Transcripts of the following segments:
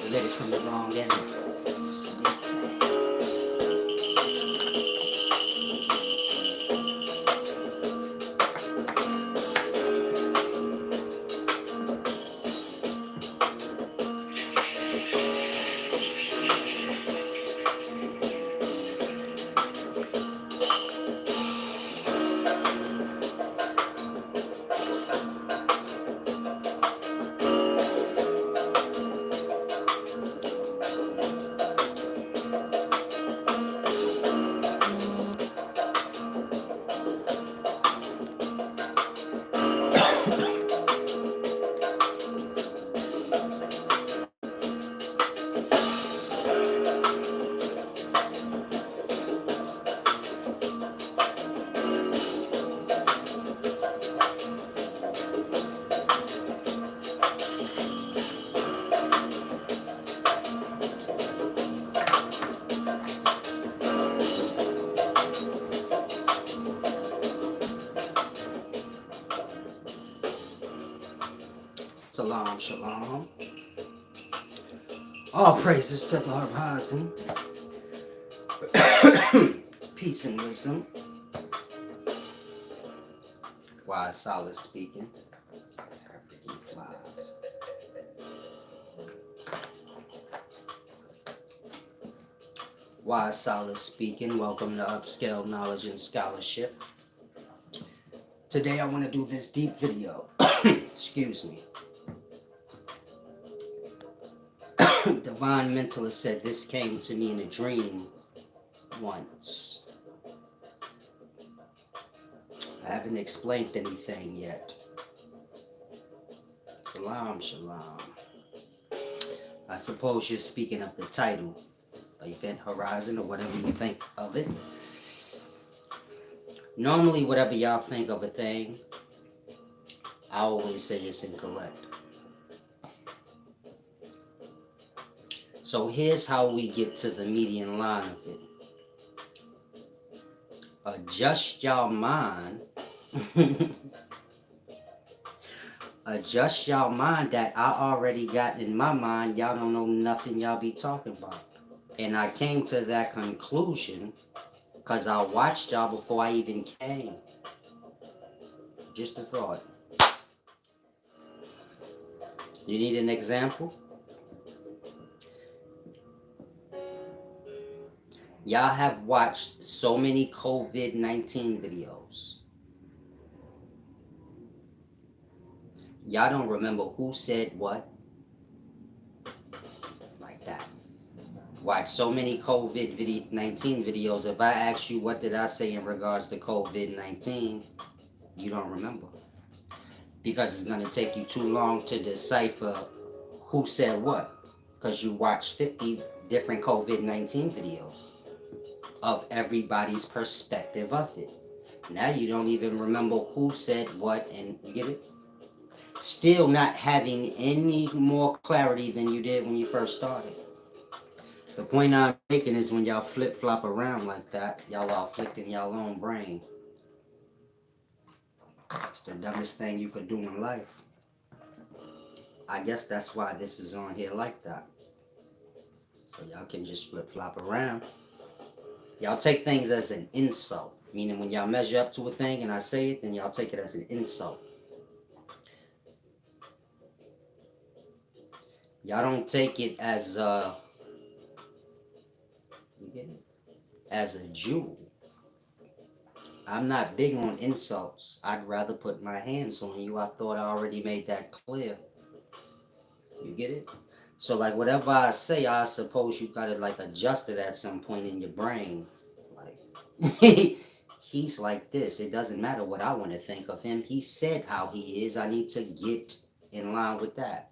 lit it from the wrong end. It's a deep thing. Shalom, shalom. All praises to the horizon. Peace and wisdom. Wise, solid speaking. Freaking flies. Wise, solid speaking. Welcome to Upscale Knowledge and Scholarship. Today I want to do this deep video. Excuse me. Divine Mentalist said this came to me in a dream once. I haven't explained anything yet. Shalom, shalom. I suppose you're speaking of the title, Event Horizon, or whatever you think of it. Normally, whatever y'all think of a thing, I always say it's incorrect. So here's how we get to the median line of it. Adjust y'all mind. Adjust y'all mind that I already got in my mind. Y'all don't know nothing y'all be talking about. And I came to that conclusion because I watched y'all before I even came. Just a thought. You need an example? Y'all have watched so many COVID-19 videos. Y'all don't remember who said what? Like that. Watch so many COVID-19 videos. If I ask you what did I say in regards to COVID-19, you don't remember. Because it's going to take you too long to decipher who said what. Because you watched 50 different COVID-19 videos of everybody's perspective of it. Now you don't even remember who said what, and you get it? Still not having any more clarity than you did when you first started. The point I'm making is when y'all flip-flop around like that, y'all are afflicting y'all own brain. It's the dumbest thing you could do in life. I guess that's why this is on here like that. So y'all can just flip-flop around. Y'all take things as an insult. Meaning when y'all measure up to a thing and I say it, then y'all take it as an insult. Y'all don't take it as a jewel. I'm not big on insults. I'd rather put my hands on you. I thought I already made that clear. You get it? So like whatever I say, I suppose you got it like adjusted at some point in your brain. Like he's like this. It doesn't matter what I want to think of him. He said how he is. I need to get in line with that.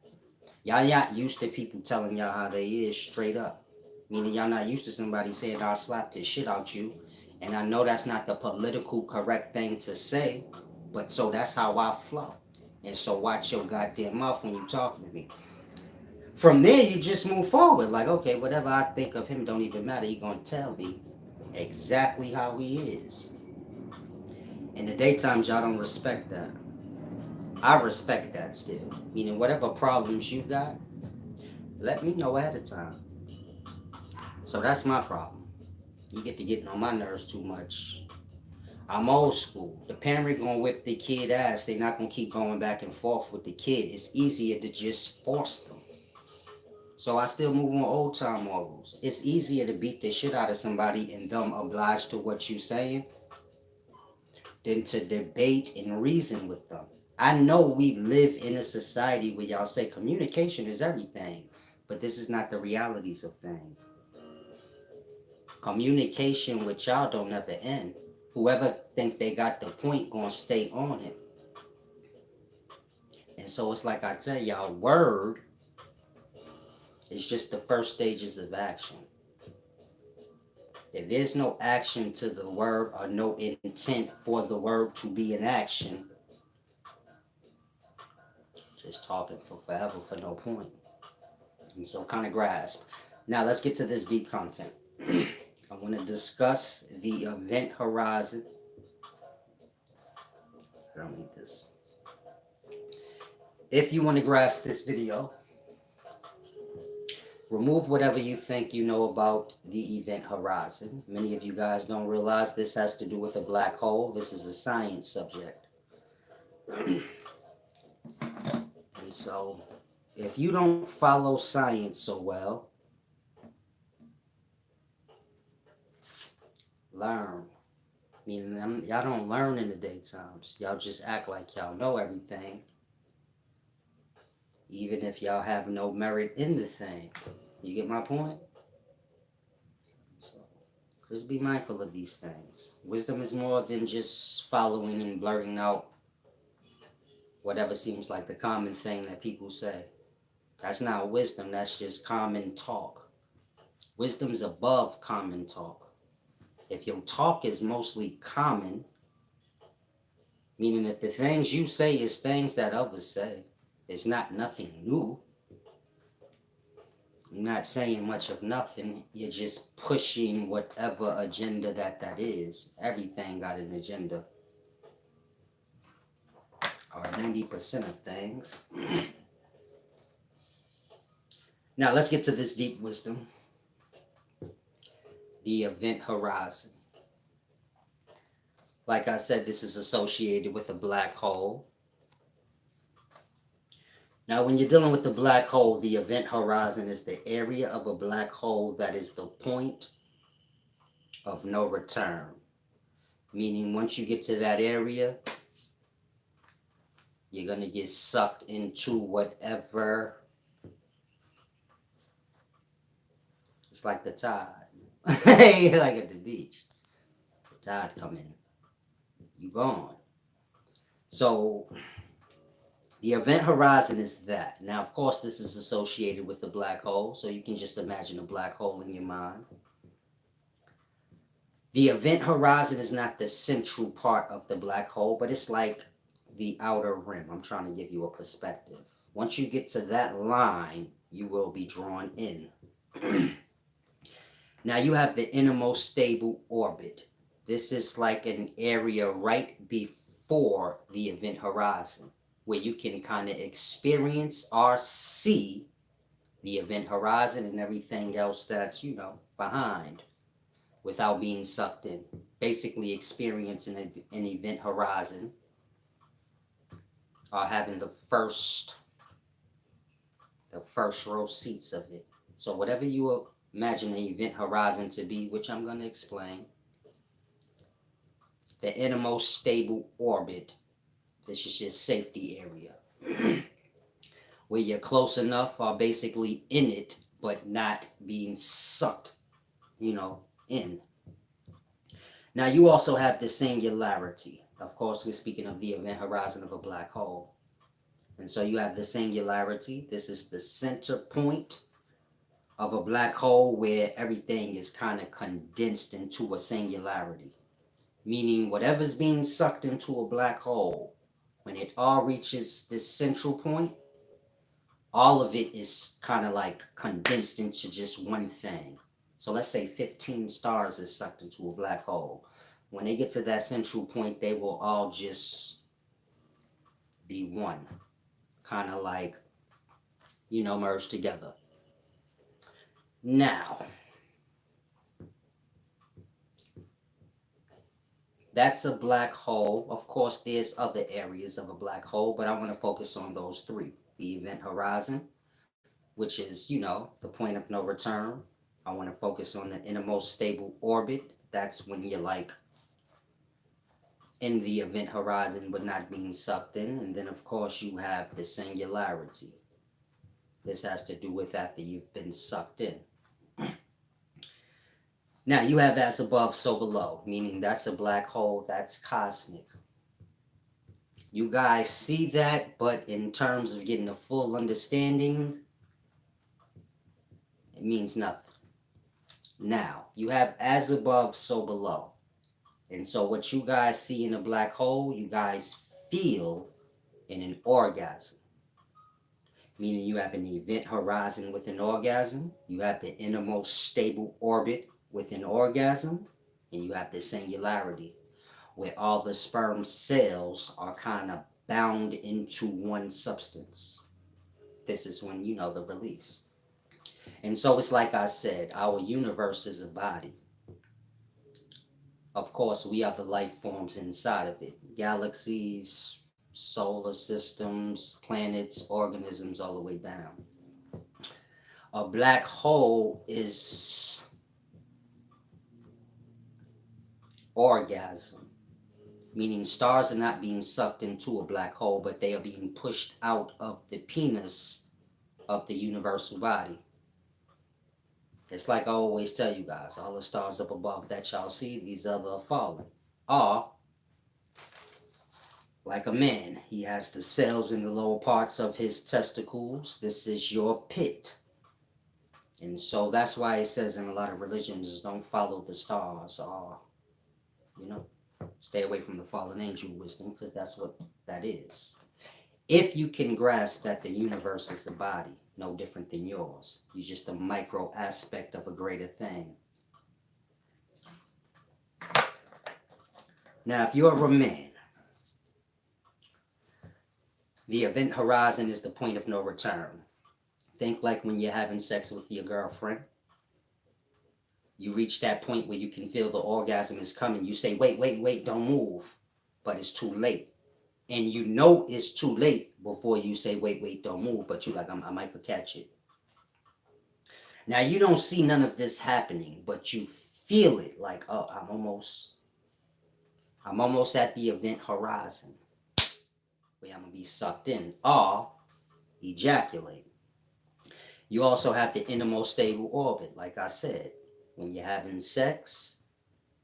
Y'all not used to people telling y'all how they is straight up. Meaning y'all not used to somebody saying I'll slap this shit out you. And I know that's not the political correct thing to say, but so that's how I flow. And so watch your goddamn mouth when you talking to me. From there, you just move forward. Like, okay, whatever I think of him don't even matter. He gonna tell me exactly how he is. In the daytimes, y'all don't respect that. I respect that still. Meaning, whatever problems you got, Let me know ahead of time. So that's my problem. You get to getting on my nerves too much. I'm old school. The parent gonna whip the kid ass. They not gonna keep going back and forth with the kid. It's easier to just force them. So I still move on old time morals. It's easier to beat the shit out of somebody and them oblige to what you saying than to debate and reason with them. I know we live in a society where y'all say communication is everything, but this is not the realities of things. Communication with y'all don't never end. Whoever think they got the point gonna stay on it. And so it's like I tell y'all, word is just the first stages of action. If there's no action to the word or no intent for the word to be in action, just talking for forever for no point. And so kind of grasp. Now let's get to this deep content. I want to discuss the event horizon. I don't need this. If you want to grasp this video, remove whatever you think you know about the event horizon. Many of you guys don't realize this has to do with a black hole. This is a science subject. And so, if you don't follow science so well, learn. Meaning, y'all don't learn in the daytimes. Y'all just act like y'all know everything, even if y'all have no merit in the thing. You get my point? So, just be mindful of these things. Wisdom is more than just following and blurting out whatever seems like the common thing that people say. That's not wisdom, that's just common talk. Wisdom's above common talk. If your talk is mostly common, meaning if the things you say is things that others say, it's not nothing new. You're not saying much of nothing. You're just pushing whatever agenda that is. Everything got an agenda. Or 90% of things. Now let's get to this deep wisdom. The event horizon. Like I said, this is associated with a black hole. Now, when you're dealing with a black hole, the event horizon is the area of a black hole that is the point of no return. Meaning, once you get to that area, you're going to get sucked into whatever. It's like the tide. Like at the beach. The tide coming. You gone. So, the event horizon is that. Now, of course, this is associated with the black hole, so you can just imagine a black hole in your mind. The event horizon is not the central part of the black hole, but it's like the outer rim. I'm trying to give you a perspective. Once you get to that line, you will be drawn in. Now you have the innermost stable orbit. This is like an area right before the event horizon where you can kind of experience or see the event horizon and everything else that's, behind without being sucked in. Basically experiencing an event horizon or having the first row seats of it. So whatever you imagine the event horizon to be, which I'm going to explain, the innermost stable orbit, this is your safety area. Where you're close enough or basically in it, but not being sucked, in. Now you also have the singularity. Of course, we're speaking of the event horizon of a black hole. And so you have the singularity. This is the center point of a black hole where everything is kind of condensed into a singularity. Meaning whatever's being sucked into a black hole, when it all reaches this central point, all of it is kind of like condensed into just one thing. So let's say 15 stars is sucked into a black hole. When they get to that central point, they will all just be one. Kind of like, merged together. Now, that's a black hole. Of course, there's other areas of a black hole, but I want to focus on those three. The event horizon, which is, the point of no return. I want to focus on the innermost stable orbit. That's when you're like in the event horizon but not being sucked in. And then, of course, you have the singularity. This has to do with after you've been sucked in. Now, you have as above, so below, meaning that's a black hole, that's cosmic. You guys see that, but in terms of getting a full understanding, it means nothing. Now, you have as above, so below. And so, what you guys see in a black hole, you guys feel in an orgasm. Meaning, you have an event horizon with an orgasm, you have the innermost stable orbit with an orgasm, and you have the singularity, where all the sperm cells are kind of bound into one substance. This is when the release. And so it's like I said, our universe is a body. Of course, we are the life forms inside of it. Galaxies, solar systems, planets, organisms, all the way down. A black hole is orgasm, meaning stars are not being sucked into a black hole, but they are being pushed out of the penis of the universal body. It's like I always tell you guys, all the stars up above that y'all see, these other are fallen, are like a man. He has the cells in the lower parts of his testicles. This is your pit. And so that's why it says in a lot of religions, don't follow the stars, or, you know, stay away from the fallen angel wisdom, because that's what that is. If you can grasp that the universe is a body, no different than yours, you're just a micro aspect of a greater thing. Now, if you're a man, the event horizon is the point of no return. Think like when you're having sex with your girlfriend. You reach that point where you can feel the orgasm is coming. You say, wait, wait, wait, don't move. But it's too late. And you know it's too late before you say, wait, wait, don't move. But you're like, I might could catch it. Now, you don't see none of this happening, but you feel it like, oh, I'm almost at the event horizon where I'm going to be sucked in or ejaculate. You also have the innermost stable orbit, like I said. When you're having sex,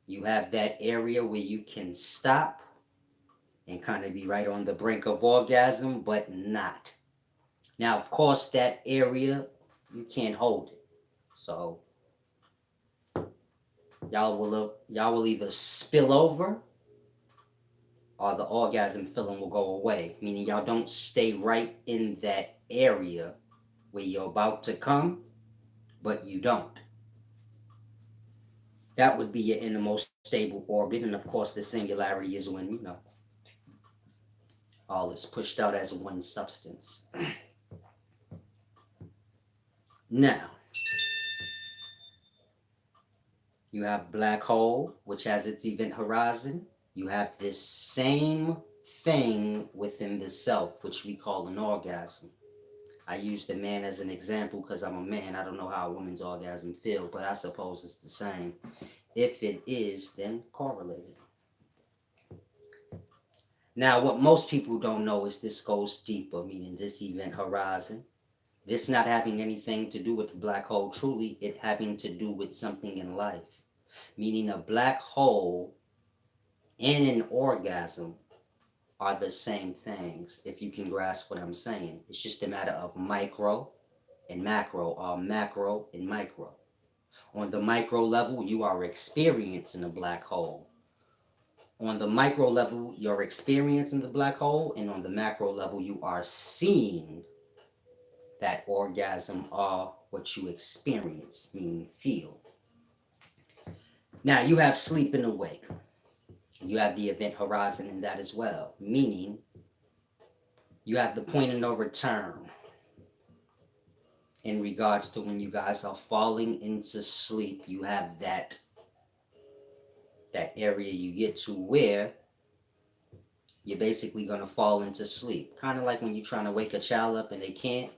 you have that area where you can stop and kind of be right on the brink of orgasm, but not. Now, of course, that area, you can't hold it. So, y'all will either spill over or the orgasm feeling will go away. Meaning y'all don't stay right in that area where you're about to come, but you don't. That would be your innermost stable orbit, and of course, the singularity is when all is pushed out as one substance. Now, you have black hole, which has its event horizon. You have this same thing within the self, which we call an orgasm. I use the man as an example because I'm a man. I don't know how a woman's orgasm feel, but I suppose it's the same. If it is, then correlate it. Now, what most people don't know is this goes deeper, meaning this event horizon. This not having anything to do with the black hole, truly, it having to do with something in life. Meaning a black hole and an orgasm are the same things, if you can grasp what I'm saying. It's just a matter of micro and macro, or macro and micro. On the micro level, you are experiencing a black hole. On the micro level, you're experiencing the black hole, and on the macro level, you are seeing that orgasm or what you experience, meaning feel. Now, you have sleep and awake. You have the event horizon in that as well, meaning you have the point of no return. in regards to when you guys are falling into sleep. You have that area you get to where you're basically gonna fall into sleep. Kind of like when you're trying to wake a child up and they can't,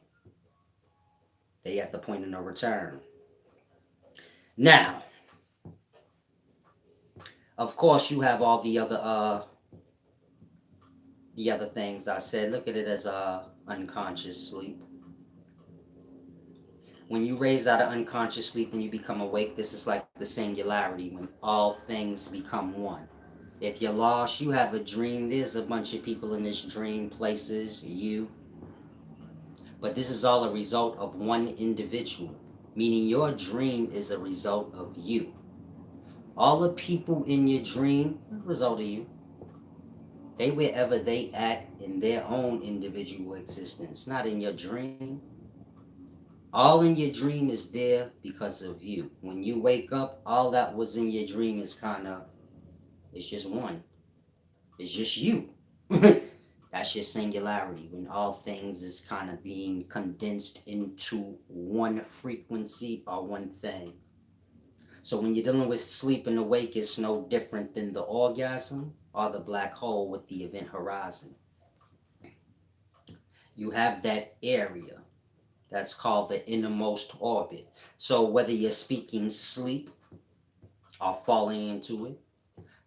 they have the point of no return. Now, of course, you have all the other things I said. Look at it as unconscious sleep. When you raise out of unconscious sleep and you become awake, this is like the singularity when all things become one. If you're lost, you have a dream. There's a bunch of people in this dream, places, you. But this is all a result of one individual, meaning your dream is a result of you. All the people in your dream, a result of you. They wherever they at in their own individual existence, not in your dream. All in your dream is there because of you. When you wake up, all that was in your dream is kind of, it's just one. It's just you. That's your singularity when all things is kind of being condensed into one frequency or one thing. So when you're dealing with sleep and awake, it's no different than the orgasm or the black hole with the event horizon. You have that area that's called the innermost orbit. So whether you're speaking sleep or falling into it,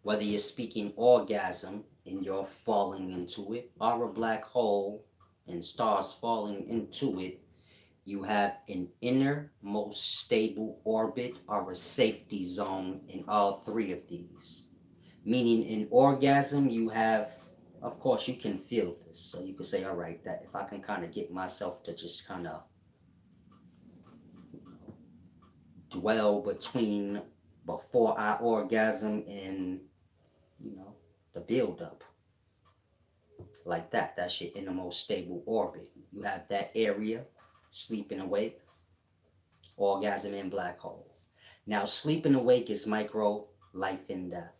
whether you're speaking orgasm and you're falling into it, or a black hole and stars falling into it, you have an innermost stable orbit or a safety zone in all three of these. Meaning in orgasm, you have, of course, you can feel this. So you could say, all right, that if I can kind of get myself to just kind of dwell between before I orgasm and, you know, the build up like that. That's your innermost stable orbit. You have that area, sleeping awake, orgasm, and black hole. Now, sleeping awake is micro life and death.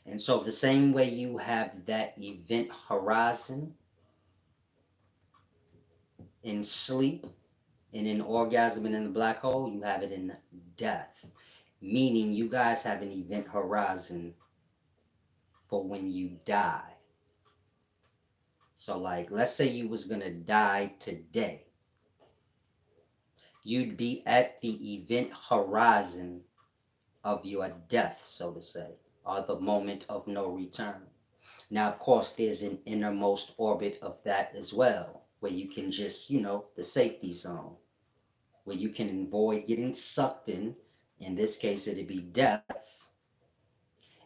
And so, the same way you have that event horizon in sleep and in orgasm and in the black hole, you have it in death. Meaning, you guys have an event horizon for when you die. So, like, let's say you was gonna die today, you'd be at the event horizon of your death, so to say, or the moment of no return. Now, of course, there's an innermost orbit of that as well, where you can just, the safety zone, where you can avoid getting sucked in. In this case, it'd be death,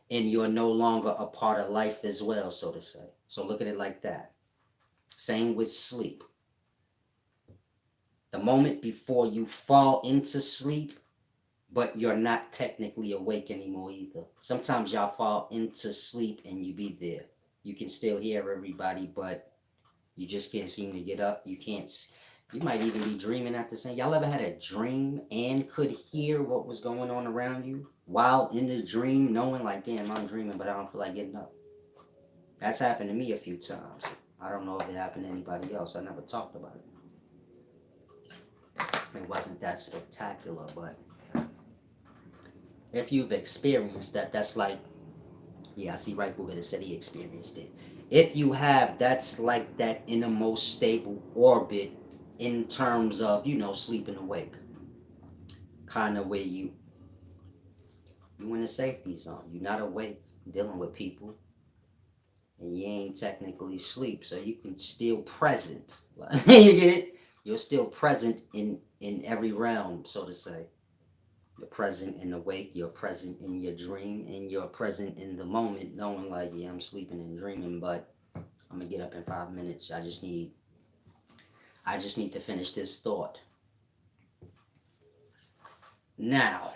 and you're no longer a part of life as well, so to say. So look at it like that. Same with sleep. The moment before you fall into sleep, but you're not technically awake anymore either. Sometimes y'all fall into sleep and you be there. You can still hear everybody, but you just can't seem to get up. You can't. You might even be dreaming at the same. Y'all ever had a dream and could hear what was going on around you while in the dream, knowing like, damn, I'm dreaming, but I don't feel like getting up. That's happened to me a few times. I don't know if it happened to anybody else. I never talked about it. It wasn't that spectacular, but if you've experienced that, that's like, yeah, I see right through it. It said he experienced it. If you have, that's like that innermost stable orbit in terms of, sleeping awake. Kind of where you in a safety zone. You're not awake, dealing with people, and you ain't technically asleep, so you can still present. You get it? You're still present in every realm, so to say. You're present in the wake, you're present in your dream, and you're present in the moment, knowing like, yeah, I'm sleeping and dreaming, but I'm gonna get up in 5 minutes. I just need to finish this thought. Now,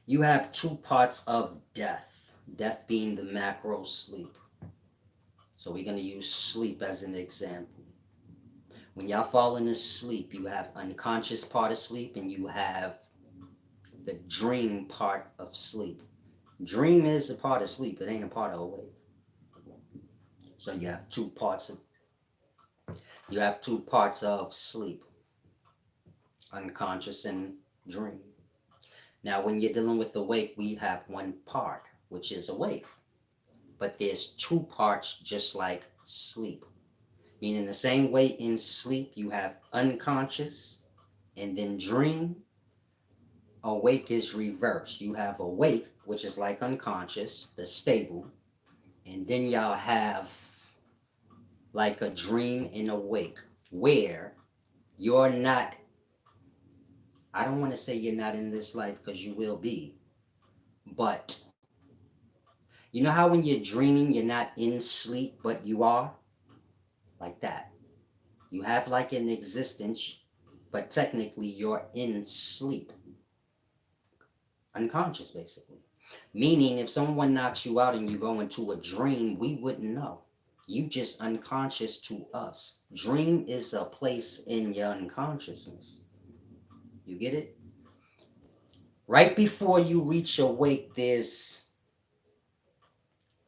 you have two parts of death. Death being the macro sleep. So we're gonna use sleep as an example. When y'all fall into sleep, you have unconscious part of sleep and you have the dream part of sleep. Dream is a part of sleep. It ain't a part of awake. So you have two parts of sleep, unconscious and dream. Now, when you're dealing with awake, we have one part, which is awake. But there's two parts just like sleep. Meaning the same way in sleep you have unconscious and then dream, awake is reversed. You have awake, which is like unconscious, the stable, and then y'all have like a dream and awake, where you're not, I don't want to say you're not in this life because you will be, but you know how when you're dreaming, you're not in sleep, but you are? Like that. You have like an existence, but technically you're in sleep, unconscious basically. Meaning, if someone knocks you out and you go into a dream, we wouldn't know. You just unconscious to us. Dream is a place in your unconsciousness. You get it? Right before you reach awake, there's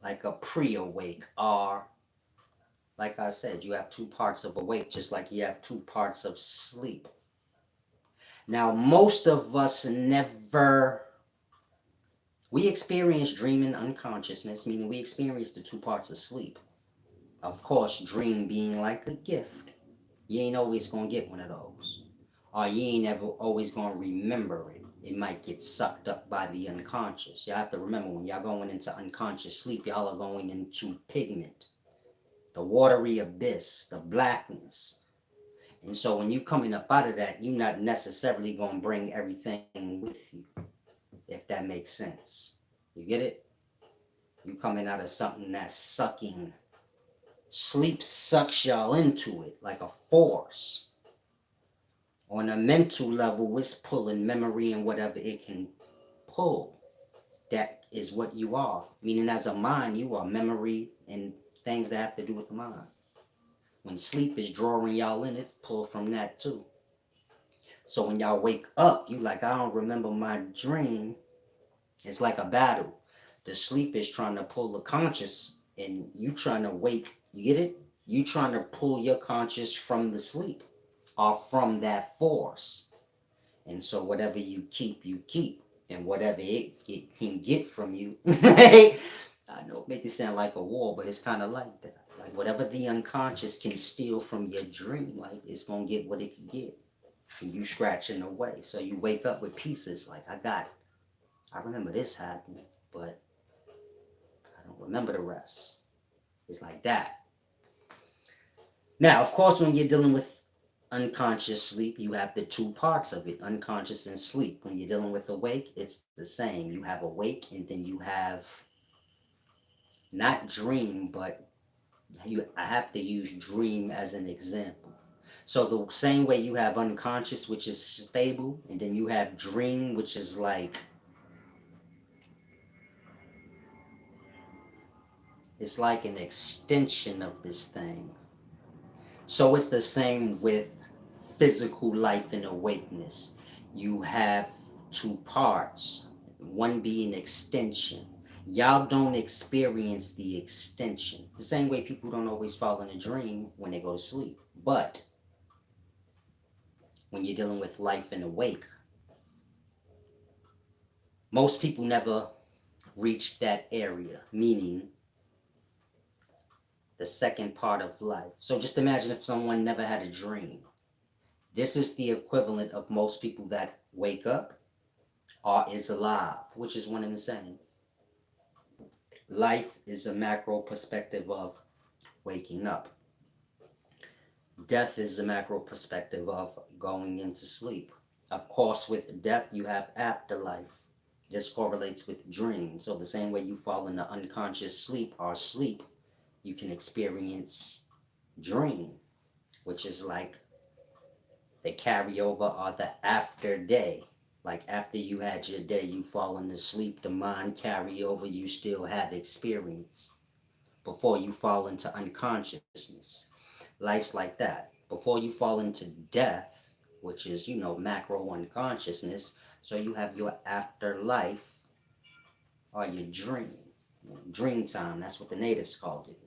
like a pre-awake, or like I said, you have two parts of awake, just like you have two parts of sleep. Now, most of us never, we experience dreaming unconsciousness, meaning we experience the two parts of sleep. Of course, dream being like a gift. You ain't always gonna get one of those. Or you ain't ever always gonna remember it. It might get sucked up by the unconscious. You have to remember when y'all going into unconscious sleep, y'all are going into pigment, the watery abyss, the blackness. And so when you coming up out of that, you're not necessarily gonna bring everything with you, if that makes sense. You get it? You coming out of something that's sucking. Sleep sucks y'all into it like a force. On a mental level, it's pulling memory and whatever it can pull. That is what you are. Meaning, as a mind, you are memory and things that have to do with the mind. When sleep is drawing y'all in, it pull from that too. So when y'all wake up, you like, I don't remember my dream. It's like a battle. The sleep is trying to pull the conscious, and you trying to wake. You get it? You trying to pull your conscious from the sleep, or from that force. And so whatever you keep, you keep. And whatever it can get from you, I know it makes it sound like a war, but it's kind of like that. Like whatever the unconscious can steal from your dream, like it's gonna get what it can get. And you scratching away. So you wake up with pieces like I remember this happening, but I don't remember the rest. It's like that. Now, of course, when you're dealing with unconscious sleep, you have the two parts of it, unconscious and sleep. When you're dealing with awake, it's the same. You have awake and then you have not dream, but I have to use dream as an example. So the same way you have unconscious, which is stable, and then you have dream, which is like, it's like an extension of this thing. So it's the same with physical life and awakeness. You have two parts, one being extension. Y'all don't experience the extension. The same way people don't always fall in a dream when they go to sleep. But when you're dealing with life and awake, most people never reach that area, meaning the second part of life. So just imagine if someone never had a dream. This is the equivalent of most people that wake up or is alive, which is one and the same. Life is a macro perspective of waking up. Death is the macro perspective of going into sleep. Of course, with death, you have afterlife. This correlates with dreams. So, the same way you fall into unconscious sleep or sleep, you can experience dream, which is like the carryover or the after day. Like after you had your day, you fall into sleep, the mind carry over, you still have experience before you fall into unconsciousness. Life's like that. Before you fall into death, which is, macro unconsciousness, so you have your afterlife or your dream. Dream time, that's what the natives called it.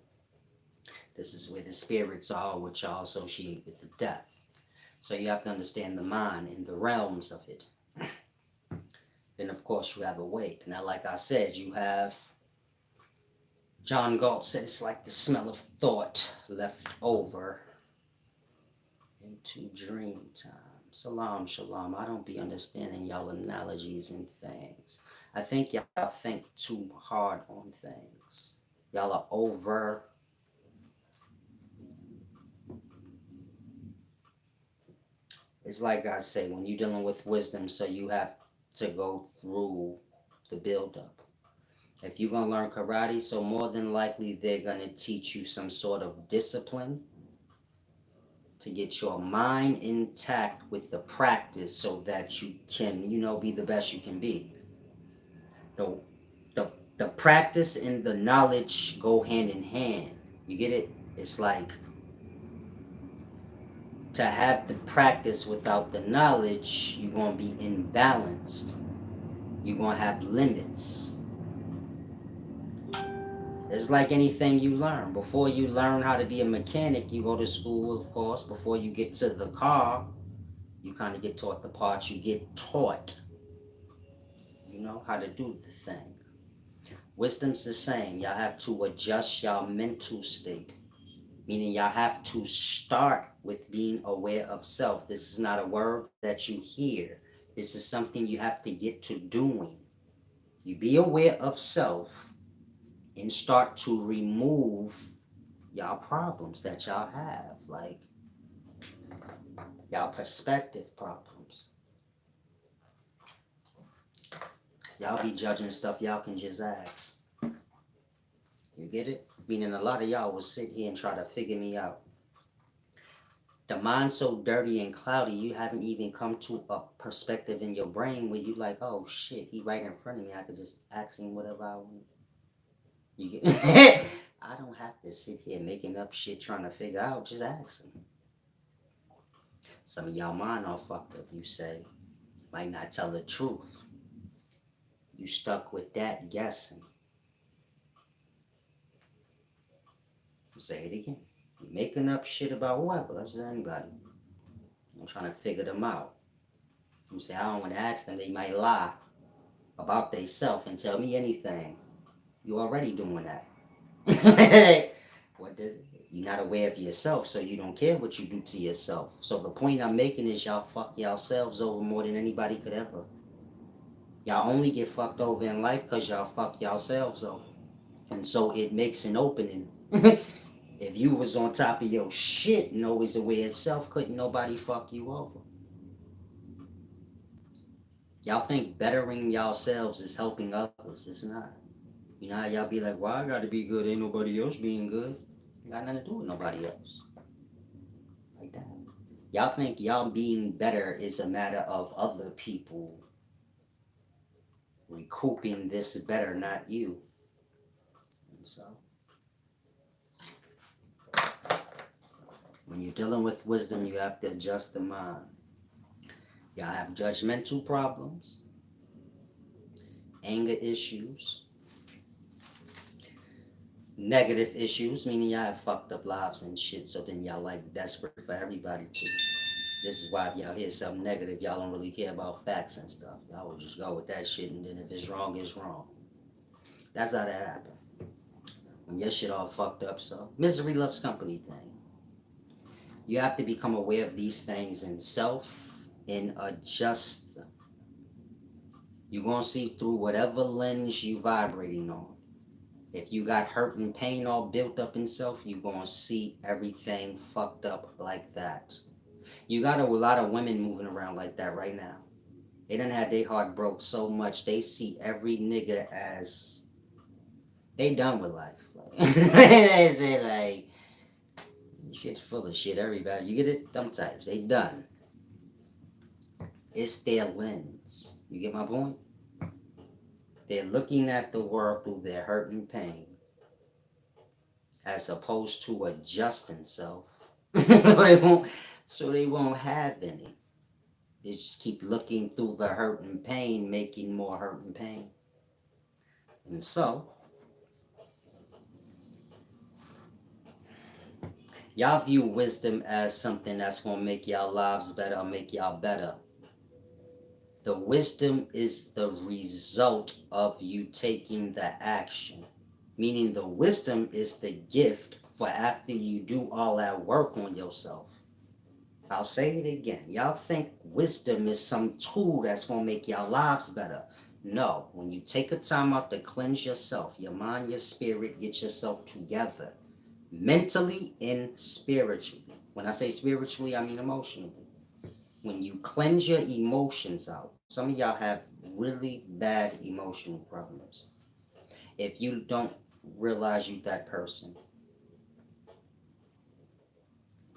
This is where the spirits are, which y'all associate with the death. So you have to understand the mind and the realms of it. Then, of course, you have awake. Now, like I said, you have John Galt said it's like the smell of thought left over into dream time. Salam, shalom. I don't be understanding y'all analogies and things. I think y'all think too hard on things. Y'all are over. It's like I say, when you're dealing with wisdom, so you have to go through the build-up. If you're gonna learn karate, so more than likely they're gonna teach you some sort of discipline to get your mind intact with the practice so that you can, be the best you can be. The the the practice and the knowledge go hand in hand. You get it? It's like to have the practice without the knowledge, you're gonna be imbalanced. You're gonna have limits. It's like anything you learn. Before you learn how to be a mechanic, you go to school, of course. Before you get to the car, you kind of get taught the parts. You get taught, how to do the thing. Wisdom's the same. Y'all have to adjust y'all mental state, meaning y'all have to start with being aware of self. This is not a word that you hear. This is something you have to get to doing. You be aware of self and start to remove y'all problems that y'all have, like y'all perspective problems. Y'all be judging stuff y'all can just ask. You get it? Meaning a lot of y'all will sit here and try to figure me out. The mind's so dirty and cloudy, you haven't even come to a perspective in your brain where you like, oh shit, he right in front of me. I could just ask him whatever I want. You get I don't have to sit here making up shit trying to figure out, just ask him. Some of y'all mind all fucked up, you say. Might not tell the truth. You stuck with that guessing. Say it again. You're making up shit about whoever, that's just anybody. I'm trying to figure them out. You say, I don't want to ask them, they might lie about themselves and tell me anything. You're already doing that. What does it? You're not aware of yourself, so you don't care what you do to yourself. So the point I'm making is y'all fuck yourselves over more than anybody could ever. Y'all only get fucked over in life because y'all fuck yourselves over. And so it makes an opening. If you was on top of your shit and always aware of self, couldn't nobody fuck you over. Y'all think bettering yourselves is helping others. It's not. You know how y'all be like, well, I gotta be good, ain't nobody else being good. You got nothing to do with nobody else. Like that. Y'all think y'all being better is a matter of other people recouping this better, not you. And so, when you're dealing with wisdom, you have to adjust the mind. Y'all have judgmental problems, anger issues, negative issues, meaning y'all have fucked up lives and shit, so then y'all like desperate for everybody to. This is why if y'all hear something negative, y'all don't really care about facts and stuff. Y'all will just go with that shit, and then if it's wrong, it's wrong. That's how that happened. When your shit all fucked up, so misery loves company thing. You have to become aware of these things in self and adjust them. You're gonna see through whatever lens you vibrating on. If you got hurt and pain all built up in self, you're gonna see everything fucked up like that. You got a lot of women moving around like that right now. They done had their heart broke so much they see every nigga as they done with life. They say like shit's full of shit. Everybody, you get it? Them types, they done. It's their lens. You get my point? They're looking at the world through their hurt and pain, as opposed to adjusting self. So they won't have any. They just keep looking through the hurt and pain, making more hurt and pain. And so, y'all view wisdom as something that's gonna make y'all lives better or make y'all better. The wisdom is the result of you taking the action. Meaning the wisdom is the gift for after you do all that work on yourself. I'll say it again. Y'all think wisdom is some tool that's gonna make y'all lives better. No, when you take a time out to cleanse yourself, your mind, your spirit, get yourself together. Mentally and spiritually. When I say spiritually, I mean emotionally. When you cleanse your emotions out, some of y'all have really bad emotional problems. If you don't realize you that person,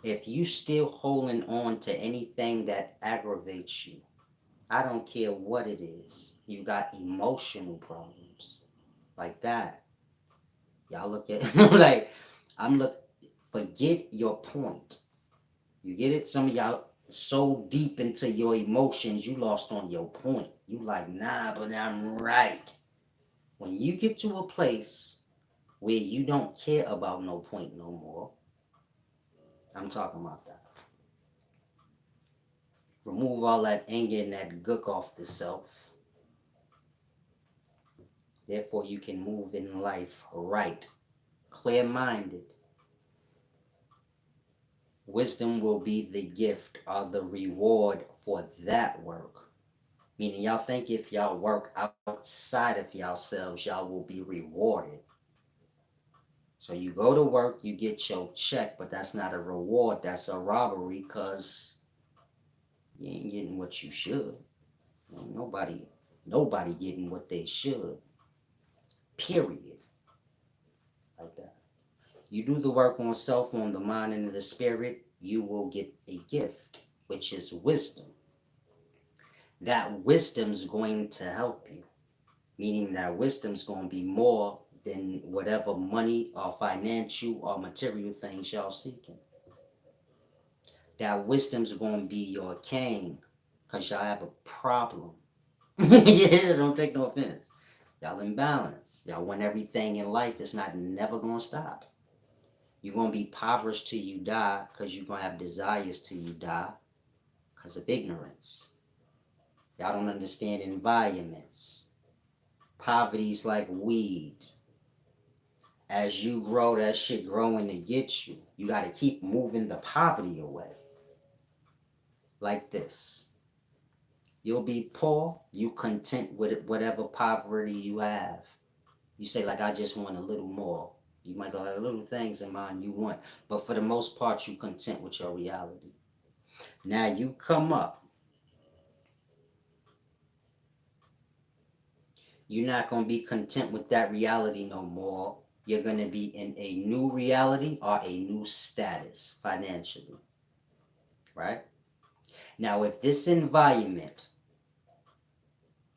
if you still holding on to anything that aggravates you, I don't care what it is, you got emotional problems like that. Y'all look at like I'm look. Forget your point. You get it? Some of y'all so deep into your emotions, you lost on your point. You like, nah, but I'm right. When you get to a place where you don't care about no point no more, I'm talking about that. Remove all that anger and that gook off the self. Therefore, you can move in life right, clear minded. Wisdom will be the gift or the reward for that work. Meaning, y'all think if y'all work outside of yourselves, y'all will be rewarded. So you go to work, you get your check, but that's not a reward. That's a robbery because you ain't getting what you should. Nobody getting what they should. Period. Like that. You do the work on self, on the mind, and the spirit, you will get a gift, which is wisdom. That wisdom's going to help you, meaning that wisdom's going to be more than whatever money or financial or material things y'all seeking. That wisdom's going to be your cane because y'all have a problem. Yeah, don't take no offense. Y'all imbalance. Y'all want everything in life. It's not never going to stop. You're going to be impoverished till you die because you're going to have desires till you die because of ignorance. Y'all don't understand environments. Poverty's like weed. As you grow, that shit growing to get you. You got to keep moving the poverty away. Like this. You'll be poor, you content with whatever poverty you have. You say, like, I just want a little more. You might got little things in mind you want, but for the most part, you content with your reality. Now you come up, you're not going to be content with that reality no more. You're going to be in a new reality or a new status financially, right? Now, if this environment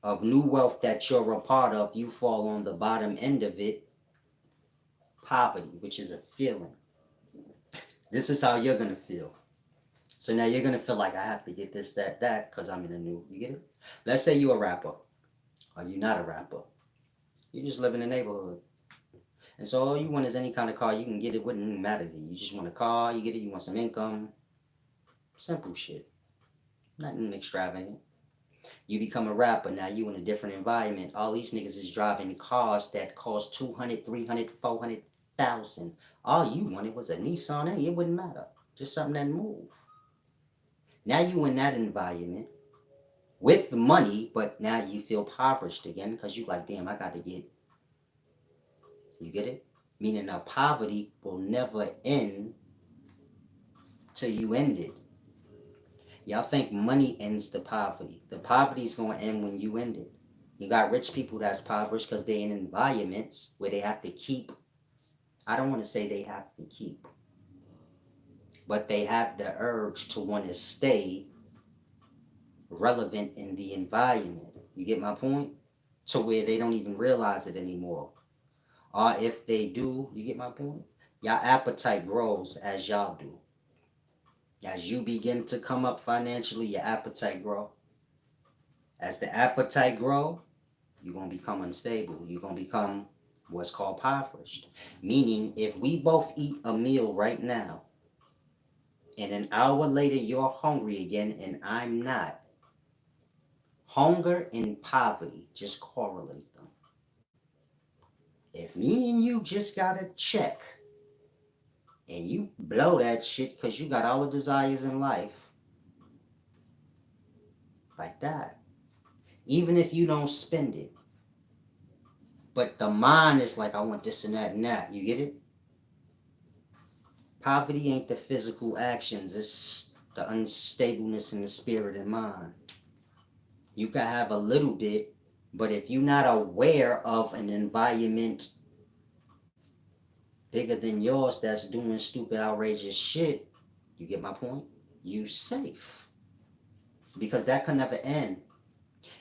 of new wealth that you're a part of, you fall on the bottom end of it, poverty, which is a feeling. This is how you're gonna feel. So now you're gonna feel like I have to get this, that, because I'm in a new. You get it? Let's say you're a rapper, or you're not a rapper. You just live in the neighborhood, and so all you want is any kind of car you can get. It wouldn't matter to you. You just want a car. You get it. You want some income. Simple shit. Nothing extravagant. You become a rapper. Now you in a different environment. All these niggas is driving cars that cost 200, 300, 400,000. All you wanted was a Nissan. And it wouldn't matter. Just something that moved. Now you in that environment with money, but now you feel impoverished again because you like, damn, I got to get. You get it? Meaning now poverty will never end till you end it. Y'all think money ends the poverty. The poverty's going to end when you end it. You got rich people that's impoverished because they're in environments where they have to keep. I don't want to say they have to keep, but they have the urge to want to stay relevant in the environment. You get my point? To where they don't even realize it anymore. Or if they do, you get my point? Your appetite grows as y'all do. As you begin to come up financially, your appetite grow. As the appetite grow, You're gonna become unstable. You're gonna become what's called impoverished. Meaning, if we both eat a meal right now, and an hour later you're hungry again and I'm not, hunger and poverty just correlate them. If me and you just got a check and you blow that shit because you got all the desires in life, like that, even if you don't spend it, but the mind is like, I want this and that, you get it? Poverty ain't the physical actions, it's the unstableness in the spirit and mind. You can have a little bit, but if you're not aware of an environment bigger than yours that's doing stupid, outrageous shit, you get my point? You safe. Because that can never end.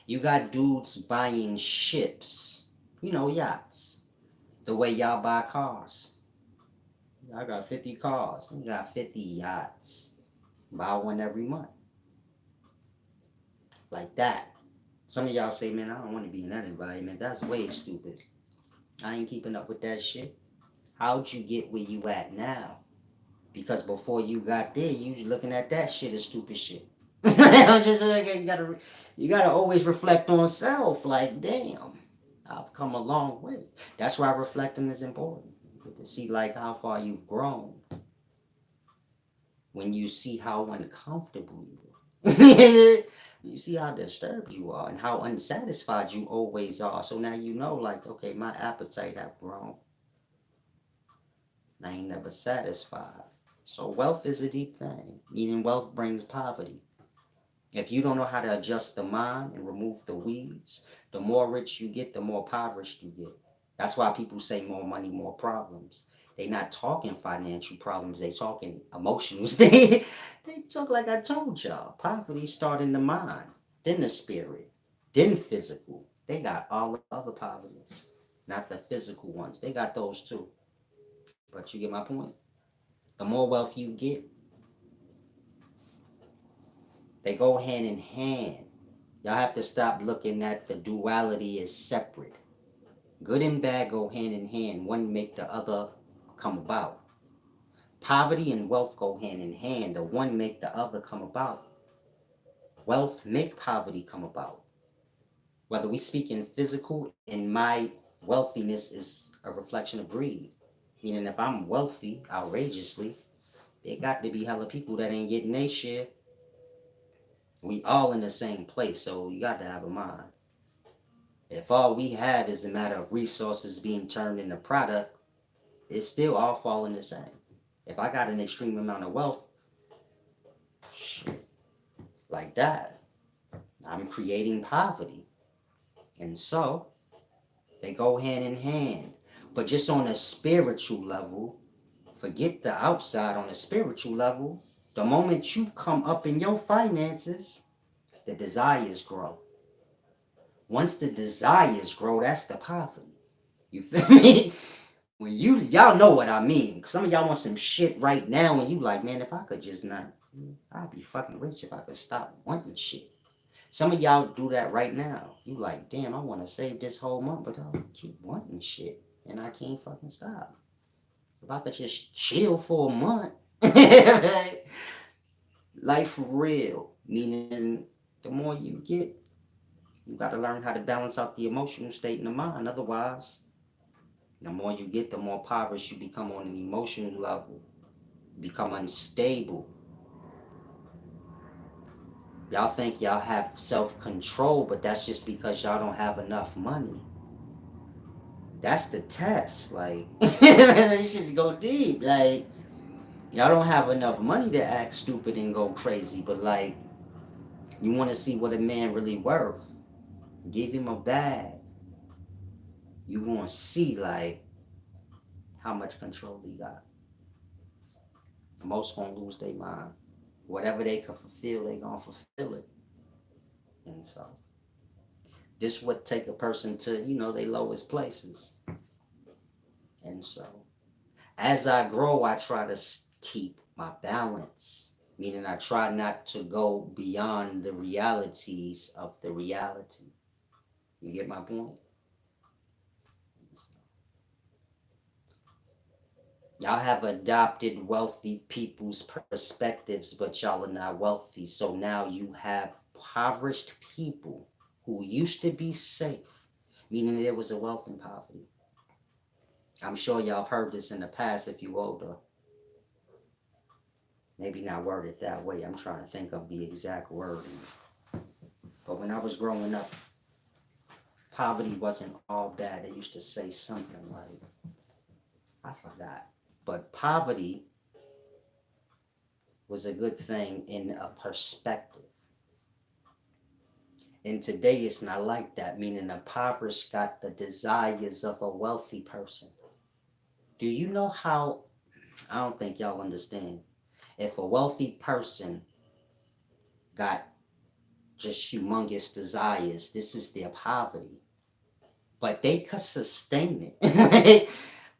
You got dudes buying ships, yachts, the way y'all buy cars. I got 50 cars. You got 50 yachts. Buy one every month. Like that. Some of y'all say, man, I don't want to be in that environment. That's way stupid. I ain't keeping up with that shit. How'd you get where you at now? Because before you got there, you was looking at that shit as stupid shit. I'm just like, you gotta always reflect on self. Like, damn, I've come a long way. That's why reflecting is important. To see like how far you've grown when you see how uncomfortable you are. You see how disturbed you are and how unsatisfied you always are. So now you know, like, okay, my appetite have grown. I ain't never satisfied. So wealth is a deep thing. Meaning wealth brings poverty. If you don't know how to adjust the mind and remove the weeds, the more rich you get, the more impoverished you get. That's why people say more money, more problems. They not talking financial problems. They talking emotional. They talk like I told y'all. Poverty start in the mind, then the spirit, then physical. They got all the other poverties, not the physical ones. They got those too. But you get my point. The more wealth you get, they go hand in hand. Y'all have to stop looking at the duality as separate. Good and bad go hand in hand. One make the other come about. Poverty and wealth go hand in hand. The one make the other come about. Wealth make poverty come about. Whether we speak in physical, and my wealthiness is a reflection of greed. Meaning if I'm wealthy outrageously, there got to be hella people that ain't getting their share. We all in the same place, so you got to have a mind. If all we have is a matter of resources being turned into product, it's still all falling the same. If I got an extreme amount of wealth, shit, like that, I'm creating poverty. And so they go hand in hand. But just on a spiritual level, forget the outside, on a spiritual level, the moment you come up in your finances, the desires grow. Once the desires grow, that's the poverty. You feel me? When y'all know what I mean. Some of y'all want some shit right now, and you like, man, if I could just not, I'd be fucking rich if I could stop wanting shit. Some of y'all do that right now. You like, damn, I want to save this whole month, but I keep wanting shit, and I can't fucking stop. If I could just chill for a month, life for real. Meaning, the more you get, you got to learn how to balance out the emotional state in the mind. Otherwise, the more you get, the more impoverished you become on an emotional level. You become unstable. Y'all think y'all have self control, but that's just because y'all don't have enough money. That's the test. Like, this shit go deep. Like, y'all don't have enough money to act stupid and go crazy, but like, you want to see what a man really worth. Give him a bag. You want to see, like, how much control he got. Most gonna lose their mind. Whatever they can fulfill, they gonna fulfill it. And so, this would take a person to, their lowest places. And so, as I grow, I try to keep my balance, meaning I try not to go beyond the realities of the reality. You get my point? Y'all have adopted wealthy people's perspectives, but y'all are not wealthy. So now you have impoverished people who used to be safe, meaning there was a wealth in poverty. I'm sure y'all have heard this in the past if you older. Maybe not worded that way. I'm trying to think of the exact wording. But when I was growing up, poverty wasn't all bad. They used to say something like, I forgot. But poverty was a good thing in a perspective. And today it's not like that, meaning the impoverished got the desires of a wealthy person. Do you know how? I don't think y'all understand. If a wealthy person got just humongous desires, this is their poverty. But they could sustain it.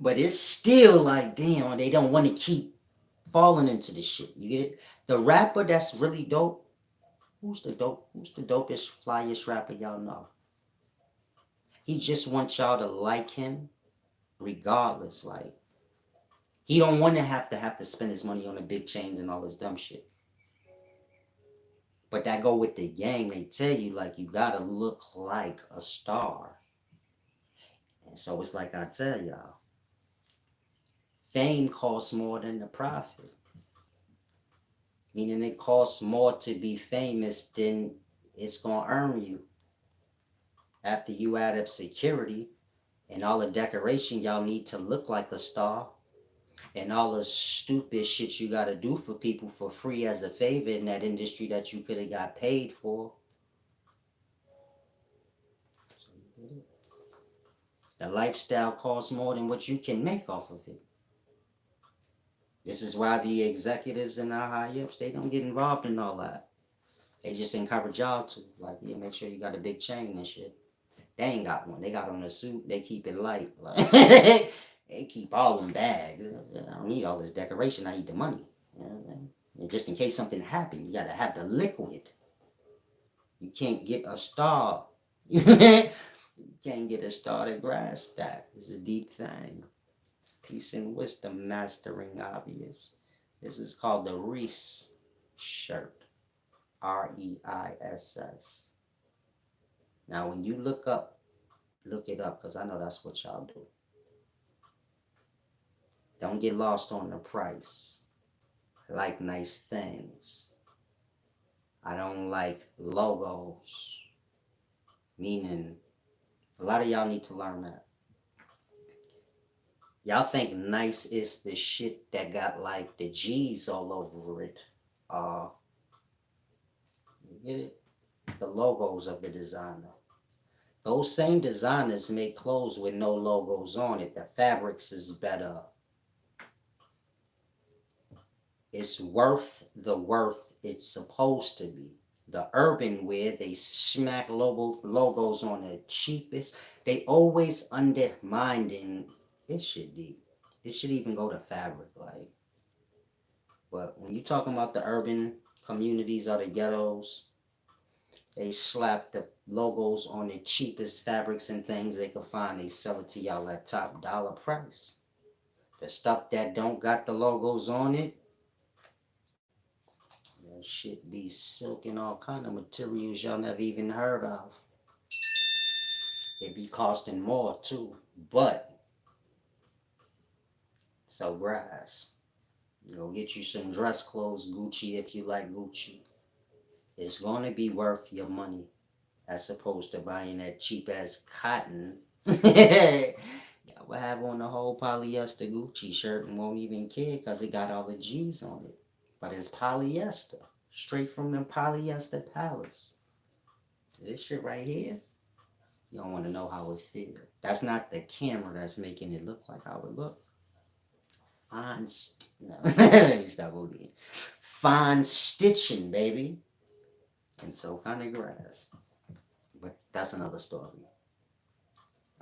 But it's still like, damn, they don't want to keep falling into the shit. You get it? The rapper that's really dope, who's the dope? Who's the dopest, flyest rapper y'all know? He just wants y'all to like him regardless. Like, he don't want to have to spend his money on the big chains and all this dumb shit. But that go with the game. They tell you like you gotta look like a star. And so it's like I tell y'all, fame costs more than the profit. Meaning it costs more to be famous than it's gonna earn you. After you add up security and all the decoration y'all need to look like a star, and all the stupid shit you gotta do for people for free as a favor in that industry that you could have got paid for. The lifestyle costs more than what you can make off of it. This is why the executives and our high ups, they don't get involved in all that. They just encourage y'all to, like, yeah, make sure you got a big chain and shit. They ain't got one. They got on a suit. They keep it light. Like, they keep all them bags. I don't need all this decoration. I need the money. You know what I mean? And just in case something happened, you gotta have the liquid. You can't get a star. You can't get a star to grasp that. It's a deep thing. Peace and wisdom, mastering obvious. This is called the Reese shirt. Reiss. Now, when you look it up, because I know that's what y'all do. Don't get lost on the price. I like nice things. I don't like logos. Meaning, a lot of y'all need to learn that. Y'all think nice is the shit that got like the G's all over it. You get it? The logos of the designer. Those same designers make clothes with no logos on it. The fabrics is better. It's worth the worth it's supposed to be. The urban wear, they smack logos on the cheapest. They always undermining. It should be. It should even go to fabric, like. But when you talking about the urban communities or the ghettos, they slap the logos on the cheapest fabrics and things they could find. They sell it to y'all at top dollar price. The stuff that don't got the logos on it, that shit be silk and all kind of materials y'all never even heard of. It be costing more too. But so grass. Go get you some dress clothes, Gucci if you like Gucci. It's gonna be worth your money as opposed to buying that cheap ass cotton. Y'all will have on the whole polyester Gucci shirt and won't even care because it got all the G's on it. But it's polyester. Straight from the polyester palace. This shit right here, you don't want to know how it feels. That's not the camera that's making it look like how it look. No. Let me stop again. Fine stitching, baby. And so kind of grass. But that's another story.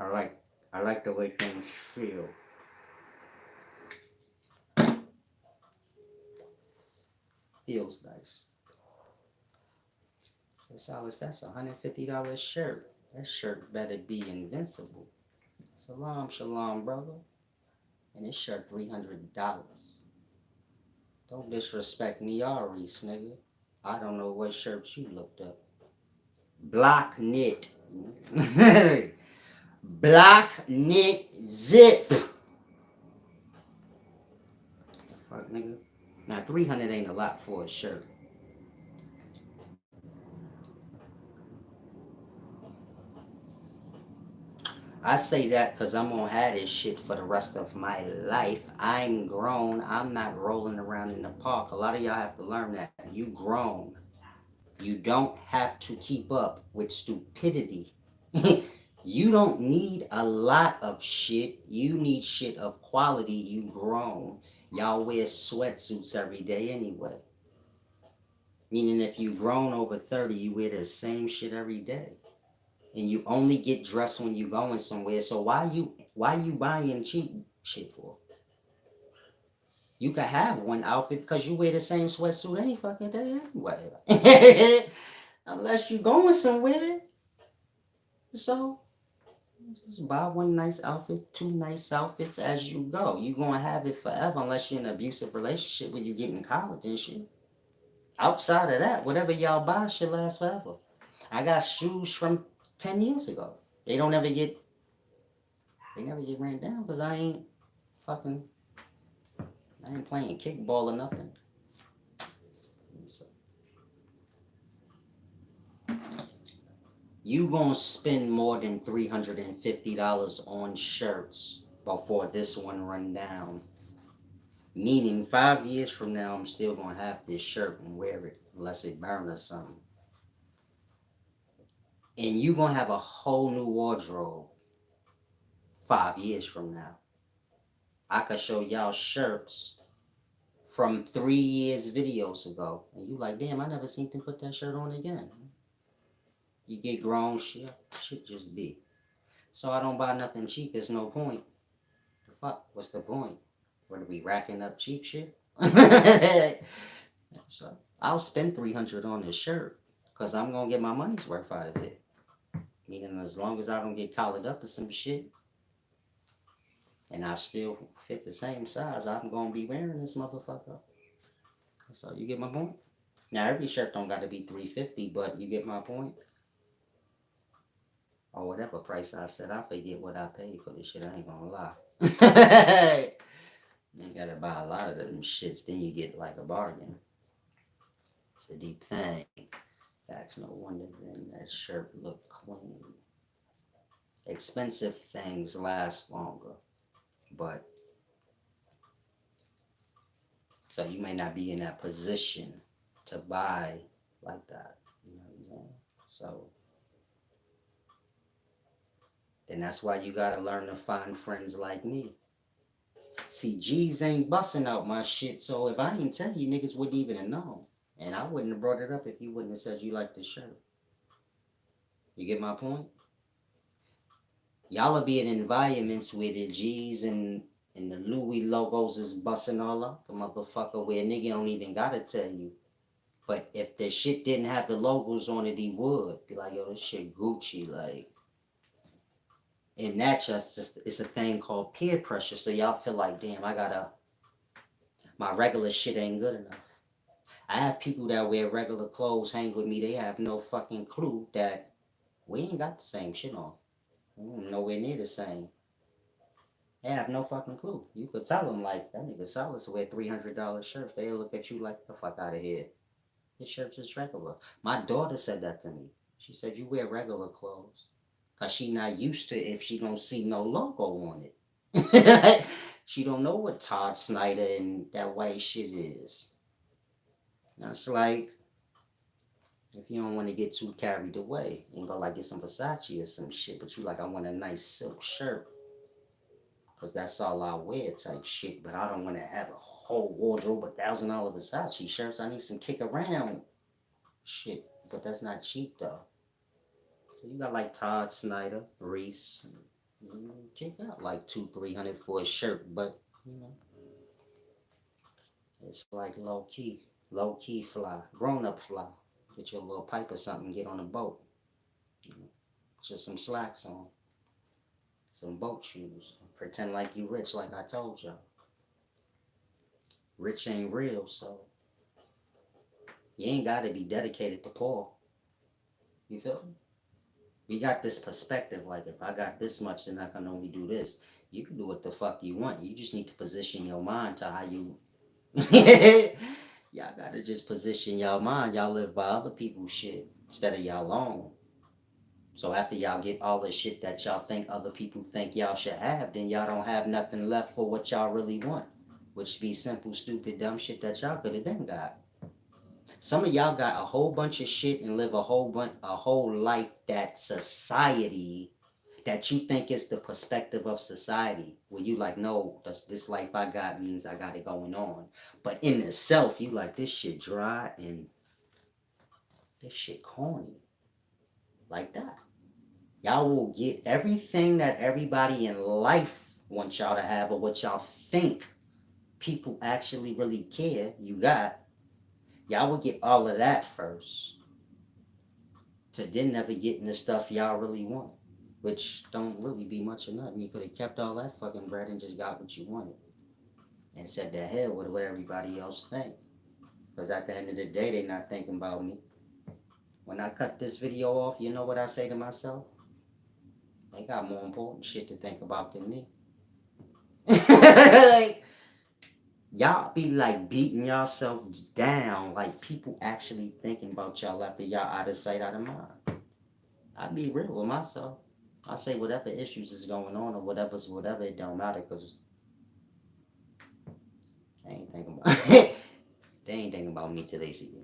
I like the way things feel. Feels nice. So Silas, that's $150 shirt. That shirt better be invincible. Salam, shalom, brother. And this shirt $300. Don't disrespect me, Reese, nigga. I don't know what shirts you looked up. Block knit. Block knit zip. Fuck, nigga. Now 300 ain't a lot for a shirt. I say that because I'm gonna have this shit for the rest of my life. I'm grown. I'm not rolling around in the park. A lot of y'all have to learn that. You grown. You don't have to keep up with stupidity. You don't need a lot of shit. You need shit of quality. You grown. Y'all wear sweatsuits every day anyway. Meaning if you grown over 30, you wear the same shit every day. And you only get dressed when you going somewhere. So why you buying cheap shit for? You could have one outfit because you wear the same sweatsuit any fucking day anyway. Unless you going somewhere. So just buy one nice outfit, two nice outfits as you go. You gonna have it forever unless you're in an abusive relationship when you get in college and shit. Outside of that, whatever y'all buy should last forever. I got shoes from 10 years ago. They don't ever get they never get ran down because fucking I ain't playing kickball or nothing. So you gonna spend more than $350 on shirts before this one run down. Meaning 5 years from now, I'm still gonna have this shirt and wear it unless it burn or something. And you gonna have a whole new wardrobe 5 years from now. I could show y'all shirts from 3 years videos ago, and you like, damn, I never seen them put that shirt on again. You get grown, shit just be. So I don't buy nothing cheap. There's no point. The fuck? What's the point? What are we racking up cheap shit? So I'll spend 300 on this shirt because I'm gonna get my money's worth out of it. Meaning, as long as I don't get collared up or some shit, and I still fit the same size, I'm gonna be wearing this motherfucker. So you get my point. Now every shirt don't gotta be 350, but you get my point. Or whatever price I said, I forget what I paid for this shit. I ain't gonna lie. You gotta buy a lot of them shits, then you get like a bargain. It's a deep thing. That's no wonder then that shirt look clean. Expensive things last longer, but so you may not be in that position to buy like that. You know what I'm saying? So then that's why you gotta learn to find friends like me. See, G's ain't busting out my shit, so if I ain't tell you, niggas wouldn't even have known. And I wouldn't have brought it up if you wouldn't have said you like this shirt. You get my point? Y'all will be in environments where the G's and the Louis logos is busting all up the motherfucker where a nigga don't even gotta tell you. But if the shit didn't have the logos on it, he would be like, yo, this shit Gucci, like. And that just it's a thing called peer pressure. So y'all feel like, damn, my regular shit ain't good enough. I have people that wear regular clothes hang with me. They have no fucking clue that we ain't got the same shit on. We're nowhere near the same. They have no fucking clue. You could tell them like that nigga Silas wear $300 shirts. They look at you like the fuck out of here. His shirts is regular. My daughter said that to me. She said you wear regular clothes. Cause she not used to if she don't see no logo on it. She don't know what Todd Snyder and that white shit is. That's like if you don't want to get too carried away and go like get some Versace or some shit, but you like I want a nice silk shirt because that's all I wear type shit. But I don't want to have a whole wardrobe of $1,000 Versace shirts. I need some kick around shit, but that's not cheap though. So you got like Todd Snyder, Reese, kick out like 200-300 for a shirt, but you know it's like low key fly, grown up fly. Get your little pipe or something, get on a boat. You know? Just some slacks on, some boat shoes. Pretend like you rich, like I told y'all. Rich ain't real, so you ain't gotta be dedicated to poor. You feel me? We got this perspective, like if I got this much, then I can only do this. You can do what the fuck you want. You just need to position your mind to how you. Y'all gotta just position y'all mind. Y'all live by other people's shit instead of y'all own. So after y'all get all the shit that y'all think other people think y'all should have, then y'all don't have nothing left for what y'all really want, which be simple, stupid, dumb shit that y'all could have been got. Some of y'all got a whole bunch of shit and live a whole life that society, that you think is the perspective of society. Where you like, no, this life I got means I got it going on. But in itself, you like this shit dry and this shit corny. Like that. Y'all will get everything that everybody in life wants y'all to have or what y'all think people actually really care you got. Y'all will get all of that first to then never getting the stuff y'all really want, which don't really be much of nothing. You could have kept all that fucking bread and just got what you wanted and said the hell with what everybody else think. Because at the end of the day, they not thinking about me. When I cut this video off, you know what I say to myself? They got more important shit to think about than me. Like, y'all be like beating yourselves down like people actually thinking about y'all after y'all out of sight, out of mind. I be real with myself. I say whatever issues is going on or whatever's whatever, it don't matter because they ain't thinking about they ain't thinking about me till they see me.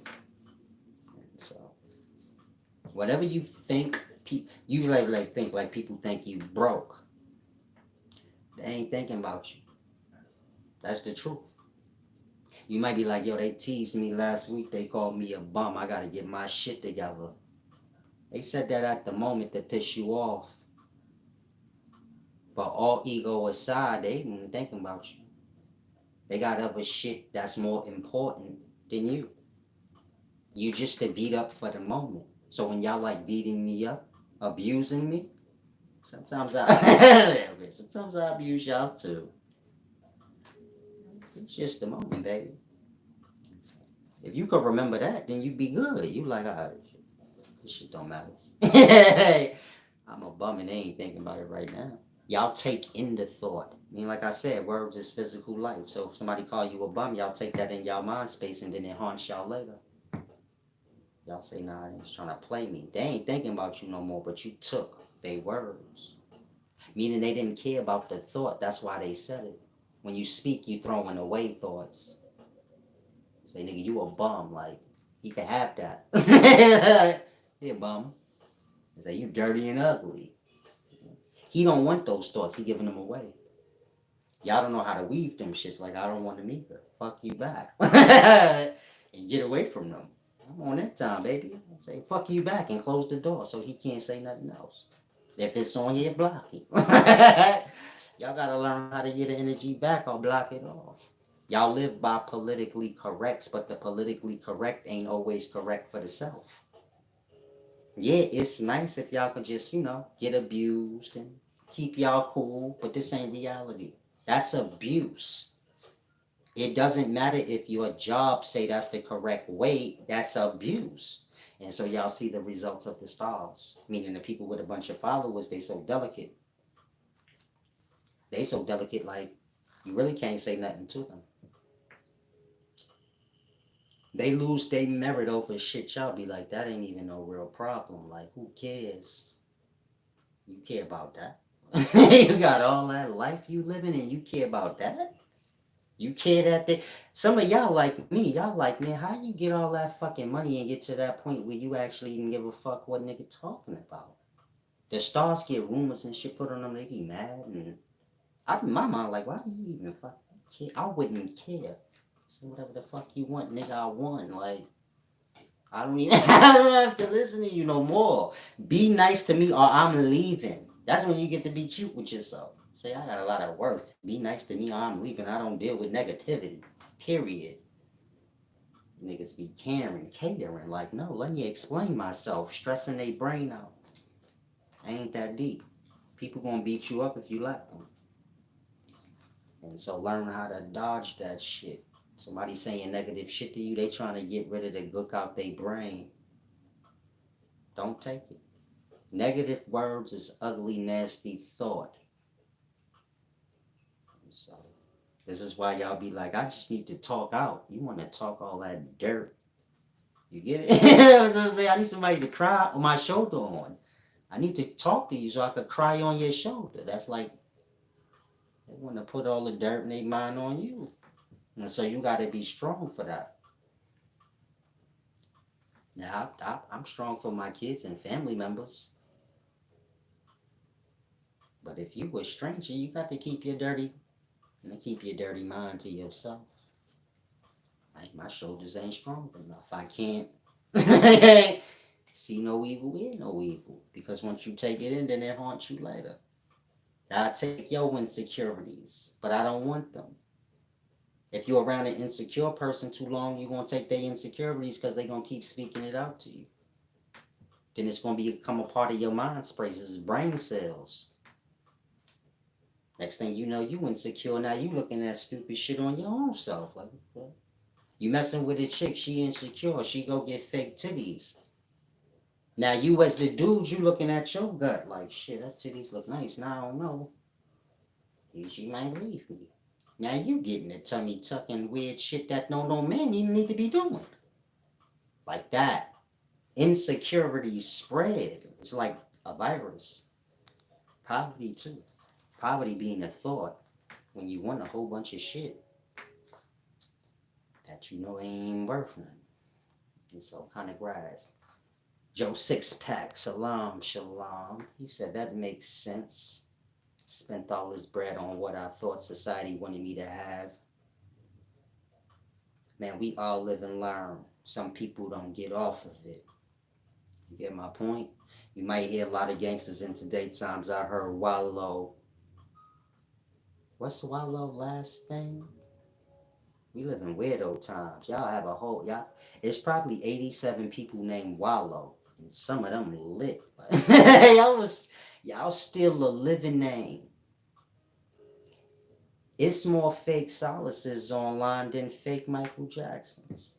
So whatever you think, you like think like people think you broke. They ain't thinking about you. That's the truth. You might be like, yo, they teased me last week. They called me a bum. I gotta get my shit together. They said that at the moment to piss you off. But all ego aside, they ain't even thinking about you. They got other shit that's more important than you. You just to beat up for the moment. So when y'all like beating me up, abusing me, sometimes I sometimes I abuse y'all too. It's just the moment, baby. If you could remember that, then you'd be good. You like, this shit don't matter. I'm a bum and they ain't thinking about it right now. Y'all take in the thought. I mean, like I said, words is physical life. So if somebody call you a bum, y'all take that in y'all mind space and then it haunts y'all later. Y'all say, nah, they just trying to play me. They ain't thinking about you no more, but you took their words. Meaning they didn't care about the thought. That's why they said it. When you speak, you throwing away thoughts. Say, nigga, you a bum. Like, he can have that. He a bum. Say, you dirty and ugly. He don't want those thoughts. He giving them away. Y'all don't know how to weave them shits. Like, I don't want them either. Fuck you back. And get away from them. I'm on that time, baby. Say, fuck you back and close the door so he can't say nothing else. If it's on here, block it. Y'all gotta learn how to get the energy back or block it off. Y'all live by politically corrects, but the politically correct ain't always correct for the self. Yeah, it's nice if y'all can just, get abused and keep y'all cool, but this ain't reality. That's abuse. It doesn't matter if your job say that's the correct way, that's abuse. And so y'all see the results of the stars, meaning the people with a bunch of followers, they so delicate. They so delicate, like, you really can't say nothing to them. They lose their merit over shit. Y'all be like, that ain't even no real problem. Like, who cares? You care about that? You got all that life you living and you care about that? You care that they... Some of y'all like me. Y'all like, man, how you get all that fucking money and get to that point where you actually even give a fuck what nigga talking about? The stars get rumors and shit put on them. They be mad. And I in my mind like, why do you even fucking care? I wouldn't care. Say whatever the fuck you want, nigga, I won. Like, I don't even I don't have to listen to you no more. Be nice to me or I'm leaving. That's when you get to be cute with yourself. Say, I got a lot of worth. Be nice to me or I'm leaving. I don't deal with negativity. Period. Niggas be caring, catering. Like, no, let me explain myself. Stressing their brain out. Ain't that deep. People gonna beat you up if you let them. And so learn how to dodge that shit. Somebody saying negative shit to you, they trying to get rid of the gook out their brain. Don't take it. Negative words is ugly, nasty thought. So this is why y'all be like, I just need to talk out. You want to talk all that dirt. You get it? That's what I'm saying. I need somebody to cry on my shoulder on. I need to talk to you so I could cry on your shoulder. That's like they want to put all the dirt in their mind on you. And so you got to be strong for that. Now, I'm strong for my kids and family members. But if you a stranger, you got to keep your dirty mind to yourself. Like my shoulders ain't strong enough. I can't see no evil, hear no evil. Because once you take it in, then it haunts you later. I take your insecurities, but I don't want them. If you're around an insecure person too long, you're gonna take their insecurities because they're gonna keep speaking it out to you. Then it's gonna become a part of your mind space, it's brain cells. Next thing you know, you insecure. Now you looking at stupid shit on your own self. Like, what? You messing with a chick, she insecure. She go get fake titties. Now you as the dude, you looking at your gut like, shit, that titties look nice. Now I don't know. She might leave me. Now you getting the tummy tucking weird shit that no man even need to be doing. Like that. Insecurity spread. It's like a virus. Poverty too. Poverty being a thought when you want a whole bunch of shit that you know ain't worth nothing. And so kind of grass. Joe Six Pack, salam, shalom. He said that makes sense. Spent all his bread on what I thought society wanted me to have. Man, we all live and learn. Some people don't get off of it. You get my point? You might hear a lot of gangsters in today's times. I heard Wallow. What's Wallow last thing? We live in weirdo times. Y'all have a whole y'all. It's probably 87 people named Wallow, and some of them lit. Y'all still a living name. It's more fake Solaces online than fake Michael Jacksons.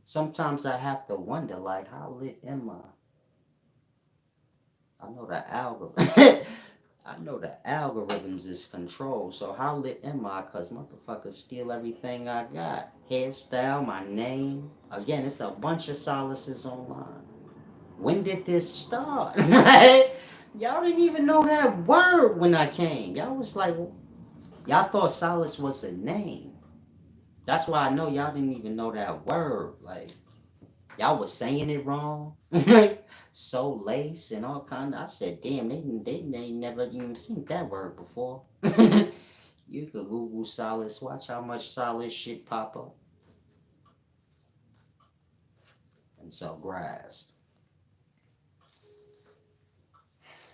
Sometimes I have to wonder, like, how lit am I? I know the algorithm. I know the algorithms is controlled. So how lit am I? Cause motherfuckers steal everything I got. Hairstyle, my name. Again, it's a bunch of Solaces online. When did this start? Y'all didn't even know that word when I came. Y'all was like, y'all thought Solace was a name. That's why I know y'all didn't even know that word. Like, y'all was saying it wrong. So lace and all kind of. I said, damn, they ain't never even seen that word before. You could Google Solace. Watch how much Solace shit pop up. And so grasp.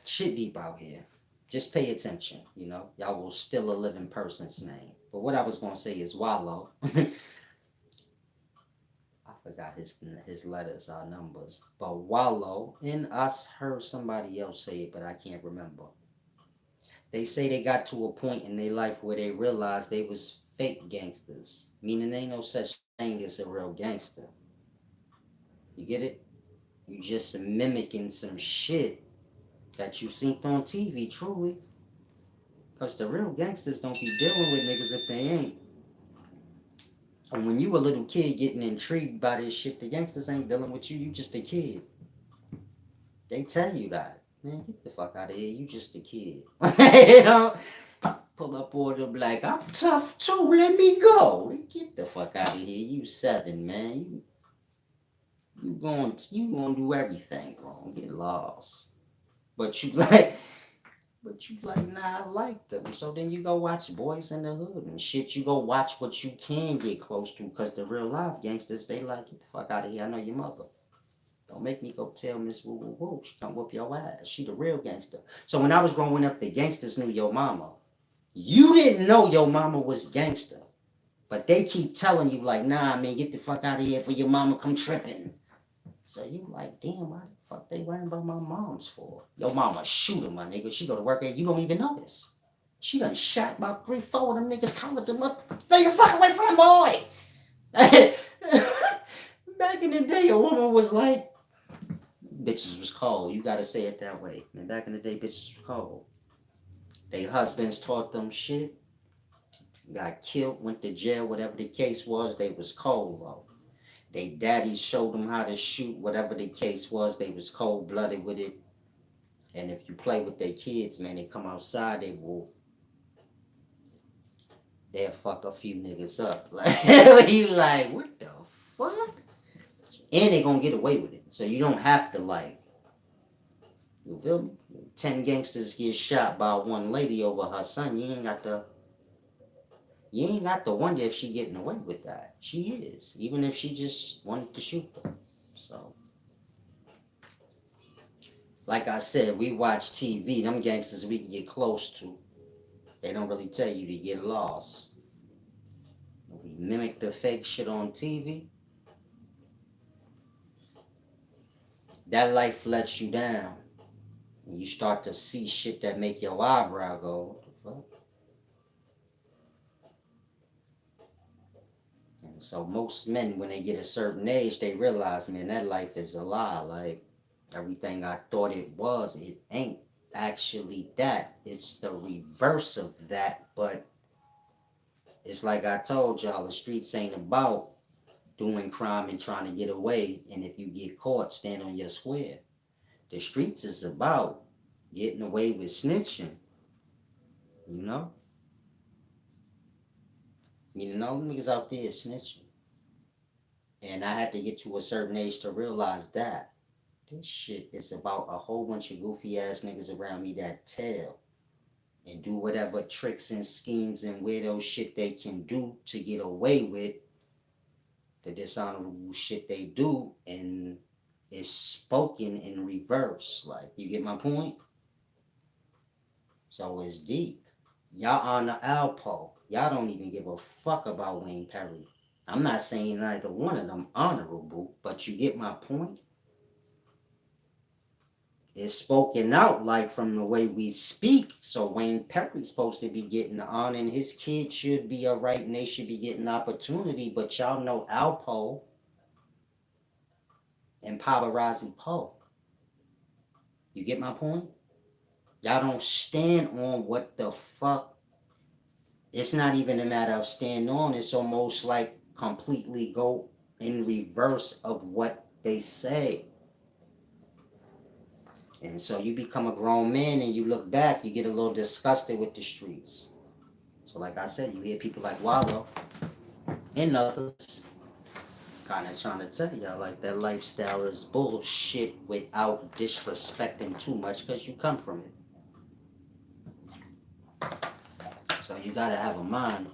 Shit deep out here. Just pay attention, you know. Y'all will still a living person's name. But what I was gonna say is Wallow. I forgot his letters, our numbers. But Wallow, and I heard somebody else say it, but I can't remember. They say they got to a point in their life where they realized they was fake gangsters. Meaning ain't no such thing as a real gangster. You get it? You just mimicking some shit that you seen on TV, truly. Because the real gangsters don't be dealing with niggas if they ain't. And when you a little kid getting intrigued by this shit, the gangsters ain't dealing with you. You just a kid. They tell you that. Man, get the fuck out of here. You just a kid. You know? Pull up on them like, I'm tough too. Let me go. Get the fuck out of here. You 7, man. You gonna do everything wrong. Get lost. But you like, nah, I like them. So then you go watch Boys in the Hood and shit. You go watch what you can get close to, because the real life gangsters, they like, get the fuck out of here. I know your mother. Don't make me go tell Miss Woo Woo Woo. She come whoop your ass. She the real gangster. So when I was growing up, the gangsters knew your mama. You didn't know your mama was gangster. But they keep telling you, like, nah, man, get the fuck out of here for your mama come tripping. So you like, damn, why the Fuck they worrying about my mom's for? Your mama shooter, my nigga. She go to work and you don't even notice. She done shot about 3, 4 of them niggas, collared them up. Stay the fuck away from the boy. Back in the day, a woman was like, bitches was cold. You gotta say it that way. And back in the day, bitches was cold. They husbands taught them shit. Got killed, went to jail, whatever the case was, they was cold though. They daddies showed them how to shoot, whatever the case was, they was cold blooded with it. And if you play with their kids, man, they come outside, they'll fuck a few niggas up. Like you like, what the fuck? And they gonna get away with it. So you don't have to like, you feel me? 10 gangsters get shot by one lady over her son. You ain't got to wonder if she getting away with that. She is, even if she just wanted to shoot them. So, like I said, we watch TV. Them gangsters we can get close to. They don't really tell you to get lost. We mimic the fake shit on TV. That life lets you down. And you start to see shit that make your eyebrow go, what the fuck? And so most men, when they get a certain age, they realize, man, that life is a lie. Like, everything I thought it was, it ain't actually that. It's the reverse of that. But it's like I told y'all, the streets ain't about doing crime and trying to get away. And if you get caught, stand on your square. The streets is about getting away with snitching. You know? Meaning all niggas out there snitching. And I had to get to a certain age to realize that this shit is about a whole bunch of goofy ass niggas around me that tell and do whatever tricks and schemes and weirdo shit they can do to get away with the dishonorable shit they do, and it's spoken in reverse. Like, you get my point? So it's deep. Y'all honor Alpo. Y'all don't even give a fuck about Wayne Perry. I'm not saying neither one of them honorable, but you get my point? It's spoken out like from the way we speak. So Wayne Perry's supposed to be getting the honor, and his kids should be alright, and they should be getting opportunity. But y'all know Alpo and Paparazzi Poe. You get my point? Y'all don't stand on what the fuck. It's not even a matter of stand on. It's almost like completely go in reverse of what they say. And so you become a grown man and you look back, you get a little disgusted with the streets. So like I said, you hear people like Wallow and others kind of trying to tell y'all like that lifestyle is bullshit without disrespecting too much because you come from it. So you gotta have a mind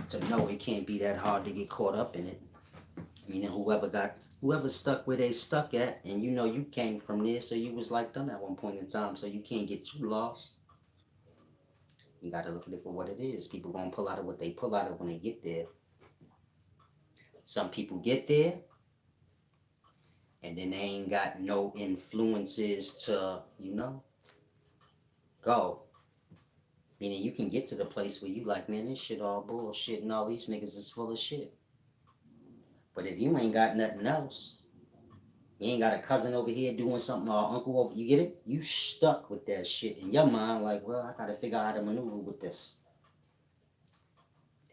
to know it can't be that hard to get caught up in it. Meaning whoever stuck where they stuck at, and you know you came from there, so you was like them at one point in time, so you can't get too lost. You gotta look at it for what it is. People gonna pull out of what they pull out of when they get there. Some people get there, and then they ain't got no influences to, go. Meaning you can get to the place where you like, man, this shit all bullshit, and all these niggas is full of shit. But if you ain't got nothing else, you ain't got a cousin over here doing something or uncle over, you get it? You stuck with that shit in your mind, like, well, I gotta figure out how to maneuver with this.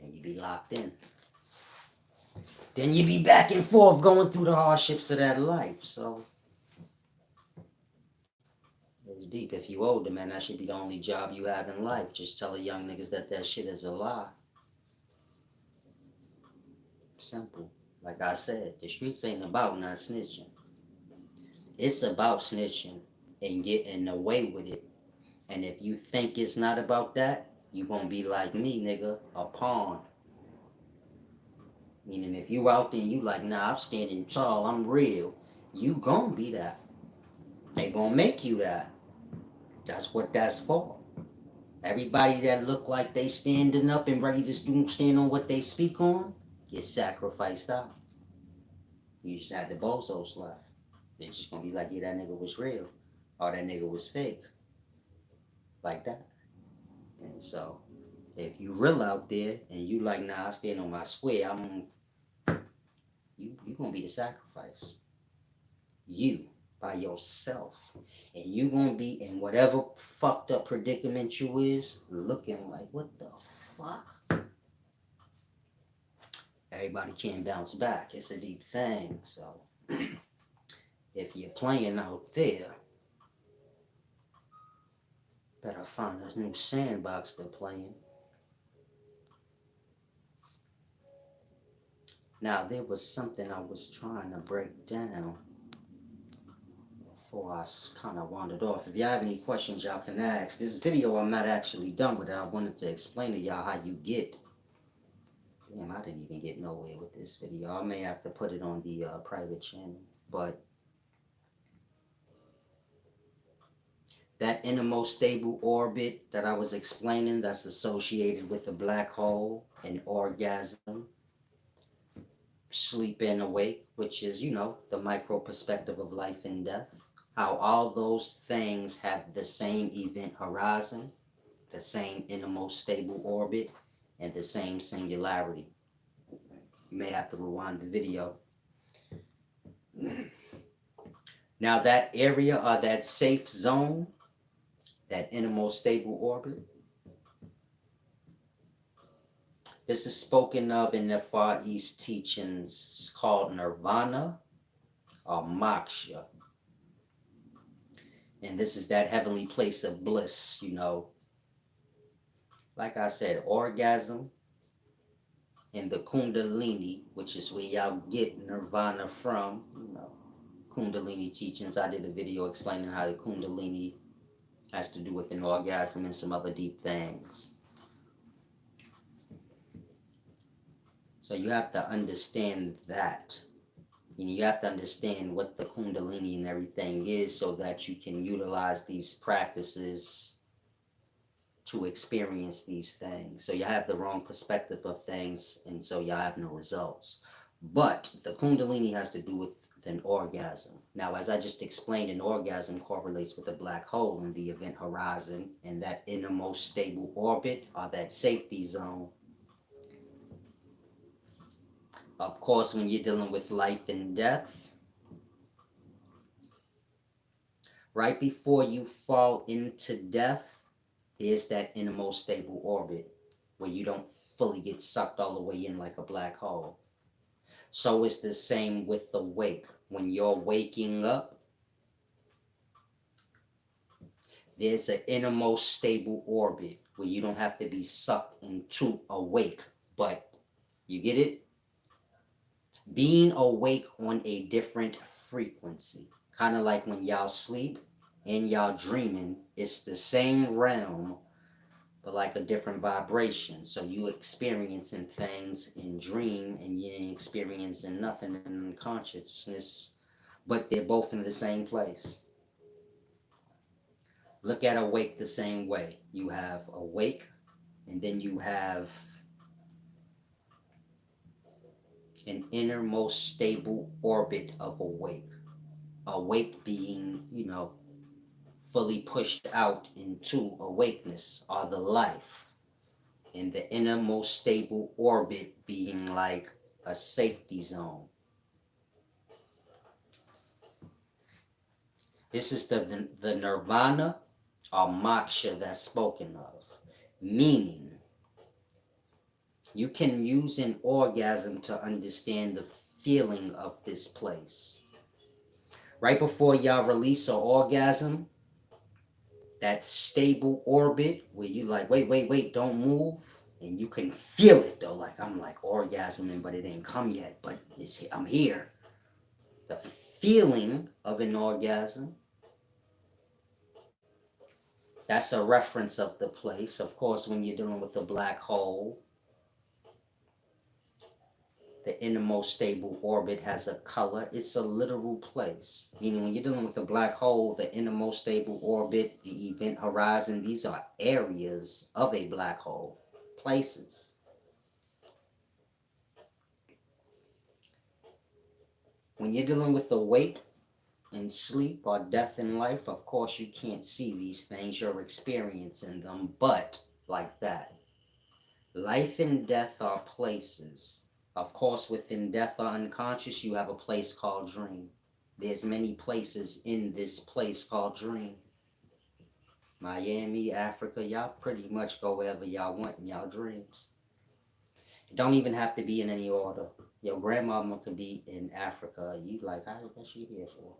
Then you be locked in. Then you be back and forth going through the hardships of that life. So it's deep. If you older, man, that should be the only job you have in life. Just tell the young niggas that shit is a lie. Simple. Like I said, the streets ain't about not snitching. It's about snitching and getting away with it. And if you think it's not about that, you gonna be like me, nigga, a pawn. Meaning if you out there and you like, nah, I'm standing tall, I'm real, you gonna be that. They gonna make you that. That's what that's for. Everybody that look like they standing up and ready to stand on what they speak on, get sacrificed out. You just had the bozos left. They're just gonna be like, yeah, that nigga was real, or that nigga was fake, like that. And so, if you real out there and you like, nah, I stand on my square, you gonna be the sacrifice. You by yourself. And you gonna be in whatever fucked up predicament you is, looking like, what the fuck? Everybody can't bounce back. It's a deep thing. So if you're playing out there, better find a new sandbox to play in. Now there was something I was trying to break down before I kind of wandered off. If y'all have any questions, y'all can ask. This video, I'm not actually done with it. I wanted to explain to y'all how you get. Damn, I didn't even get nowhere with this video. I may have to put it on the private channel. But that innermost stable orbit that I was explaining, that's associated with the black hole and orgasm, sleep and awake, which is, the micro perspective of life and death. How all those things have the same event horizon, the same innermost stable orbit, and the same singularity. You may have to rewind the video. Now that area or that safe zone, that innermost stable orbit, this is spoken of in the Far East teachings called Nirvana or Moksha. And this is that heavenly place of bliss, Like I said, orgasm and the Kundalini, which is where y'all get Nirvana from, Kundalini teachings. I did a video explaining how the Kundalini has to do with an orgasm and some other deep things. So you have to understand that. You have to understand what the Kundalini and everything is so that you can utilize these practices to experience these things. So you have the wrong perspective of things, and so y'all have no results. But the Kundalini has to do with an orgasm. Now, as I just explained, an orgasm correlates with a black hole in the event horizon, and that innermost stable orbit or that safety zone. Of course, when you're dealing with life and death, right before you fall into death, there's that innermost stable orbit where you don't fully get sucked all the way in like a black hole. So it's the same with the wake. When you're waking up, there's an innermost stable orbit where you don't have to be sucked into awake. But you get it? Being awake on a different frequency. Kind of like when y'all sleep and y'all dreaming, it's the same realm, but like a different vibration. So you experiencing things in dream and you ain't experiencing nothing in consciousness, but they're both in the same place. Look at awake the same way. You have awake, and then you have an innermost stable orbit of awake. Awake being, fully pushed out into awakeness or the life. And the innermost stable orbit being like a safety zone. This is the nirvana or moksha that's spoken of. Meaning, you can use an orgasm to understand the feeling of this place. Right before y'all release an orgasm, that stable orbit where you like, wait, don't move. And you can feel it though, like I'm like orgasming, but it ain't come yet, but I'm here. The feeling of an orgasm, that's a reference of the place. Of course, when you're dealing with a black hole, the innermost stable orbit has a color. It's a literal place. Meaning when you're dealing with a black hole, the innermost stable orbit, the event horizon, these are areas of a black hole. Places. When you're dealing with the wake, In sleep or death in life, of course, you can't see these things, you're experiencing them, but like that. Life and death are places. Of course, within death or unconscious, you have a place called dream. There's many places in this place called dream. Miami, Africa, y'all pretty much go wherever y'all want in y'all dreams. It don't even have to be in any order. Your grandmama could be in Africa. You like, what's she here for?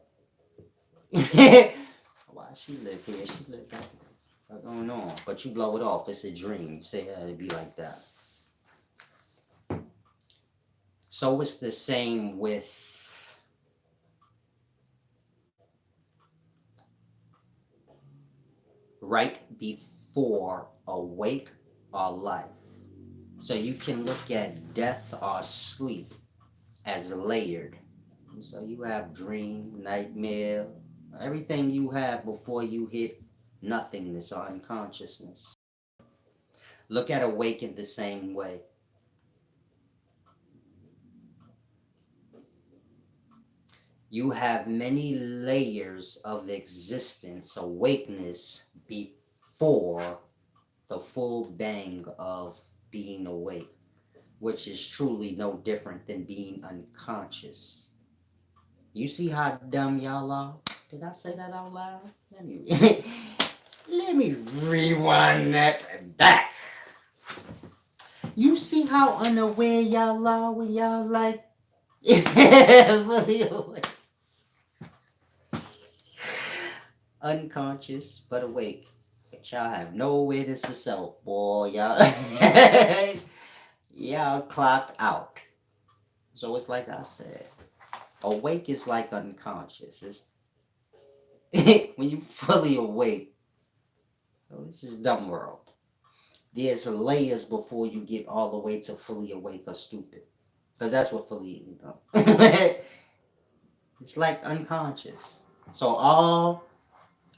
Why she live here? She live back there. What's going on? But you blow it off. It's a dream. You say, yeah, it'd be like that. So it's the same with right before awake or life. So you can look at death or sleep as layered. So you have dream, nightmare, everything you have before you hit nothingness or unconsciousness. Look at awakened the same way. You have many layers of existence, awakeness before the full bang of being awake, which is truly no different than being unconscious. You see how dumb y'all are? Did I say that out loud? Let me let me rewind that back. You see how unaware y'all are when y'all like fully awake. Unconscious but awake. But y'all have no awareness of self, boy. Y'all y'all clocked out. So it's like I said. Awake is like unconscious. It's when you fully awake. So this is dumb world. There's layers before you get all the way to fully awake or stupid. Because that's what fully, it's like unconscious. So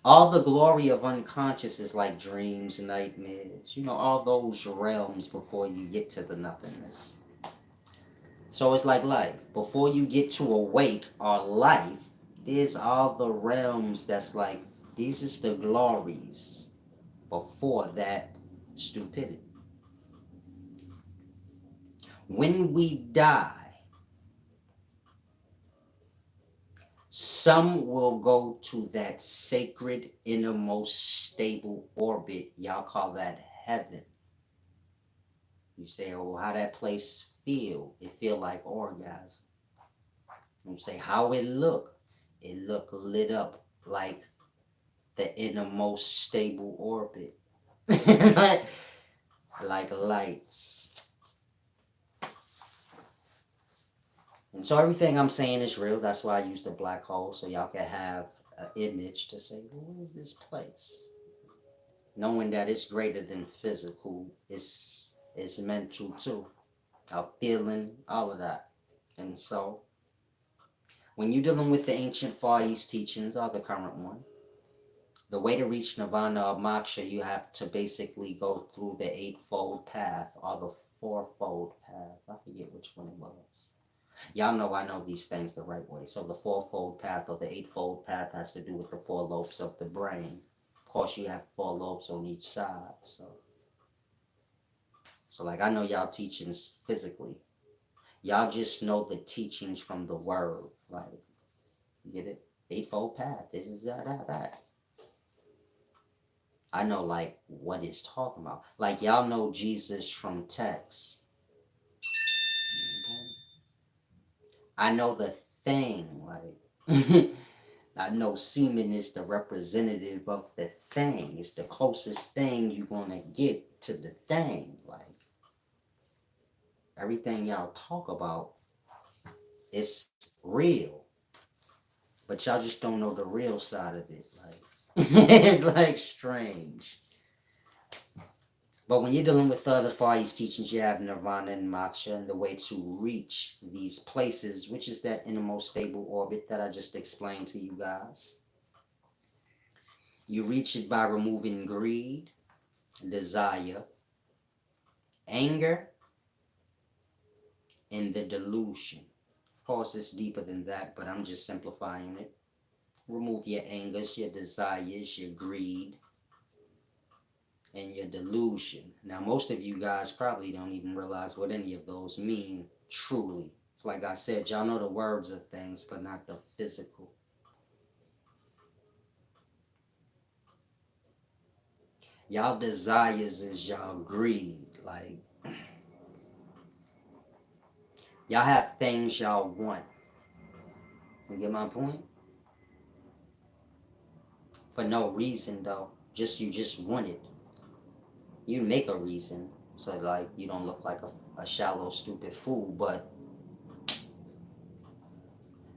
all the glory of unconscious is like dreams, nightmares, all those realms before you get to the nothingness. So it's like life. Before you get to awake or life, there's all the realms that's like, these is the glories before that stupidity. When we die, some will go to that sacred innermost stable orbit. Y'all call that heaven. You say, oh, how that place feel? It feel like orgasm. You say, how it look? It look lit up like the innermost stable orbit. Like lights. And so everything I'm saying is real. That's why I use the black hole, so y'all can have an image to say, well, what is this place? Knowing that it's greater than physical, it's mental too. Our feeling, all of that. And so when you're dealing with the ancient Far East teachings or the current one, the way to reach Nirvana or Moksha, you have to basically go through the eightfold path or the fourfold path. I forget which one it was. Y'all know I know these things the right way. So the fourfold path or the eightfold path has to do with the four lobes of the brain. Of course, you have four lobes on each side. So like I know y'all teachings physically. Y'all just know the teachings from the word. Like, you get it? Eightfold path. This is that. I know like what it's talking about. Like y'all know Jesus from text. I know the thing. Like I know semen is the representative of the thing. It's the closest thing you're gonna get to the thing. Like everything y'all talk about, it's real. But y'all just don't know the real side of it. Like it's like strange. But when you're dealing with other Far East teachings, you have Nirvana and Moksha, and the way to reach these places, which is that innermost stable orbit that I just explained to you guys. You reach it by removing greed, desire, anger, and the delusion. Of course, it's deeper than that, but I'm just simplifying it. Remove your angers, your desires, your greed, and your delusion. Now, most of you guys probably don't even realize what any of those mean truly. It's like I said, y'all know the words of things, but not the physical. Y'all desires is y'all greed. Like, y'all have things y'all want. You get my point? For no reason, though. You just want it. You make a reason. So, like, you don't look like a shallow, stupid fool, but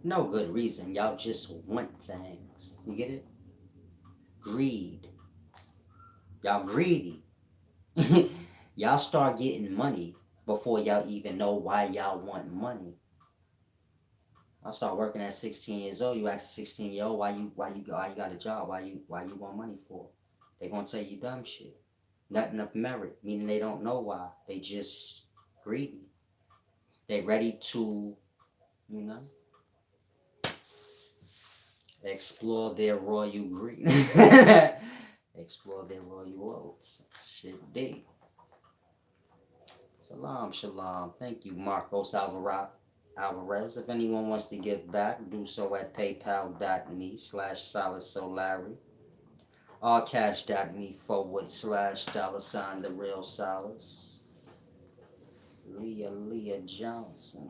no good reason. Y'all just want things. You get it? Greed. Y'all greedy. Y'all start getting money before y'all even know why y'all want money. I start working at 16 years old. You ask a 16-year-old why you got a job, why you want money for. They gonna tell you dumb shit. Nothing of merit, meaning they don't know why. They just greedy. They ready to, you know, explore their royal greed. Explore their royal oats. Shit deep. Salam, shalom. Thank you, Marcos Alvarez. If anyone wants to give back, do so at paypal.me/SolaceSolari. Allcash.me/$ the real Solace. Leah Johnson.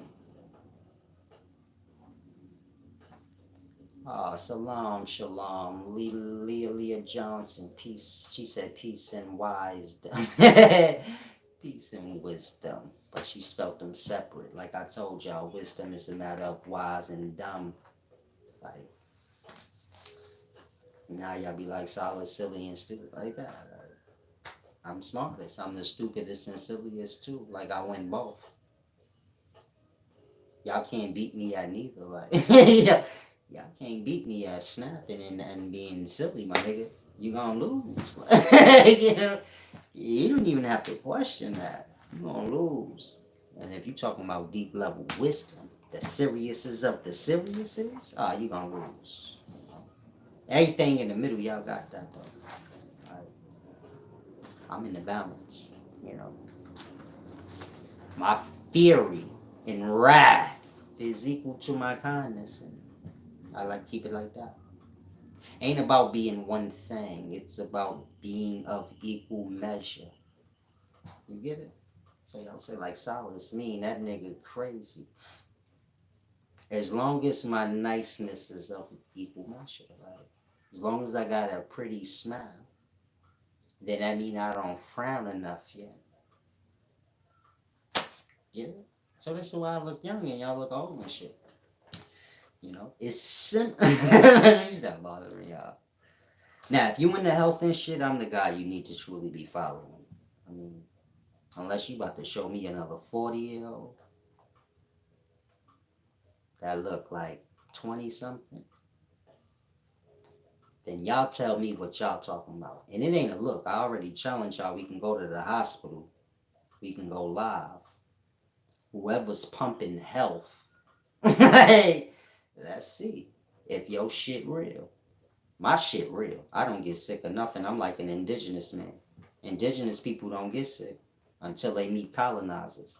Salam, shalom. Leah Johnson. Peace. She said peace and wisdom. Peace and wisdom. But she spelt them separate. Like I told y'all, wisdom is a matter of wise and dumb. Like, now y'all be like solid, silly, and stupid like that. I'm smartest. I'm the stupidest and silliest too. Like I win both. Y'all can't beat me at neither. Like, yeah, y'all can't beat me at snapping and being silly, my nigga. You gonna lose. Like, you know, you don't even have to question that. You gonna lose. And if you talking about deep level wisdom, the seriouses of the seriouses, you gonna lose. Everything in the middle, y'all got that though. Like, I'm in the balance. You know, my fury and wrath is equal to my kindness, and I like to keep it like that. Ain't about being one thing. It's about being of equal measure. You get it? So y'all say like Solace, mean that nigga crazy. As long as my niceness is of equal measure, right? As long as I got a pretty smile, then that mean I don't frown enough yet. Get it? So this is why I look young and y'all look old and shit. You know, it's simple. He's not bothering y'all. Now, if you into health and shit, I'm the guy you need to truly be following. I mean, unless you about to show me another 40-year-old that look like 20 something, then y'all tell me what y'all talking about. And it ain't a look. I already challenged y'all. We can go to the hospital. We can go live. Whoever's pumping health, hey, let's see if your shit real. My shit real. I don't get sick of nothing. I'm like an indigenous man. Indigenous people don't get sick until they meet colonizers.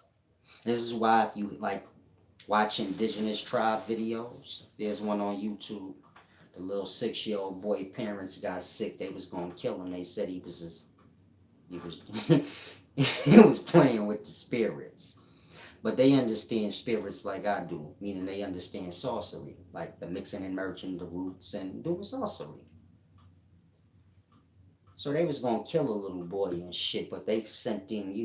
This is why if you like watch indigenous tribe videos, there's one on YouTube. The little 6-year-old boy parents got sick. They was gonna kill him. They said he was he was playing with the spirits. But they understand spirits like I do, meaning they understand sorcery, like the mixing and merging the roots and doing sorcery. So they was gonna kill a little boy and shit, but they sent him,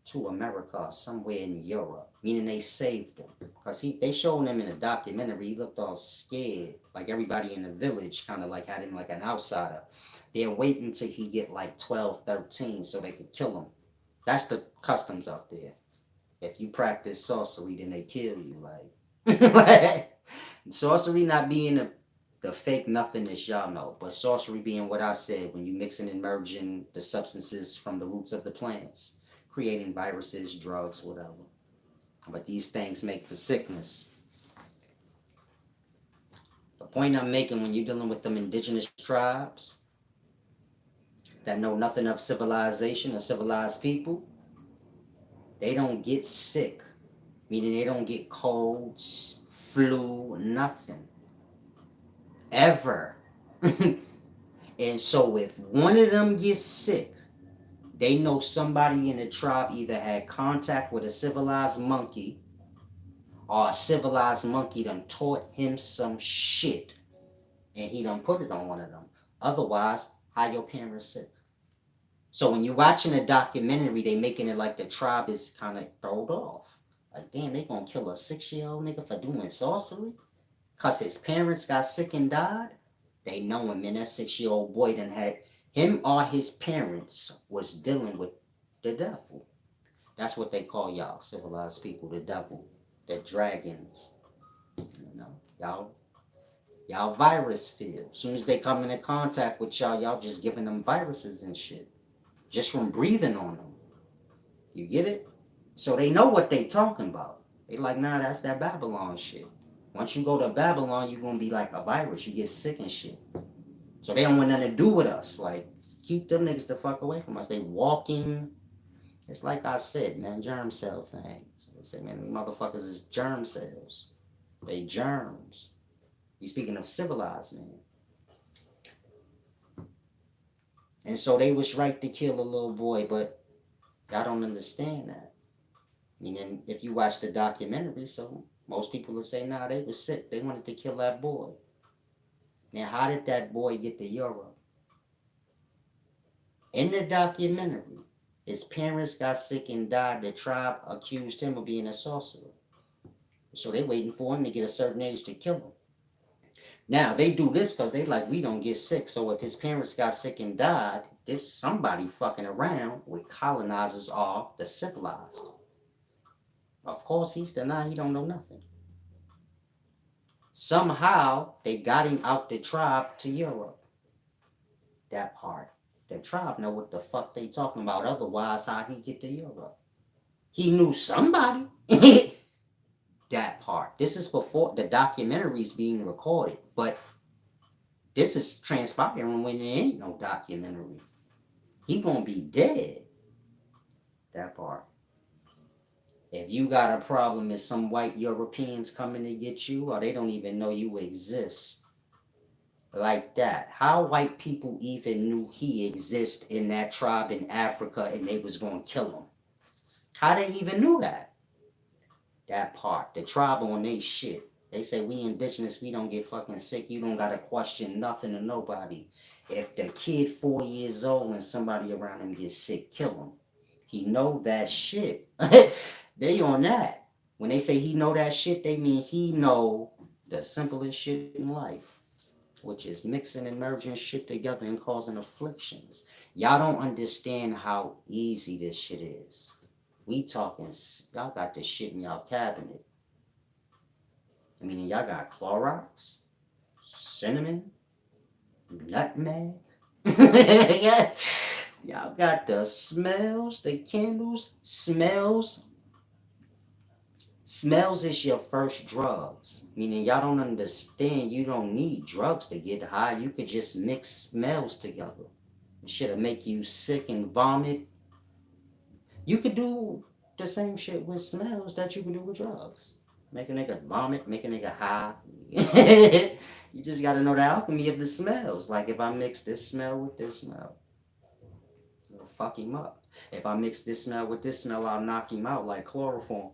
to America or somewhere in Europe, meaning they saved him. Because they showed him in a documentary, he looked all scared, like everybody in the village kind of like had him like an outsider. They're waiting till he get like 12, 13 so they could kill him. That's the customs out there. If you practice sorcery, then they kill you. Like, sorcery not being the fake nothingness y'all know, but sorcery being what I said, when you mixing and merging the substances from the roots of the plants, creating viruses, drugs, whatever. But these things make for sickness. The point I'm making, when you're dealing with them indigenous tribes that know nothing of civilization or civilized people, they don't get sick, meaning they don't get colds, flu, nothing. Ever. And so if one of them gets sick, they know somebody in the tribe either had contact with a civilized monkey, or a civilized monkey done taught him some shit and he done put it on one of them. Otherwise, how your parents sick? So when you're watching a documentary, they making it like the tribe is kind of thrown off. Like, damn, they gonna kill a 6-year-old nigga for doing sorcery? Cause his parents got sick and died? They know him, and that 6-year-old boy done had him, or his parents was dealing with the devil. That's what they call y'all, civilized people, the devil, the dragons. You know, y'all virus filled. As soon as they come into contact with y'all just giving them viruses and shit. Just from breathing on them. You get it? So they know what they talking about. They like, nah, that's that Babylon shit. Once you go to Babylon, you're gonna be like a virus. You get sick and shit. So they don't want nothing to do with us. Like, keep them niggas the fuck away from us. They walking. It's like I said, man, germ cell thing. So they say, man, motherfuckers is germ cells. They germs. You speaking of civilized, man. And so they was right to kill a little boy, but y'all don't understand that. Meaning, if you watch the documentary, so most people will say, nah, they was sick. They wanted to kill that boy. Now, how did that boy get to Europe? In the documentary, his parents got sick and died. The tribe accused him of being a sorcerer. So they waiting for him to get a certain age to kill him. Now, they do this because they like, we don't get sick. So if his parents got sick and died, this somebody fucking around with colonizers are the civilized. Of course, he's denying he don't know nothing. Somehow, they got him out the tribe to Europe. That part. The tribe know what the fuck they talking about. Otherwise, how he get to Europe? He knew somebody. That part. This is before the documentary's being recorded. But this is transpiring when there ain't no documentary. He gonna be dead. That part. If you got a problem with some white Europeans coming to get you, or they don't even know you exist, like that. How white people even knew he exists in that tribe in Africa and they was gonna kill him? How they even knew that? That part. The tribe on they shit. They say we indigenous, we don't get fucking sick. You don't gotta question nothing or nobody. If the kid 4 years old and somebody around him gets sick, kill him. He know that shit. They on that. When they say he know that shit, they mean he know the simplest shit in life, which is mixing and merging shit together and causing afflictions. Y'all don't understand how easy this shit is. We talking, y'all got this shit in y'all cabinet. I mean, y'all got Clorox, cinnamon, nutmeg. Y'all got the smells, the candles, smells. Smells is your first drugs. Meaning y'all don't understand you don't need drugs to get high. You could just mix smells together. Shit'll make you sick and vomit. You could do the same shit with smells that you can do with drugs. Make a nigga vomit, make a nigga high. You just gotta know the alchemy of the smells. Like if I mix this smell with this smell, it'll fuck him up. If I mix this smell with this smell, I'll knock him out like chloroform.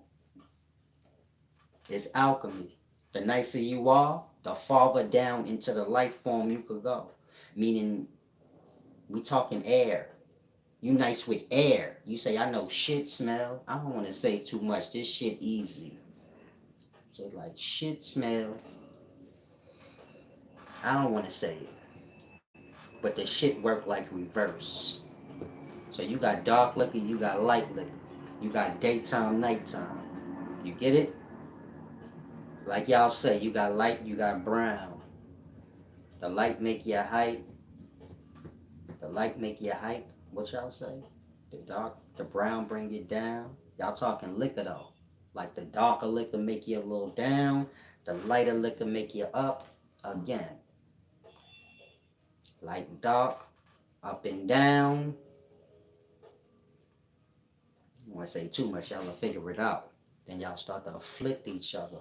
It's alchemy. The nicer you are, the farther down into the life form you could go. Meaning, we talking air. You nice with air. You say, I know shit smell. I don't want to say too much. This shit easy. So like shit smell. I don't want to say it. But the shit work like reverse. So you got dark liquor, you got light liquor. You got daytime, nighttime. You get it? Like y'all say, you got light, you got brown. The light make you hype. The light make you hype. What y'all say? The dark, the brown bring you down. Y'all talking liquor though. Like the darker liquor make you a little down. The lighter liquor make you up. Again, light, dark, up and down. I don't want to say too much, y'all will figure it out. Then y'all start to afflict each other.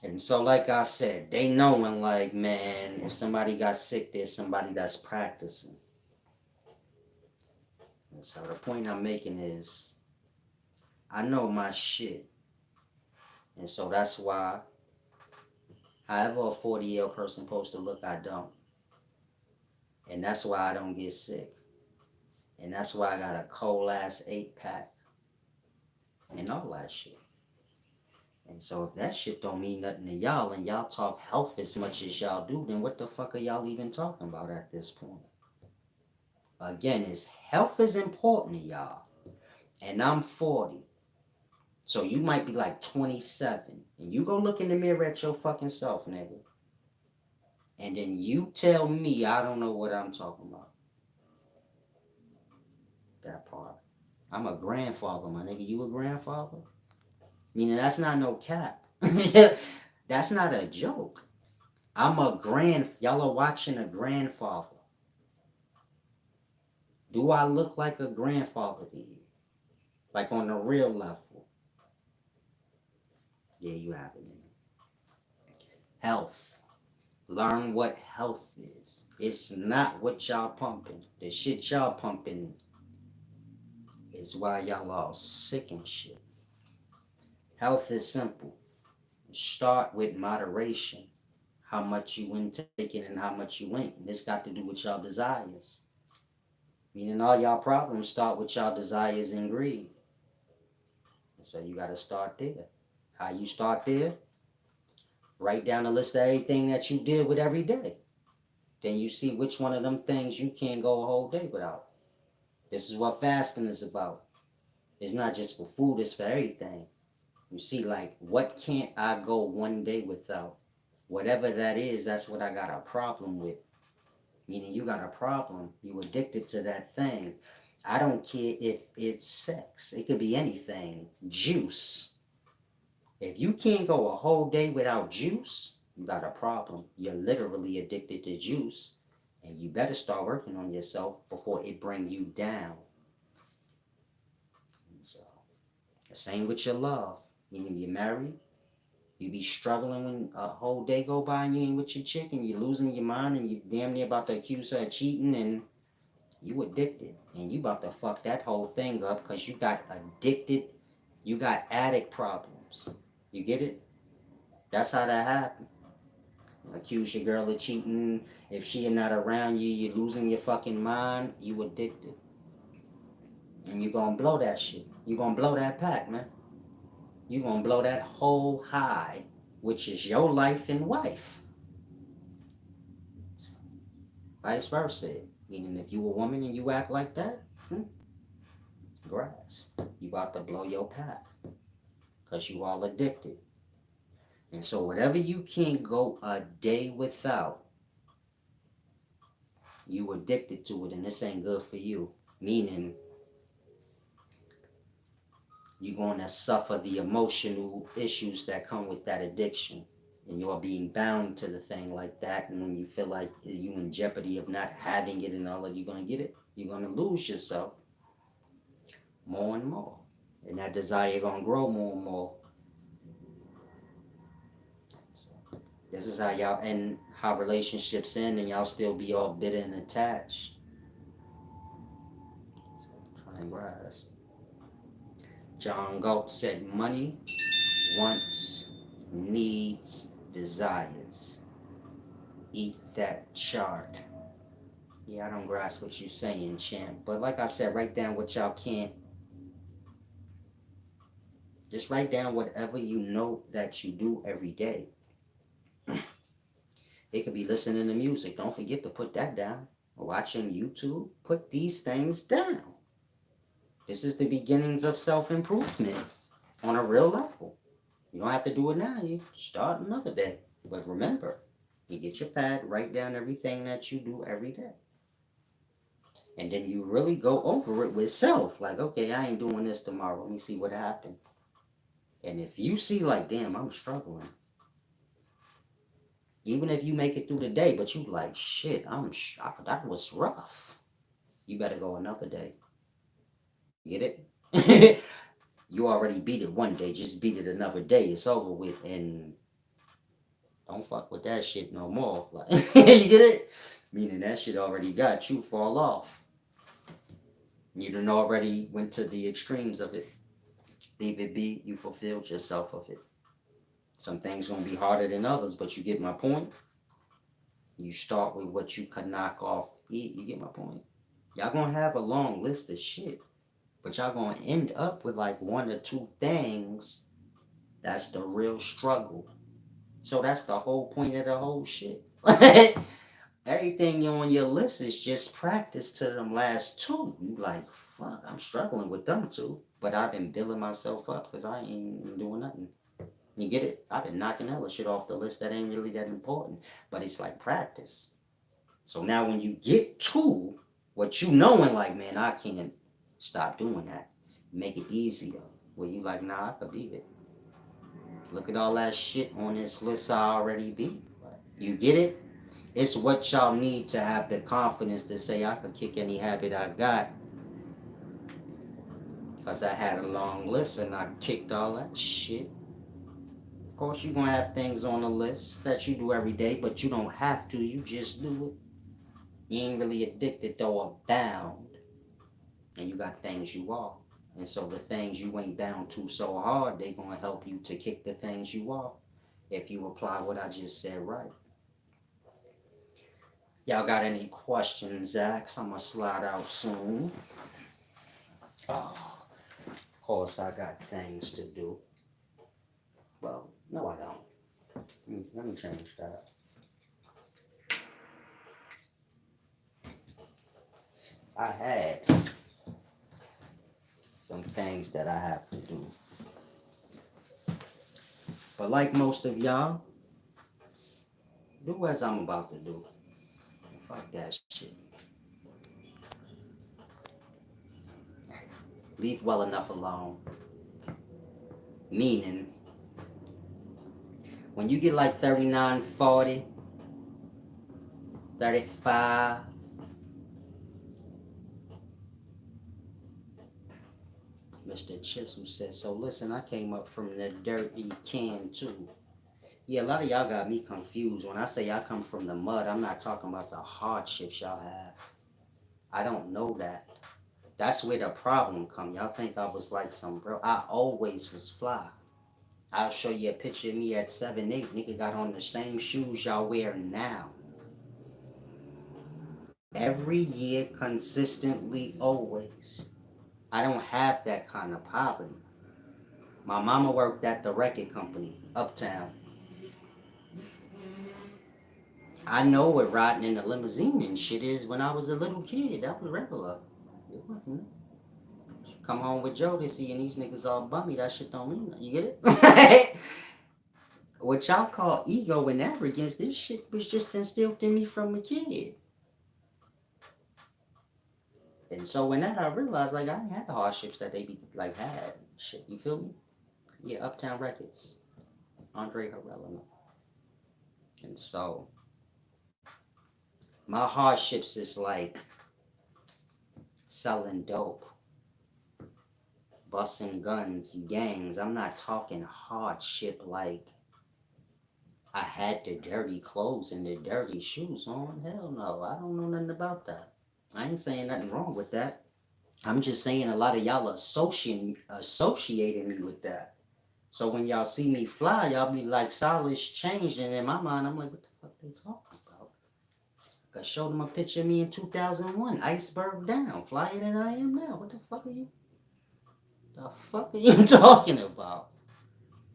And so, like I said, they knowing, like, man, if somebody got sick, there's somebody that's practicing. And so the point I'm making is, I know my shit. And so that's why, however a 40-year-old person supposed to look, I don't. And that's why I don't get sick. And that's why I got a cold ass 8-pack and all that shit. And so if that shit don't mean nothing to y'all and y'all talk health as much as y'all do, then what the fuck are y'all even talking about at this point? Again, is health is important to y'all. And I'm 40. So you might be like 27. And you go look in the mirror at your fucking self, nigga. And then you tell me I don't know what I'm talking about. That part. I'm a grandfather, my nigga. You a grandfather? Meaning that's not no cap. That's not a joke. I'm a y'all are watching a grandfather. Do I look like a grandfather to you? Like on the real level? Yeah, you have it. Health. Learn what health is. It's not what y'all pumping. The shit y'all pumping is why y'all all sick and shit. Health is simple. Start with moderation. How much you intaking and how much you ain't. This got to do with y'all desires. Meaning all y'all problems start with y'all desires and greed. So you got to start there. How you start there? Write down a list of everything that you deal with every day. Then you see which one of them things you can't go a whole day without. This is what fasting is about. It's not just for food, it's for everything. You see, like, what can't I go one day without? Whatever that is, that's what I got a problem with. Meaning you got a problem. You addicted to that thing. I don't care if it's sex. It could be anything. Juice. If you can't go a whole day without juice, you got a problem. You're literally addicted to juice. And you better start working on yourself before it bring you down. And so, the same with your love. Meaning you're married, you be struggling when a whole day go by and you ain't with your chick and you're losing your mind and you damn near about to accuse her of cheating and you addicted. And you about to fuck that whole thing up because you got addicted. You got addict problems. You get it? That's how that happened. Accuse your girl of cheating. If she not around you, you're losing your fucking mind. You addicted. And you gonna blow that shit. You gonna blow that pack, man. You gonna blow that whole high, which is your life and wife. Vice versa. Meaning if you a woman and you act like that, grass. You about to blow your pack. Because you all addicted. And so whatever you can't go a day without, you addicted to it and this ain't good for you. Meaning you're going to suffer the emotional issues that come with that addiction. And you're being bound to the thing like that. And when you feel like you're in jeopardy of not having it and all that, you're going to get it. You're going to lose yourself more and more. And that desire going to grow more and more. So this is how y'all end, how relationships end, and y'all still be all bitter and attached. So try and rise. John Galt said, money, wants, needs, desires. Eat that chart. Yeah, I don't grasp what you're saying, champ. But like I said, write down what y'all can't. Just write down whatever you know that you do every day. It could be listening to music. Don't forget to put that down. Watching YouTube. Put these things down. This is the beginnings of self-improvement on a real level. You don't have to do it now. You start another day. But remember, you get your pad, write down everything that you do every day. And then you really go over it with self. Like, okay, I ain't doing this tomorrow. Let me see what happened. And if you see like, damn, I'm struggling. Even if you make it through the day, but you like, shit, that was rough. You better go another day. You get it? You already beat it one day, just beat it another day. It's over with, and don't fuck with that shit no more. Like, you get it? Meaning that shit already got you fall off. You done already went to the extremes of it. Leave it be. You fulfilled yourself of it. Some things gonna be harder than others, but you get my point. You start with what you could knock off. You get my point. Y'all gonna have a long list of shit, but y'all gonna end up with like one or two things. That's the real struggle. So that's the whole point of the whole shit. Everything on your list is just practice to them last two. You like, fuck, I'm struggling with them two. But I've been building myself up because I ain't doing nothing. You get it? I've been knocking hella shit off the list that ain't really that important. But it's like practice. So now when you get to what you knowing, like, man, I can't stop doing that. Make it easier. Where you like, nah, I could beat it. Look at all that shit on this list I already beat. You get it? It's what y'all need to have the confidence to say I could kick any habit I got. Because I had a long list and I kicked all that shit. Of course, you're going to have things on the list that you do every day, but you don't have to. You just do it. You ain't really addicted though or bound. And you got things you are. And so the things you ain't bound to so hard, they going to help you to kick the things you are. If you apply what I just said right. Y'all got any questions, Zach? I'm going to slide out soon. Oh, of course, I got things to do. Well, no, I don't. Let me change that. I had some things that I have to do. But like most of y'all, do as I'm about to do. Fuck that shit. Leave well enough alone. Meaning, when you get like 39, 40, 35, Mr. Chisel said, so listen, I came up from the dirty can too. Yeah, a lot of y'all got me confused. When I say I come from the mud, I'm not talking about the hardships y'all have. I don't know that. That's where the problem come. Y'all think I was like some bro. I always was fly. I'll show you a picture of me at 7'8". Nigga got on the same shoes y'all wear now. Every year, consistently, always. I don't have that kind of poverty. My mama worked at the record company, Uptown. I know what riding in a limousine and shit is when I was a little kid. That was regular. It wasn't. Come home with Joe, they see and these niggas all bummy. That shit don't mean nothing. You get it? What y'all call ego and arrogance, this shit was just instilled in me from a kid. And so when that I realized like I ain't had the hardships that they be like had. Shit, you feel me? Yeah, Uptown Records. Andre Harrell. And so my hardships is like selling dope, busting guns, gangs. I'm not talking hardship like I had the dirty clothes and the dirty shoes on. Hell no, I don't know nothing about that. I ain't saying nothing wrong with that. I'm just saying a lot of y'all associating me with that. So when y'all see me fly, y'all be like, stylish changed. And in my mind, I'm like, what the fuck they talking about? I showed them a picture of me in 2001, iceberg down, flyer than I am now. What the fuck are you? The fuck are you talking about?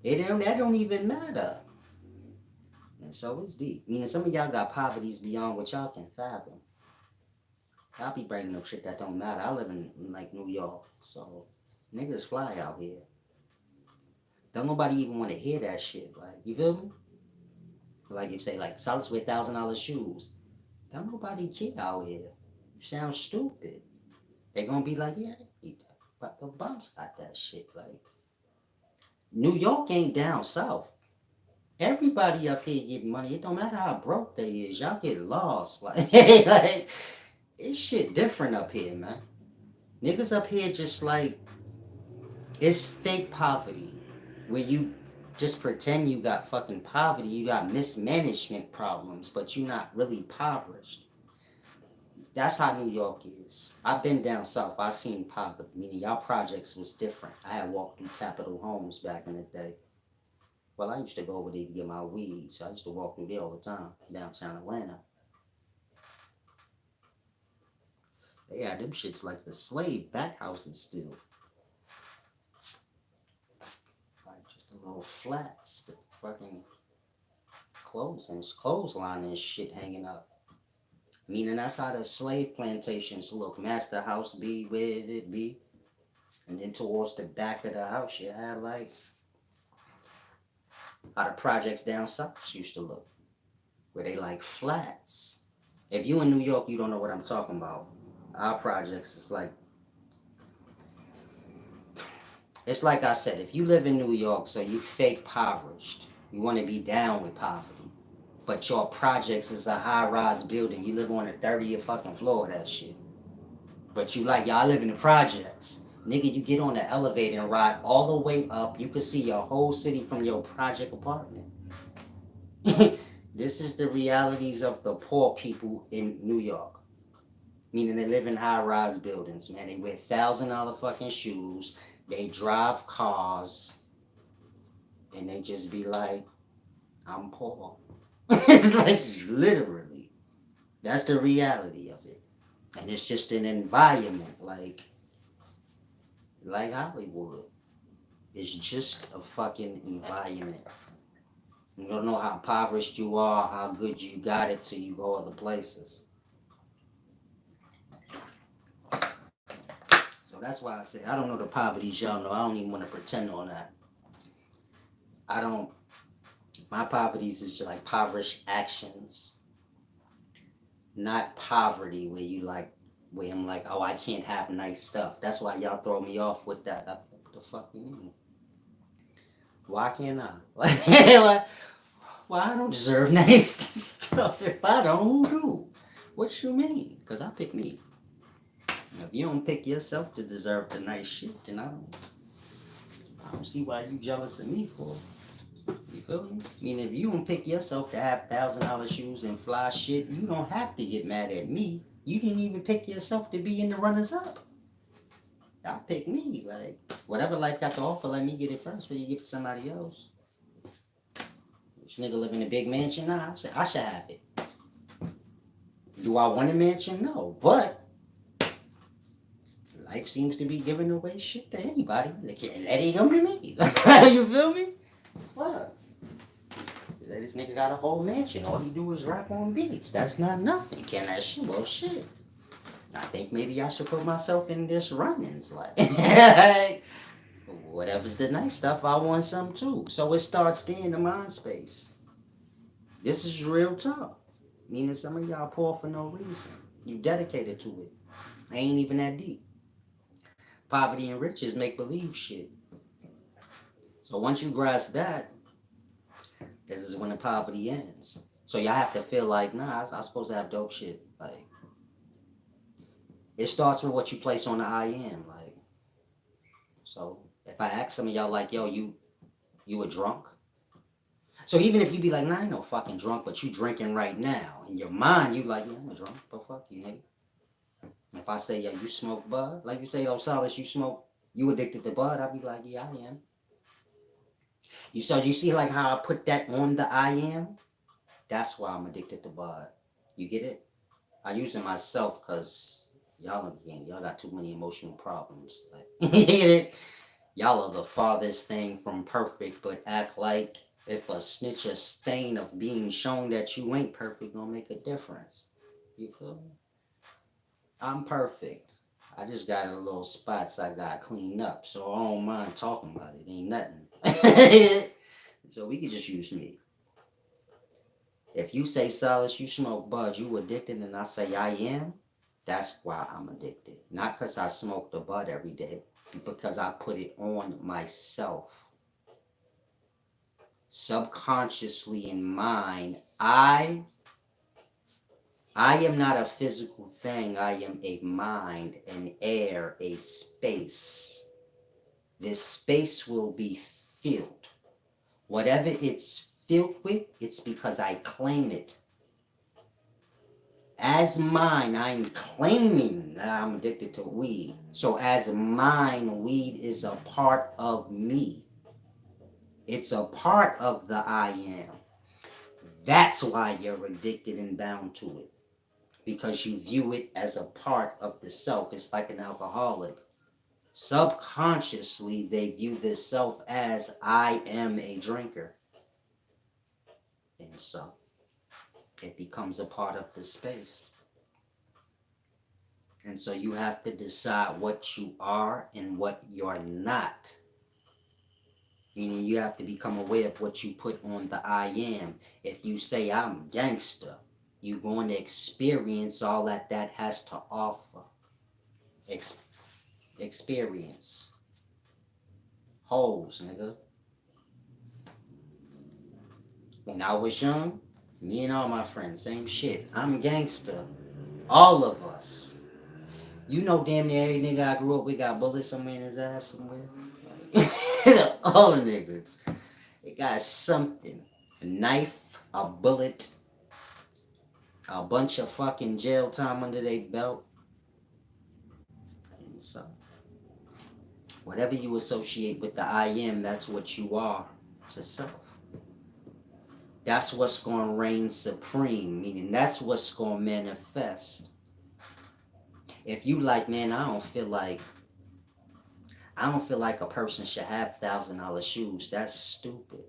That don't even matter. And so it's deep. Meaning some of y'all got poverties beyond what y'all can fathom. I'll be bringing up shit that don't matter. I live in like New York, so niggas fly out here. Don't nobody even want to hear that shit. Like, you feel me? Like if say like Solid wear $1,000 shoes. Don't nobody care out here. You sound stupid. They gonna be like, yeah, but the bumps got that shit. Like New York ain't down south. Everybody up here getting money. It don't matter how broke they is. Y'all get lost. Like it's shit different up here, man. Niggas up here just like it's fake poverty. Where you just pretend you got fucking poverty, you got mismanagement problems, but you not really impoverished. That's how New York is. I've been down south. I seen poverty. Meaning y'all projects was different. I had walked through Capitol Homes back in the day. Well, I used to go over there to get my weed, so I used to walk through there all the time, downtown Atlanta. Yeah, them shits like the slave back houses still. Like just a little flats with fucking clothes and clothesline and shit hanging up. Meaning that's how the slave plantations look. Master house be where it be. And then towards the back of the house you had like how the projects down south used to look. Where they like flats. If you in New York, you don't know what I'm talking about. Our projects is like it's like I said, if you live in New York, so you fake impoverished, you want to be down with poverty. But your projects is a high rise building. You live on the 30th fucking floor of that shit. But you like, y'all live in the projects. Nigga, you get on the elevator and ride all the way up. You can see your whole city from your project apartment. This is the realities of the poor people in New York. Meaning they live in high rise buildings, man. They wear $1,000 fucking shoes. They drive cars. And they just be like, I'm poor. Like, literally. That's the reality of it. And it's just an environment like Hollywood. It's just a fucking environment. You don't know how impoverished you are, how good you got it till you go other places. So that's why I say I don't know the poverties y'all know. I don't even want to pretend on that. I don't. My poverties is just like impoverished actions, not poverty where you like where I'm like, oh, I can't have nice stuff. That's why y'all throw me off with that. What the fuck you mean? Why can't I? Like, well, I don't deserve nice stuff. If I don't, who do? What you mean? Because I pick me. If you don't pick yourself to deserve the nice shit, then I don't see why you jealous of me for. You feel me? I mean, if you don't pick yourself to have $1,000 shoes and fly shit, you don't have to get mad at me. You didn't even pick yourself to be in the runners up. I pick me. Like, whatever life got to offer, let me get it first before you give it to somebody else. This nigga live in a big mansion? Nah, I should have it. Do I want a mansion? No. But life seems to be giving away shit to anybody. They can't let it come to me. You feel me? What? This nigga got a whole mansion. All he do is rap on beats. That's not nothing. Can that shit? Well, shit. I think maybe I should put myself in this runnings. Like, whatever's the nice stuff, I want some too. So it starts there in the mind space. This is real talk. Meaning some of y'all poor for no reason. You dedicated to it. Ain't even that deep. Poverty and riches make believe shit. So once you grasp that, this is when the poverty ends. So y'all have to feel like, nah, I'm supposed to have dope shit. Like, it starts with what you place on the I am. Like, so if I ask some of y'all, like, yo, you a drunk? So even if you be like, nah, I ain't no fucking drunk, but you drinking right now. In your mind, you like, yeah, I'm a drunk, but fuck you, nigga. If I say, yeah, you smoke bud, like you say, oh, Solace, you smoke, you addicted to bud, I'd be like, yeah, I am. You see like how I put that on the I am? That's why I'm addicted to bud. You get it? I use it myself because y'all got too many emotional problems. Like, you get it? Y'all are the farthest thing from perfect, but act like if a snitch a stain of being shown that you ain't perfect gonna make a difference. You feel me? I'm perfect. I just got a little spots I got cleaned up, so I don't mind talking about it. Ain't nothing. So we could just use me. If you say, Silas, you smoke bud, you addicted, and I say I am, that's why I'm addicted. Not because I smoke the bud every day, because I put it on myself. subconsciously in mind, I am not a physical thing. I am a mind, an air, a space. This space will be filled. Whatever it's filled with, it's because I claim it. As mine, I'm claiming that I'm addicted to weed. So as mine, weed is a part of me. It's a part of the I am. That's why you're addicted and bound to it. Because you view it as a part of the self. It's like an alcoholic. Subconsciously, they view the self as I am a drinker. And so it becomes a part of the space. And so you have to decide what you are and what you're not. Meaning you have to become aware of what you put on the I am. If you say I'm gangster, you're going to experience all that has to offer. Experience. Hoes, nigga. When I was young, me and all my friends, same shit. I'm gangster. All of us. You know damn near every nigga I grew up with got bullets somewhere in his ass somewhere. All niggas. They got something. A knife, a bullet, a bunch of fucking jail time under their belt. And so, whatever you associate with the I am, that's what you are to self. That's what's going to reign supreme, meaning that's what's going to manifest. If you like, man, I don't feel like a person should have $1,000 shoes. That's stupid.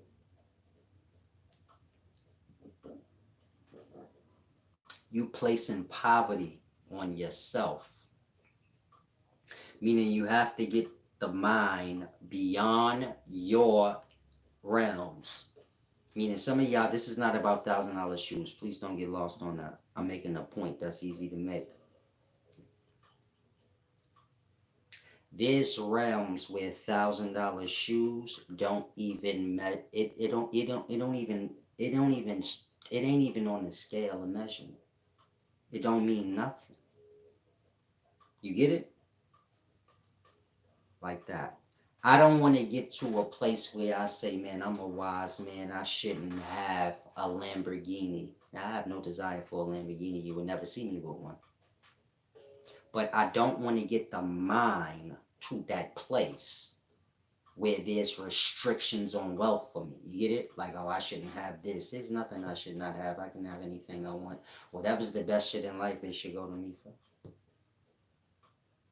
You placing poverty on yourself, meaning you have to get the mind beyond your realms. Meaning some of y'all, this is not about $1,000 shoes. Please don't get lost on that. I'm making a point that's easy to make. There's realms where $1,000 shoes don't even it ain't even on the scale of measurement. It don't mean nothing. You get it? Like that. I don't want to get to a place where I say, man, I'm a wise man. I shouldn't have a Lamborghini. Now, I have no desire for a Lamborghini. You will never see me with one. But I don't want to get the mind to that place where there's restrictions on wealth for me. You get it? Like, oh, I shouldn't have this. There's nothing I should not have. I can have anything I want. Whatever's the best shit in life, it should go to me first.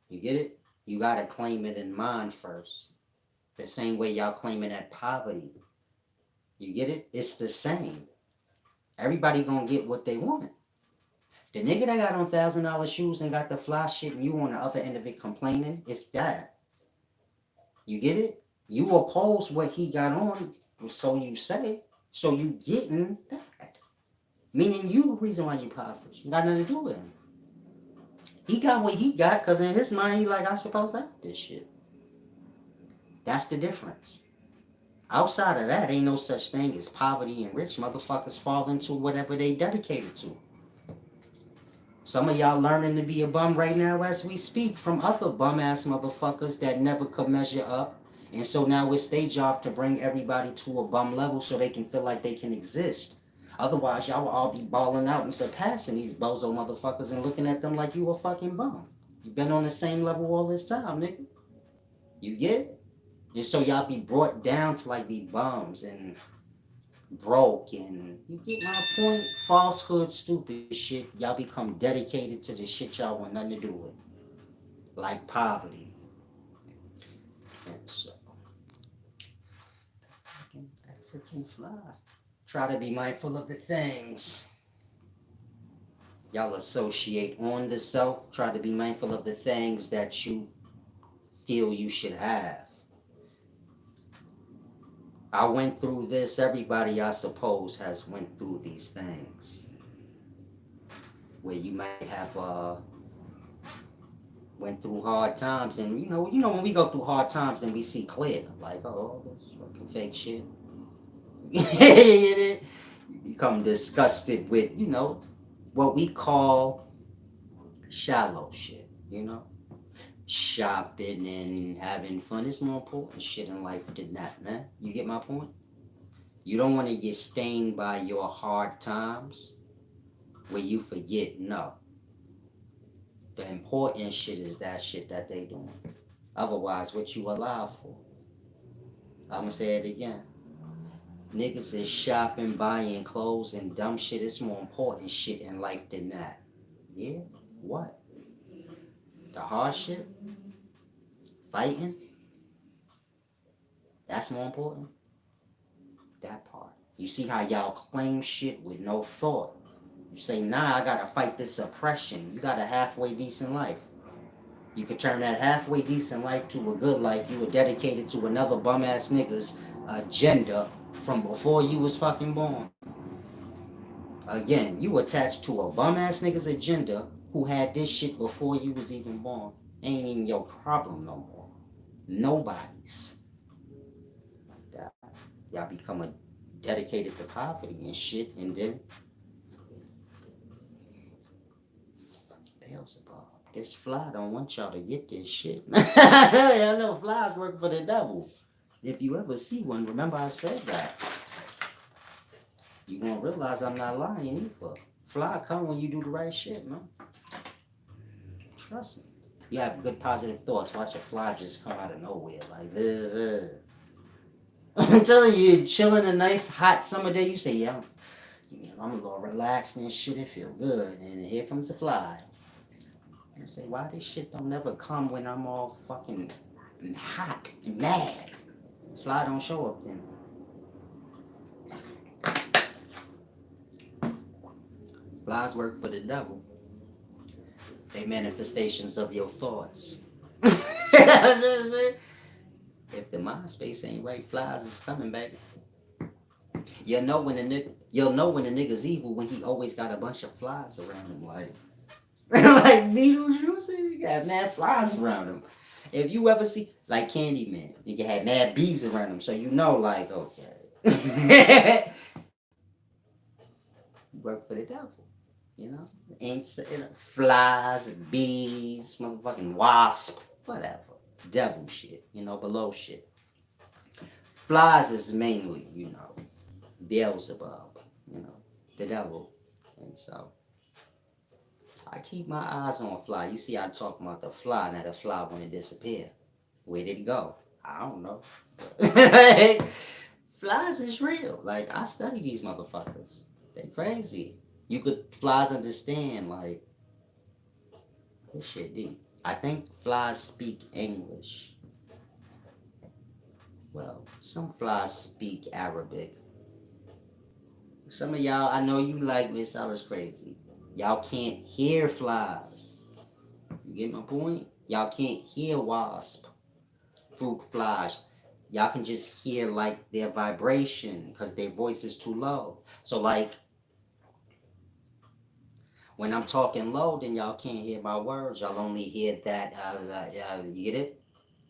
You get it? You got to claim it in mind first. The same way y'all claiming that poverty. You get it? It's the same. Everybody gonna get what they want. The nigga that got on $1,000 shoes and got the fly shit and you on the other end of it complaining, it's that. You get it? You oppose what he got on, so you say. So you getting that. Meaning you the reason why you poverty. Got nothing to do with him. He got what he got because in his mind he like, I supposed to have this shit. That's the difference. Outside of that, ain't no such thing as poverty and rich. Motherfuckers fall into whatever they dedicated to. Some of y'all learning to be a bum right now as we speak from other bum ass motherfuckers that never could measure up. And so now it's their job to bring everybody to a bum level so they can feel like they can exist. Otherwise, y'all will all be balling out and surpassing these bozo motherfuckers and looking at them like you a fucking bum. You been on the same level all this time, nigga. You get it? And so y'all be brought down to like be bums and broke and you get my point? Falsehood, stupid shit. Y'all become dedicated to the shit y'all want nothing to do with. Like poverty. And so African flies. Try to be mindful of the things y'all associate on the self. Try to be mindful of the things that you feel you should have. I went through this. Everybody, I suppose, has went through these things. Where you might have went through hard times, and when we go through hard times, then we see clear. Like, oh, this fucking fake shit. You get it? You become disgusted with, what we call shallow shit, Shopping and having fun is more important shit in life than that, man. You get my point? You don't want to get stained by your hard times where you forget, no. The important shit is that shit that they doing. Otherwise, what you alive for? I'ma say it again. Niggas is shopping, buying clothes, and dumb shit. It's more important shit in life than that. Yeah? What? The hardship? Fighting? That's more important? That part. You see how y'all claim shit with no thought. You say, nah, I gotta fight this oppression. You got a halfway decent life. You could turn that halfway decent life to a good life. You were dedicated to another bum ass nigga's agenda from before you was fucking born. Again, you attached to a bum ass nigga's agenda who had this shit before you was even born. Ain't even your problem no more. Nobody's. Like that. Y'all become a dedicated to poverty and shit, and then Beelzebub. This fly don't want y'all to get this shit. Y'all know flies work for the devil. If you ever see one, remember I said that. You gonna realize I'm not lying either. Fly come when you do the right shit, man. Trust me. You have good positive thoughts. Watch a fly just come out of nowhere like this. I'm telling you, chilling a nice hot summer day. You say, yeah, I'm a little relaxed and shit. It feel good, and here comes the fly. You say, why this shit don't never come when I'm all fucking hot and mad? Fly don't show up then. Flies work for the devil. They manifestations of your thoughts. If the mind space ain't right, flies is coming back. You'll know when a nigga's evil when he always got a bunch of flies around him, like like Beetlejuice, you got mad flies around him. If you ever see like Candyman, you can have mad bees around him, so you know, like, okay. Work for the devil, you know? Flies, bees, motherfucking wasp, whatever. Devil shit, below shit. Flies is mainly, Beelzebub, the devil. And so I keep my eyes on fly. You see, I talk about the fly. Now the fly want to disappear. Where did it go? I don't know. Flies is real. Like, I study these motherfuckers. They crazy. You could flies understand, like, this shit deep. I think flies speak English. Well, some flies speak Arabic. Some of y'all, I know you like Miss Alice crazy. Y'all can't hear flies. You get my point? Y'all can't hear wasp, fruit flies. Y'all can just hear like their vibration because their voice is too low. So like when I'm talking low, then y'all can't hear my words. Y'all only hear that. You get it?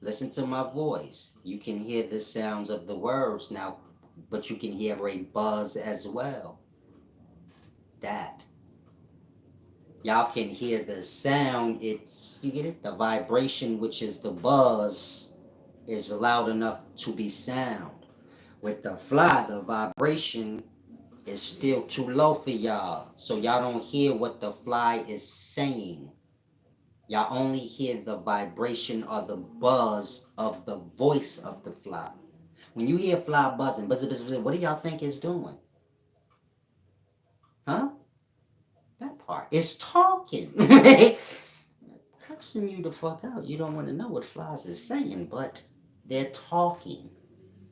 Listen to my voice. You can hear the sounds of the words now, but you can hear a buzz as well. That. Y'all can hear the sound. You get it? The vibration, which is the buzz, is loud enough to be sound. With the fly, the vibration is still too low for y'all. So y'all don't hear what the fly is saying. Y'all only hear the vibration or the buzz of the voice of the fly. When you hear fly buzzing, buzz, buzz, buzz, what do y'all think it's doing? Huh? That part. It's talking. Cursing you the fuck out. You don't want to know what flies is saying, but they're talking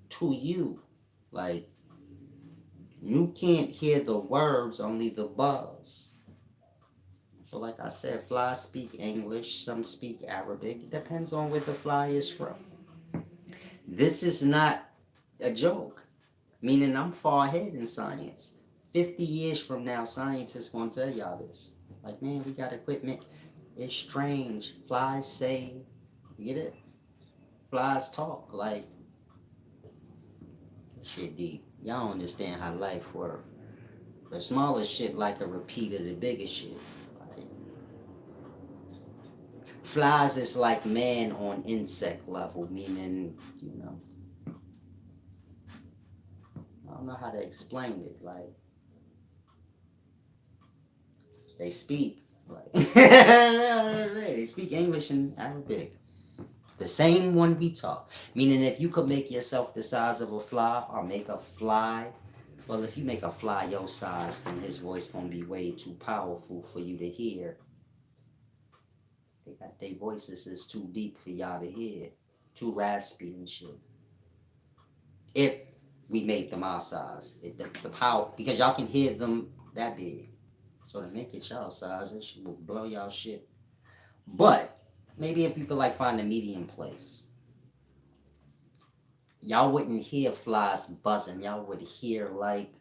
to you. Like, you can't hear the words, only the buzz. So like I said, flies speak English, some speak Arabic. It depends on where the fly is from. This is not a joke. Meaning I'm far ahead in science. 50 years from now, scientists gonna tell y'all this. Like, man, we got equipment. It's strange. Flies say, you get it? Flies talk. Like, Shit deep. Y'all don't understand how life works. The smallest shit like a repeat of the biggest shit. Like, flies is like man on insect level, meaning, I don't know how to explain it. Like, they speak. Like, they speak English and Arabic. The same one we talk. Meaning, if you could make yourself the size of a fly or make a fly, well, if you make a fly your size, then his voice gonna be way too powerful for you to hear. They got their voices is too deep for y'all to hear, too raspy and shit. If we make them our size, the power, because y'all can hear them that big. So to make it y'all size, it will blow y'all shit. But maybe if you could like find a medium place, y'all wouldn't hear flies buzzing. Y'all would hear like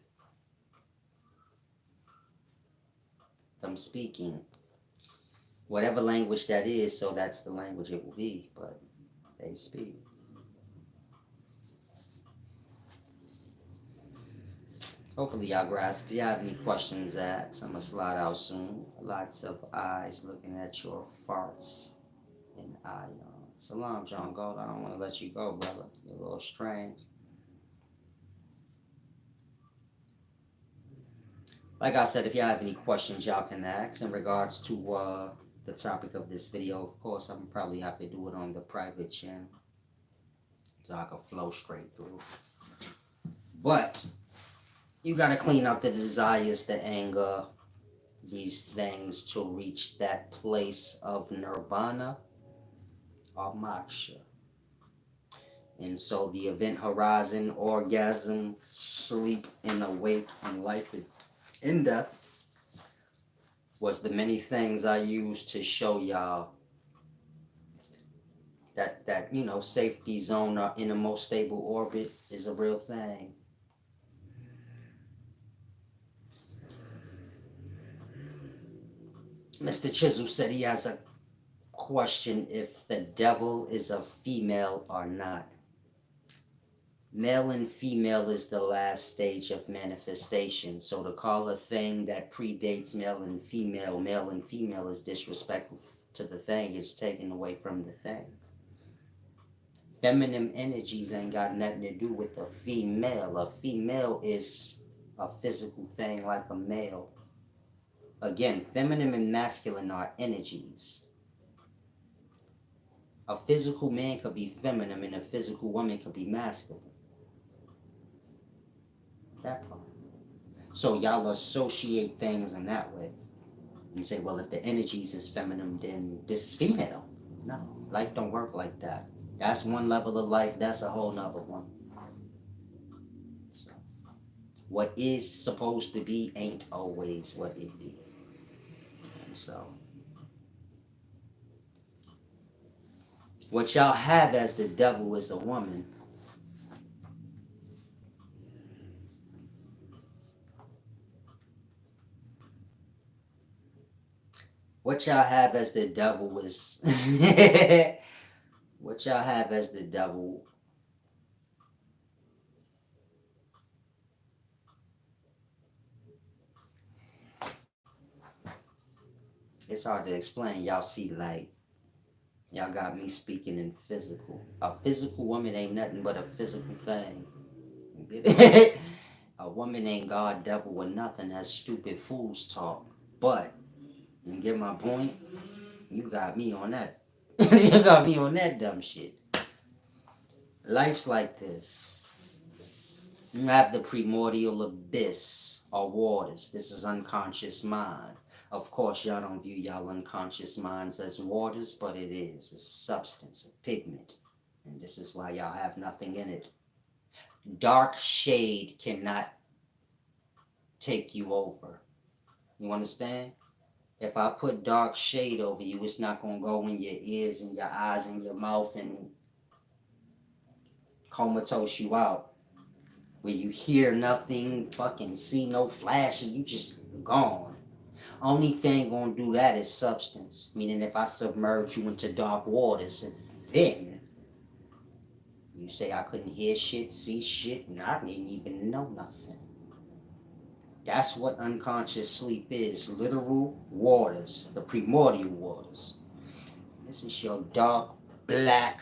them speaking, whatever language that is. So that's the language it will be. But they speak. Hopefully y'all grasp. If you have any questions, ask. I'm gonna slide out soon. Lots of eyes looking at your farts and ions. Salam, John Gold. I don't want to let you go, brother. You're a little strange. Like I said, if y'all have any questions, y'all can ask in regards to the topic of this video. Of course, I'm probably have to do it on the private channel so I can flow straight through. But you gotta clean up the desires, the anger, these things to reach that place of nirvana or moksha. And so the event horizon, orgasm, sleep, and awake, and life in death was the many things I used to show y'all that safety zone or innermost stable orbit is a real thing. Mr. Chisel said he has a question if the devil is a female or not. Male and female is the last stage of manifestation. So to call a thing that predates male and female is disrespectful to the thing. It's taken away from the thing. Feminine energies ain't got nothing to do with a female. A female is a physical thing like a male. Again, feminine and masculine are energies. A physical man could be feminine and a physical woman could be masculine. That part. So y'all associate things in that way. You say, well, if the energies is feminine, then this is female. No, life don't work like that. That's one level of life. That's a whole nother one. So, what is supposed to be ain't always what it be. And so, what y'all have as the devil is a woman. What y'all have as the devil is what y'all have as the devil it's hard to explain. Y'all see, like, y'all got me speaking in physical. A physical woman ain't nothing but a physical thing. A woman ain't God, devil, or nothing. That's stupid fool's talk. But you get my point? You got me on that. You got me on that dumb shit. Life's like this. You have the primordial abyss or waters. This is unconscious mind. Of course, y'all don't view y'all unconscious minds as waters, but it is. It's substance, a pigment. And this is why y'all have nothing in it. Dark shade cannot take you over. You understand? If I put dark shade over you, it's not going to go in your ears and your eyes and your mouth and comatose you out. Where you hear nothing, fucking see no flash, and you just gone. Only thing gonna do that is substance. Meaning if I submerge you into dark waters, and then You say I couldn't hear shit, see shit, and I didn't even know nothing. That's what unconscious sleep is. Literal waters, the primordial waters. This is your dark black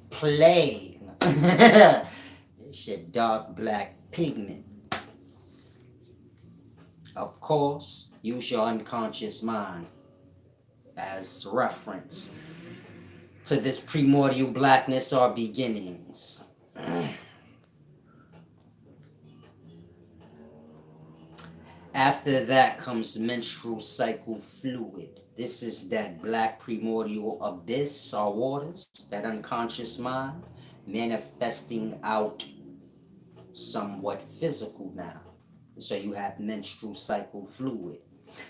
plague. It's your dark black pigment. Of course, use your unconscious mind as reference to this primordial blackness or beginnings. After that comes menstrual cycle fluid. This is that black primordial abyss or waters, that unconscious mind, manifesting out somewhat physical now. So you have menstrual cycle fluid.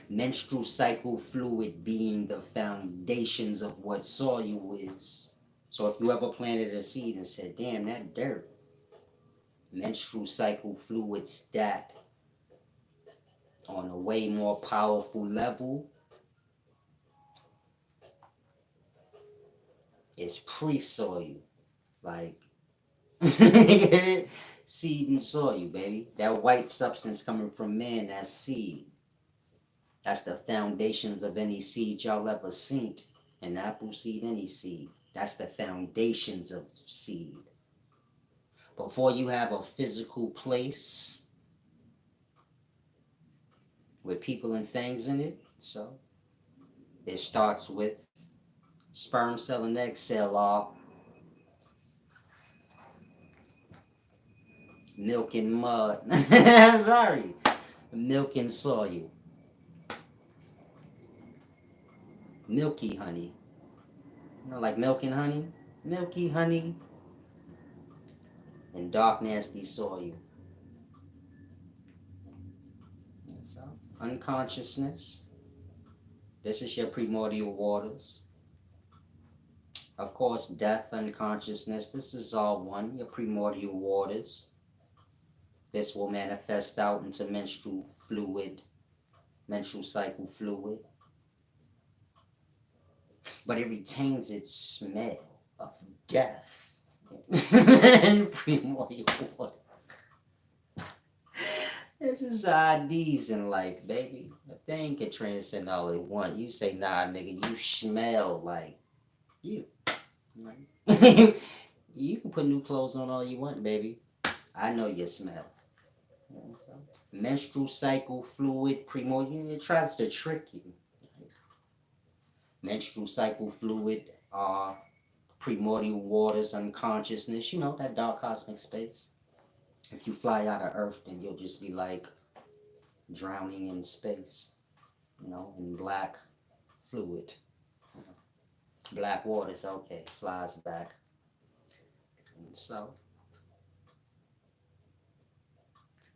Menstrual cycle fluid being the foundations of what soil is. So if you ever planted a seed and said, damn, that dirt, menstrual cycle fluid's that on a way more powerful level. It's pre-soil. Like, seed and soil, baby. That white substance coming from man, that's seed. That's the foundations of any seed y'all ever seen. An apple seed, any seed. That's the foundations of seed. Before you have a physical place with people and things in it, so it starts with sperm cell and egg cell are milk and mud. Sorry. Milk and soil. Milky honey. You know, like milk and honey? Milky honey and dark, nasty soil. So, unconsciousness. This is your primordial waters. Of course, death, unconsciousness. This is all one, your primordial waters. This will manifest out into menstrual fluid, menstrual cycle fluid. But it retains its smell of death and primordial water. This is IDs in life, baby. A thing can transcend all it want. You say, nah, nigga, you smell like you. You can put new clothes on all you want, baby. I know you smell. You know, so. Menstrual cycle fluid, primordial, it tries to trick you. Menstrual cycle fluid are primordial waters, unconsciousness, you know, that dark cosmic space. If you fly out of Earth, then you'll just be like drowning in space, you know, in black fluid. Black waters, okay, flies back. And so,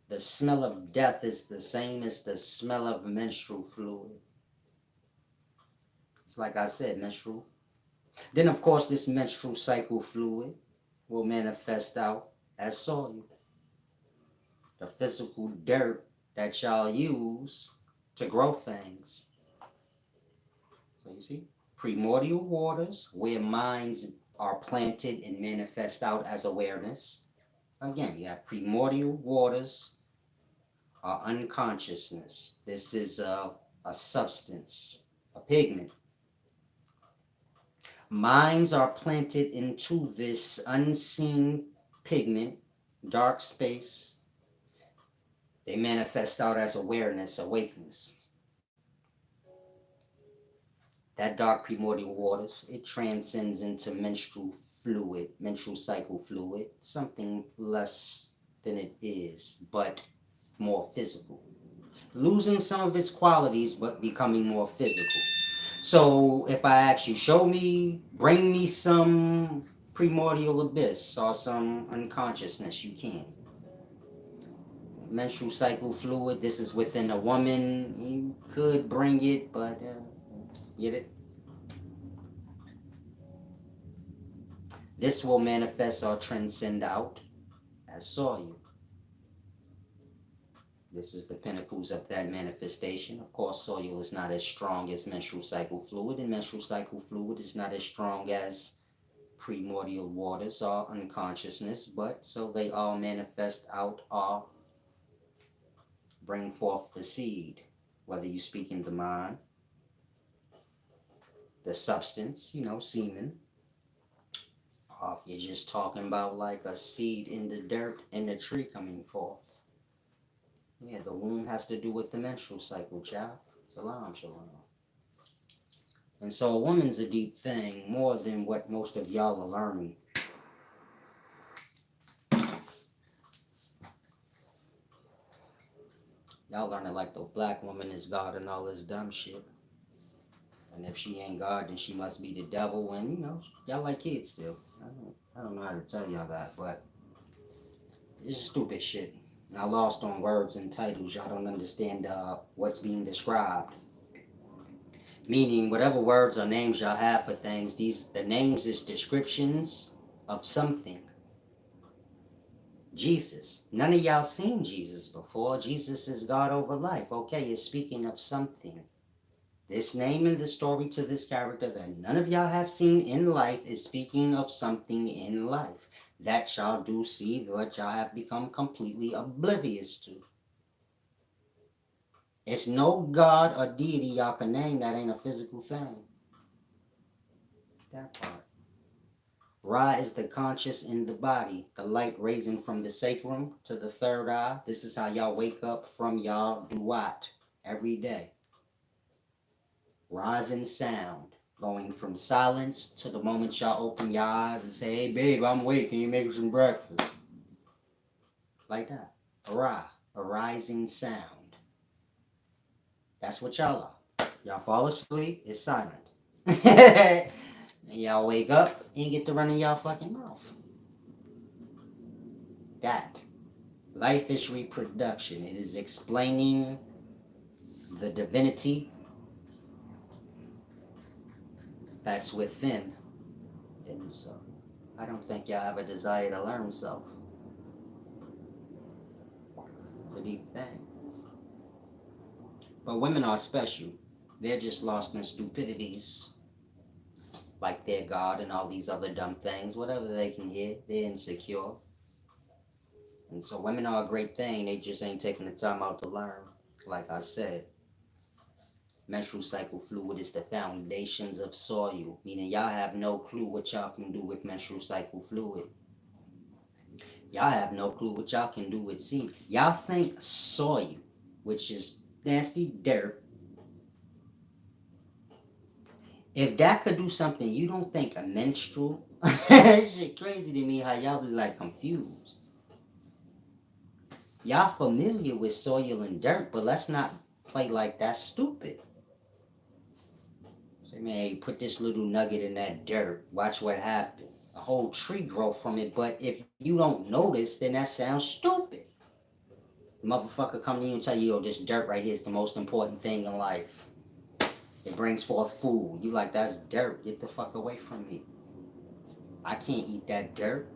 the smell of death is the same as the smell of menstrual fluid. It's like I said, menstrual. Then, of course, this menstrual cycle fluid will manifest out as soil. The physical dirt that y'all use to grow things. So you see, primordial waters where minds are planted and manifest out as awareness. Again, you have primordial waters or unconsciousness. This is a substance, a pigment. Minds are planted into this unseen pigment, dark space. They manifest out as awareness, awakeness. That dark primordial waters, it transcends into menstrual fluid, menstrual cycle fluid, something less than it is, but more physical. Losing some of its qualities, but becoming more physical. So if I ask you, show me, bring me some primordial abyss or some unconsciousness, you can. Menstrual cycle fluid, this is within a woman. You could bring it, but get it? This will manifest or transcend out as soil. This is the pinnacles of that manifestation. Of course, soil is not as strong as menstrual cycle fluid, and menstrual cycle fluid is not as strong as primordial waters are unconsciousness, but so they all manifest out or bring forth the seed, whether you speak in the mind, the substance, semen, or if you're just talking about like a seed in the dirt and the tree coming forth. Yeah, the womb has to do with the menstrual cycle, child. Salam, shalom. And so a woman's a deep thing, more than what most of y'all are learning. Y'all learning like the black woman is God and all this dumb shit. And if she ain't God, then she must be the devil. And y'all like kids still. I don't know how to tell y'all that, but it's stupid shit. And I lost on words and titles. Y'all don't understand what's being described. Meaning, whatever words or names y'all have for things, the names is descriptions of something. Jesus. None of y'all seen Jesus before. Jesus is God over life. Okay, it's speaking of something. This name in the story to this character that none of y'all have seen in life is speaking of something in life that y'all do see, that y'all have become completely oblivious to. It's no God or deity y'all can name that ain't a physical thing. That part. Ra is the conscious in the body, the light raising from the sacrum to the third eye. This is how y'all wake up from y'all duat every day. Rising sound, going from silence to the moment y'all open your eyes and say, "Hey babe, I'm awake, can you make some breakfast?" Like that. A rising sound. That's what y'all are. Y'all fall asleep, it's silent. And y'all wake up and get to running y'all fucking mouth. That. Life is reproduction. It is explaining the divinity that's within. And so, I don't think y'all have a desire to learn self. It's a deep thing. But women are special. They're just lost in stupidities. Like their God and all these other dumb things. Whatever they can hear, they're insecure. And so women are a great thing. They just ain't taking the time out to learn. Like I said, menstrual cycle fluid is the foundations of soil. Meaning y'all have no clue what y'all can do with menstrual cycle fluid. Y'all have no clue what y'all can do with seed. Y'all think soil, which is nasty dirt, if that could do something, you don't think a menstrual? That shit crazy to me how y'all be like confused. Y'all familiar with soil and dirt, but let's not play like that's stupid. Say, man, hey, put this little nugget in that dirt. Watch what happens. A whole tree grow from it, but if you don't notice, then that sounds stupid. The motherfucker come to you and tell you, yo, this dirt right here is the most important thing in life. It brings forth food. You like, that's dirt. Get the fuck away from me. I can't eat that dirt.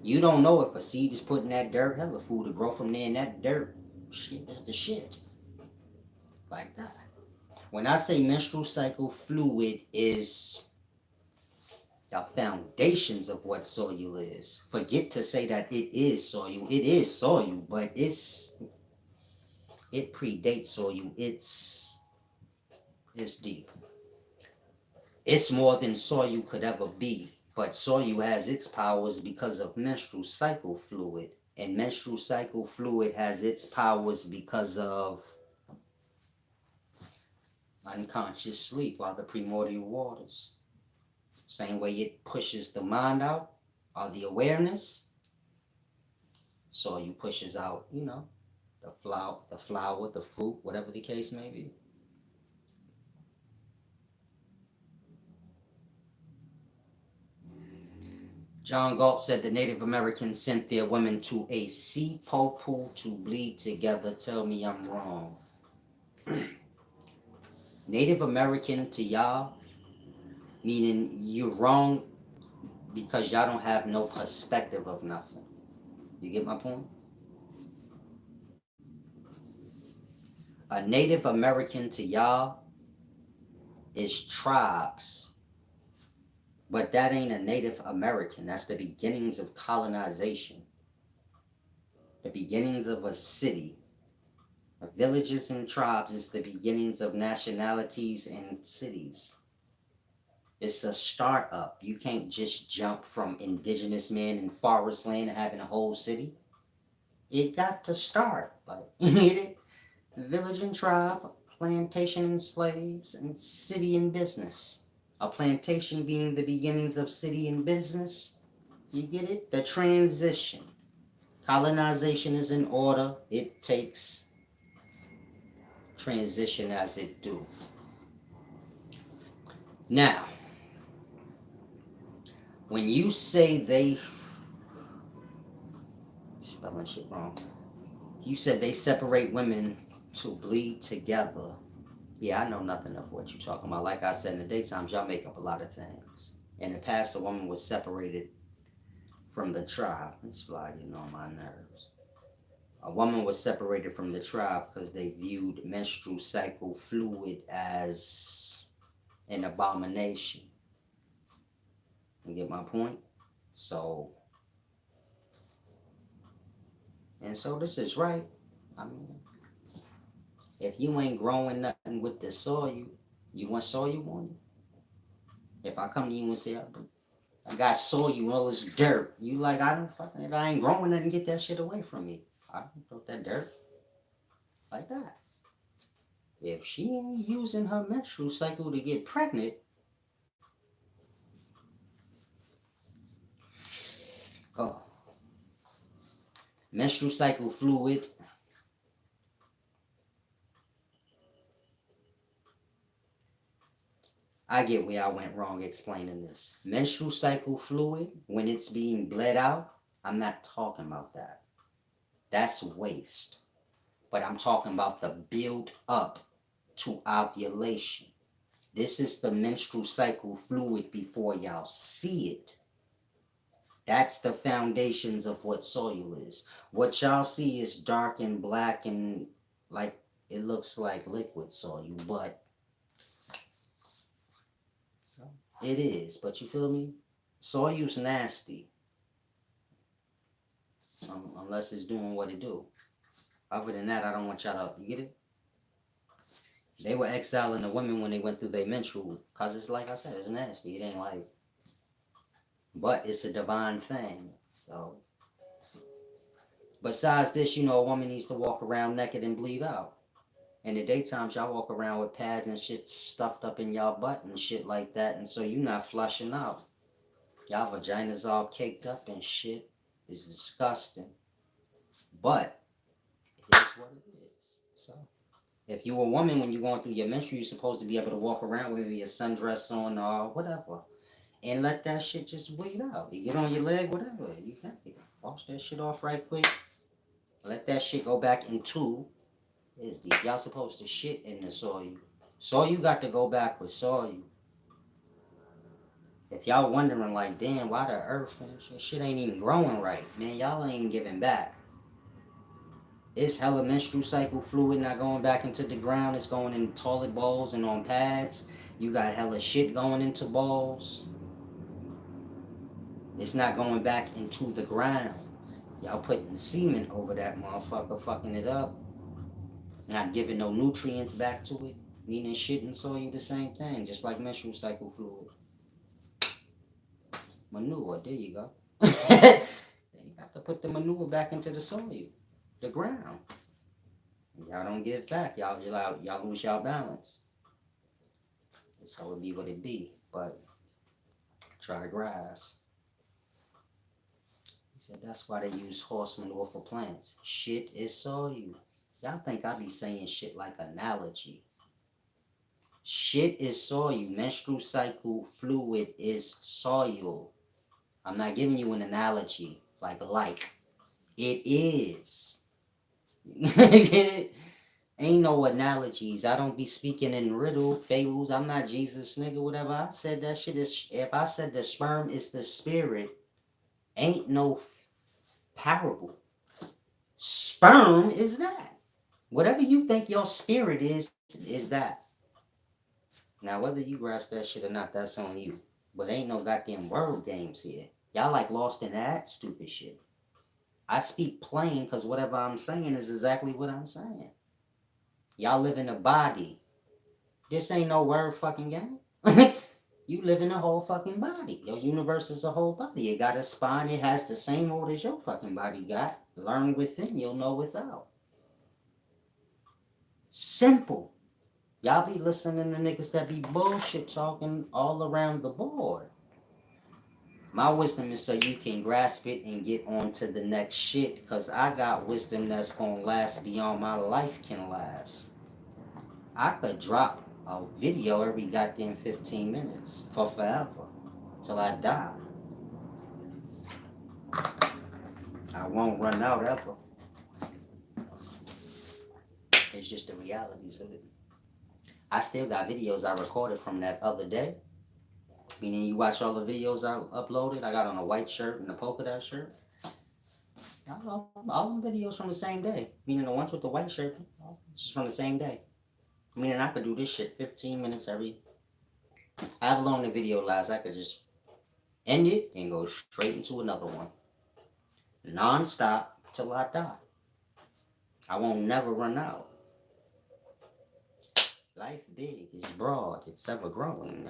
You don't know if a seed is put in that dirt, hella food to grow from there, and that dirt, shit, is the shit. Like that. When I say menstrual cycle fluid is the foundations of what soil is. Forget to say that it is soil. It is soil, but it predates soil. It's deep. It's more than soil could ever be. But soil has its powers because of menstrual cycle fluid. And menstrual cycle fluid has its powers because of unconscious sleep or the primordial waters. Same way it pushes the mind out or the awareness. Soil pushes out, the flower, the fruit, whatever the case may be. John Galt said the Native Americans sent their women to a sea pool to bleed together. Tell me I'm wrong. Native American to y'all, meaning you're wrong because y'all don't have no perspective of nothing. You get my point? A Native American to y'all is tribes, But that ain't a Native American. That's the beginnings of colonization, the beginnings of a city. Villages and tribes is the beginnings of nationalities and cities. It's a startup. You can't just jump from indigenous men in forest land to having a whole city. It got to start. Like, you get it? Village and tribe, plantation and slaves, and city and business. A plantation being the beginnings of city and business. You get it? The transition. Colonization is in order. It takes transition as it do. Now, when you say they spelling shit wrong. You said they separate women to bleed together. Yeah, I know nothing of what you're talking about. Like I said, in the daytime, y'all make up a lot of things. In the past, a woman was separated from the tribe. It's fly getting on my nerves. A woman was separated from the tribe because they viewed menstrual cycle fluid as an abomination. You get my point? So, and so this is right. I mean, if you ain't growing nothing with the soil, you want soil you want it. If I come to you and say, I got soil, all this dirt, you like, I don't fucking, if I ain't growing nothing, get that shit away from me. I don't throw that dirt like that. If she ain't using her menstrual cycle to get pregnant, oh, menstrual cycle fluid. I get where I went wrong explaining this. Menstrual cycle fluid, when it's being bled out, I'm not talking about that. That's waste. But I'm talking about the build up to ovulation. This is the menstrual cycle fluid before y'all see it. That's the foundations of what soil is. What y'all see is dark and black and like it looks like liquid soil, but it is. But you feel me? Soil's nasty unless it's doing what it do. Other than that, I don't want y'all to, you get it? They were exiling the women when they went through their menstrual, cause it's like I said, it's nasty. It ain't like, but it's a divine thing. So, besides this, a woman needs to walk around naked and bleed out. In the daytime, y'all walk around with pads and shit stuffed up in y'all butt and shit like that, and so you not flushing out. Y'all vaginas all caked up and shit. It's disgusting. But it is what it is. So if you a woman when you're going through your menstrual, you're supposed to be able to walk around with maybe a sundress on or whatever. And let that shit just bleed out. You get on your leg, whatever. You can wash that shit off right quick. Let that shit go back into is deep. Y'all supposed to shit in the soil. Soil got to go back with soil. If y'all wondering like, damn, why the earth and shit ain't even growing right, man, y'all ain't giving back. It's hella menstrual cycle fluid not going back into the ground. It's going in toilet bowls and on pads. You got hella shit going into bowls. It's not going back into the ground. Y'all putting semen over that motherfucker, fucking it up. Not giving no nutrients back to it. Meaning shit and soil the same thing, just like menstrual cycle fluid. Manure, there you go. You got to put the manure back into the soil, the ground. Y'all don't give back. Y'all lose y'all balance. So it be what it be. But try to grass. He said that's why they use horse manure for plants. Shit is soil. Y'all think I be saying shit like analogy. Shit is soil. Menstrual cycle fluid is soil. I'm not giving you an analogy like. It is. Get it? Ain't no analogies. I don't be speaking in riddle, fables. I'm not Jesus, nigga. Whatever I said, that shit is. If I said the sperm is the spirit, ain't no parable. Sperm is that. Whatever you think your spirit is that. Now, whether you grasp that shit or not, that's on you. But ain't no goddamn word games here. Y'all like lost in that stupid shit. I speak plain because whatever I'm saying is exactly what I'm saying. Y'all live in a body. This ain't no word fucking game. You live in a whole fucking body. Your universe is a whole body. It got a spine. It has the same order as your fucking body got. Learn within, you'll know without. Simple. Y'all be listening to niggas that be bullshit talking all around the board. My wisdom is so you can grasp it and get on to the next shit. Cause I got wisdom that's gonna last beyond my life can last. I could drop a video every goddamn 15 minutes for forever. Till I die. I won't run out ever. It's just the realities of it. I still got videos I recorded from that other day. Meaning you watch all the videos I uploaded. I got on a white shirt and a polka dot shirt. All them videos from the same day. Meaning the ones with the white shirt, just from the same day. Meaning I could do this shit 15 minutes every. However long the video lasts, I could just end it and go straight into another one. Non-stop till I die. I won't never run out. Life big, it's broad, it's ever growing.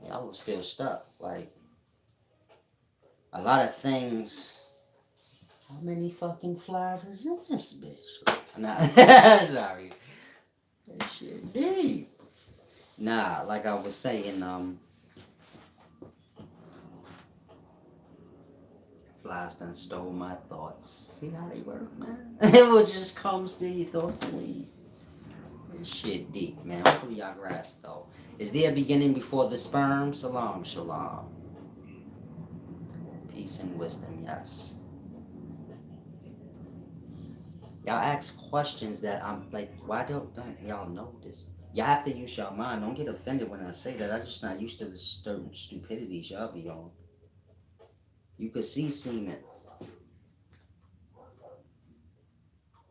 Y'all are still stuck. Like a lot of things. How many fucking flies is in this bitch? Nah, sorry. That shit deep. Nah, like I was saying, flies done stole my thoughts. See how they work, man? It just comes to your thoughts and leave. This shit deep, man. Hopefully y'all grasp though. Is there a beginning before the sperm? Salam, shalom. Peace and wisdom, yes. Y'all ask questions that I'm like, why don't y'all know this? Y'all have to use y'all mind. Don't get offended when I say that. I'm just not used to the certain stupidities y'all be on. You could see semen.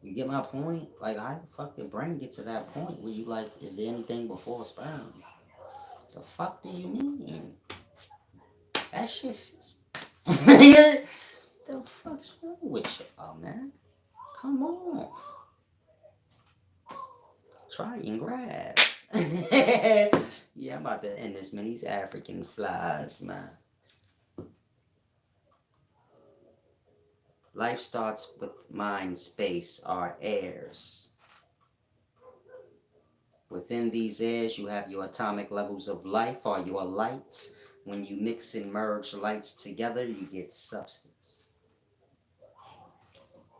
You get my point? Like, how the fuck your brain get to that point where you like, is there anything before sperm? The fuck do you mean? That shit fits. The fuck's wrong with you, oh man? Come on. Try and grasp. Yeah, I'm about to end this, man. These African flies, man. Life starts with mind, space, our airs. Within these airs, you have your atomic levels of life, or your lights. When you mix and merge lights together, you get substance.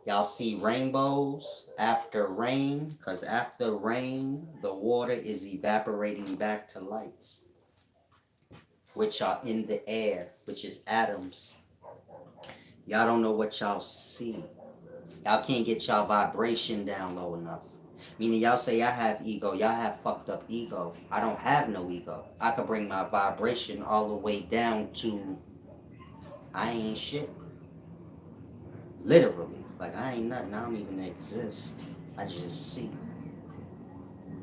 Y'all see rainbows after rain, because after rain, the water is evaporating back to lights, which are in the air, which is atoms. Y'all don't know what y'all see. Y'all can't get y'all vibration down low enough. Meaning y'all say I have ego. Y'all have fucked up ego. I don't have no ego. I could bring my vibration all the way down to I ain't shit. Literally. Like I ain't nothing. I don't even exist. I just see.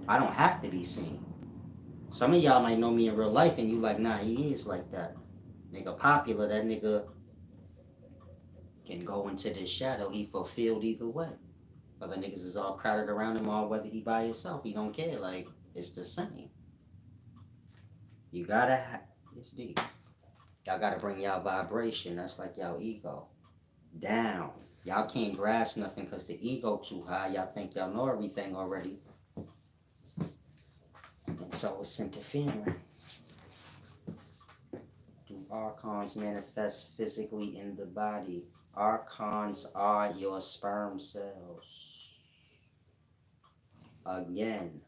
I don't have to be seen. Some of y'all might know me in real life and you like, nah, he is like that. Nigga popular, that nigga can go into the shadow. He fulfilled either way. Other niggas is all crowded around him, or whether he by himself, he don't care. Like it's the same. You gotta, it's deep. Y'all gotta bring y'all vibration. That's like y'all ego down. Y'all can't grasp nothing because the ego too high. Y'all think y'all know everything already, and so it's interfering. Do archons manifest physically in the body? Archons are your sperm cells. Again,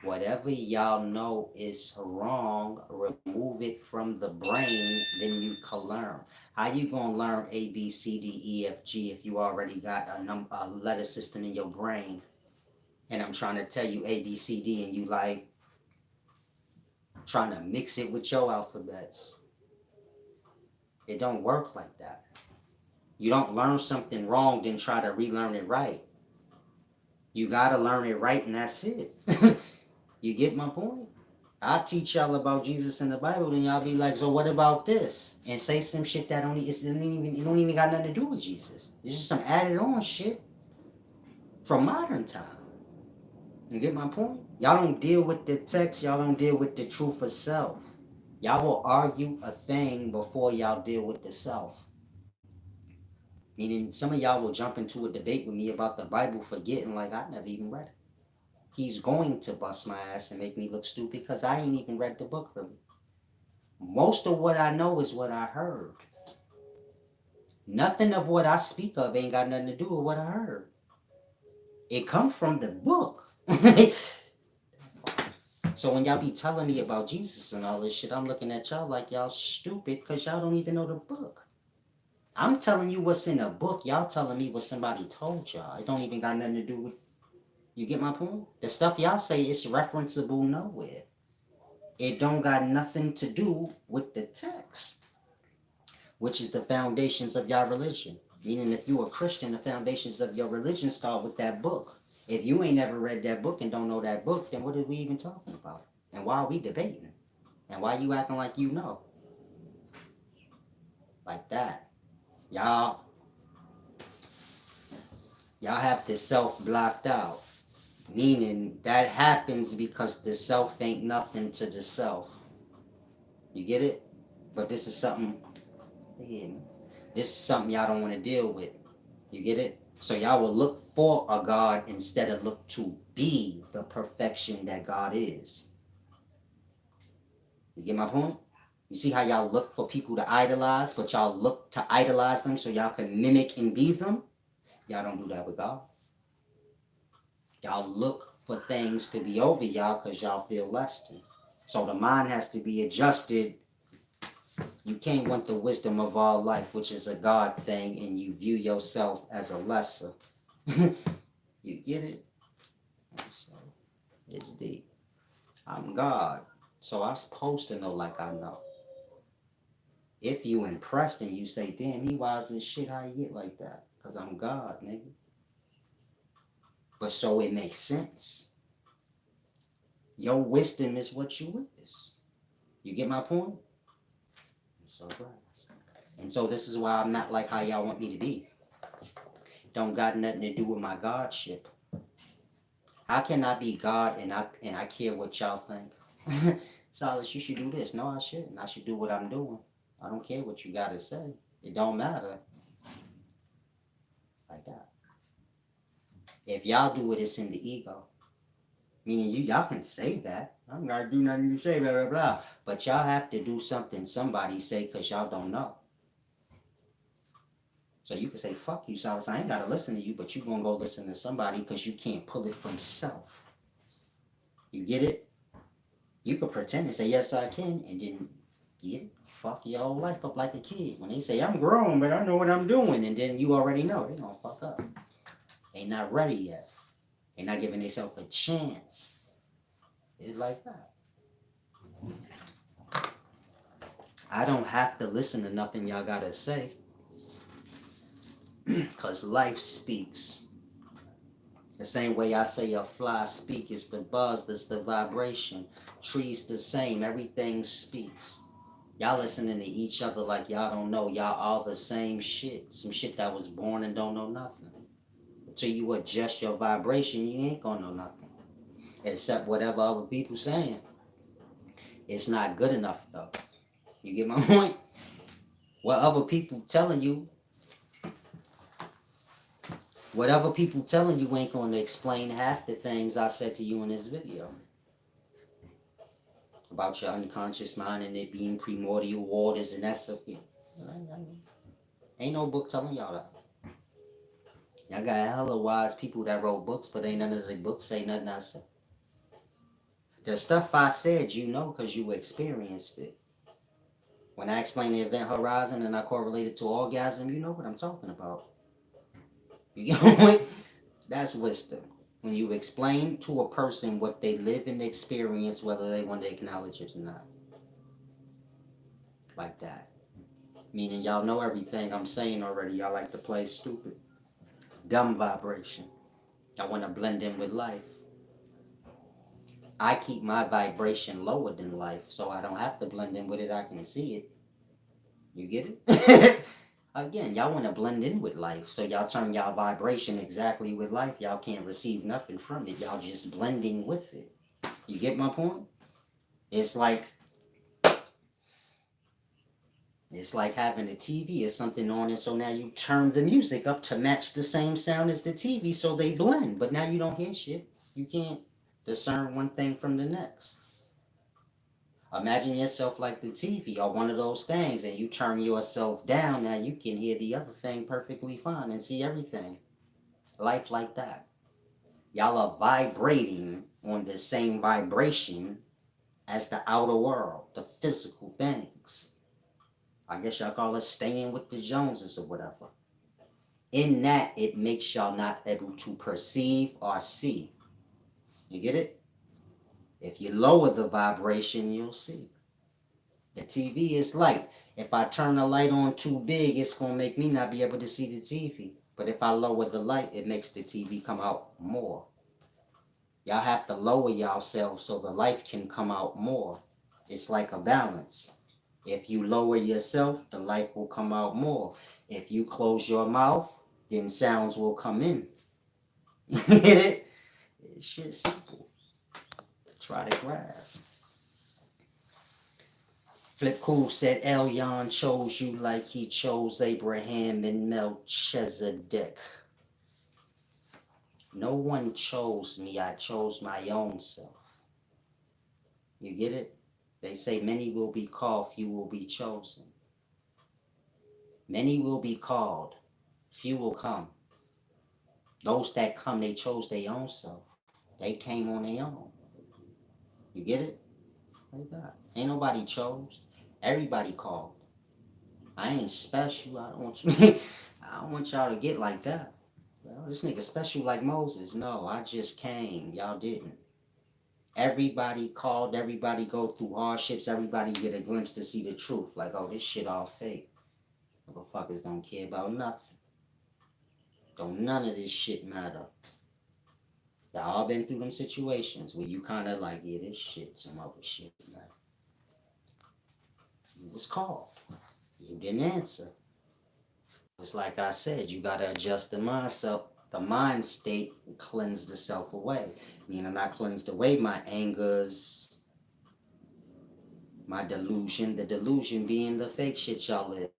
whatever y'all know is wrong, remove it from the brain, then you can learn. How you gonna learn A, B, C, D, E, F, G if you already got a letter system in your brain? And I'm trying to tell you A, B, C, D, and you like trying to mix it with your alphabets. It don't work like that. You don't learn something wrong, then try to relearn it right. You gotta learn it right, and that's it. You get my point? I teach y'all about Jesus in the Bible, then y'all be like, so what about this? And say some shit that it don't even got nothing to do with Jesus. It's just some added on shit from modern time. You get my point? Y'all don't deal with the text, y'all don't deal with the truth of self. Y'all will argue a thing before y'all deal with the self. Meaning some of y'all will jump into a debate with me about the Bible forgetting like I never even read it. He's going to bust my ass and make me look stupid because I ain't even read the book really. Most of what I know is what I heard. Nothing of what I speak of ain't got nothing to do with what I heard. It comes from the book. So when y'all be telling me about Jesus and all this shit, I'm looking at y'all like y'all stupid because y'all don't even know the book. I'm telling you what's in the book. Y'all telling me what somebody told y'all. It don't even got nothing to do with. You get my point? The stuff y'all say is referenceable nowhere. It don't got nothing to do with the text, which is the foundations of your religion. Meaning, if you a Christian, the foundations of your religion start with that book. If you ain't never read that book and don't know that book, then what are we even talking about? And why are we debating? And why you acting like you know? Like that. Y'all have the self blocked out. Meaning that happens because the self ain't nothing to the self. You get it? But this is something, this is something y'all don't want to deal with. You get it? So y'all will look for a God instead of look to be the perfection that God is. You get my point? You see how y'all look for people to idolize, but y'all look to idolize them so y'all can mimic and be them? Y'all don't do that with God. Y'all look for things to be over y'all because y'all feel less than. So the mind has to be adjusted. You can't want the wisdom of all life, which is a God thing, and you view yourself as a lesser. You get it? So it's deep. I'm God, so I'm supposed to know like I know. If you impressed and you say, damn, he wise as shit, how you get like that? Because I'm God, nigga. But so it makes sense. Your wisdom is what you witness. You get my point? So and so this is why I'm not like how y'all want me to be. Don't got nothing to do with my godship. How can I be God and I care what y'all think? Silas, you should do this. No, I shouldn't. I should do what I'm doing. I don't care what you gotta say. It don't matter. Like that. If y'all do it, it's in the ego. Meaning y'all can say that. I'm gonna do nothing you say, blah, blah, blah. But y'all have to do something somebody say because y'all don't know. So you can say, fuck you, Silas. I ain't gotta listen to you, but you gonna go listen to somebody because you can't pull it from self. You get it? You could pretend and say, yes, I can, and then get it? Fuck your whole life up like a kid. When they say, I'm grown, but I know what I'm doing, and then you already know, they gonna fuck up. They not ready yet. They not giving themselves a chance. It's like that. I don't have to listen to nothing y'all gotta say. Because life speaks. The same way I say a fly speak, it's the buzz, it's the vibration. Trees the same, everything speaks. Y'all listening to each other like y'all don't know. Y'all all the same shit. Some shit that was born and don't know nothing. Until you adjust your vibration, you ain't gonna know nothing. Except whatever other people saying. It's not good enough though. You get my point? What other people telling you, whatever people telling you ain't gonna explain half the things I said to you in this video. About your unconscious mind and it being primordial waters and that stuff. Ain't no book telling y'all that. Y'all got hella wise people that wrote books, but ain't none of the books say nothing I said. The stuff I said, you know, because you experienced it. When I explain the event horizon and I correlate it to orgasm, you know what I'm talking about. You get what? That's wisdom. When you explain to a person what they live and experience, whether they want to acknowledge it or not. Like that. Meaning y'all know everything I'm saying already. Y'all like to play stupid. Dumb vibration. I want to blend in with life. I keep my vibration lower than life, so I don't have to blend in with it. I can see it. You get it? Again, y'all want to blend in with life, so y'all turn y'all vibration exactly with life. Y'all can't receive nothing from it. Y'all just blending with it. You get my point? It's like it's like having a TV or something on it, so now you turn the music up to match the same sound as the TV, so they blend. But now you don't hear shit. You can't discern one thing from the next. Imagine yourself like the TV or one of those things, and you turn yourself down. Now you can hear the other thing perfectly fine and see everything. Life like that. Y'all are vibrating on the same vibration as the outer world, the physical things. I guess y'all call it staying with the Joneses or whatever. In that, it makes y'all not able to perceive or see. You get it? If you lower the vibration, you'll see. The TV is light. If I turn the light on too big, it's going to make me not be able to see the TV. But if I lower the light, it makes the TV come out more. Y'all have to lower yourselves so the light can come out more. It's like a balance. If you lower yourself, the light will come out more. If you close your mouth, then sounds will come in. Get it? It's shit simple. Try to grasp. Flip Cool said Elyon chose you like he chose Abraham and Melchizedek. No one chose me. I chose my own self. You get it? They say many will be called, few will be chosen. Many will be called, few will come. Those that come, they chose their own self. They came on their own. You get it? Like that. Ain't nobody chose. Everybody called. I ain't special. I don't want you. I don't want y'all to get like that. Well, this nigga special like Moses. No, I just came. Y'all didn't. Everybody called. Everybody go through hardships. Everybody get a glimpse to see the truth. Like, oh, this shit all fake. Motherfuckers don't care about nothing. Don't none of this shit matter. Y'all all been through them situations where you kind of like, yeah, this shit, some other shit, man. You was called. You didn't answer. It's like I said, you gotta adjust the mind state, and cleanse the self away. Meaning I cleansed away my angers, my delusion, the delusion being the fake shit y'all live,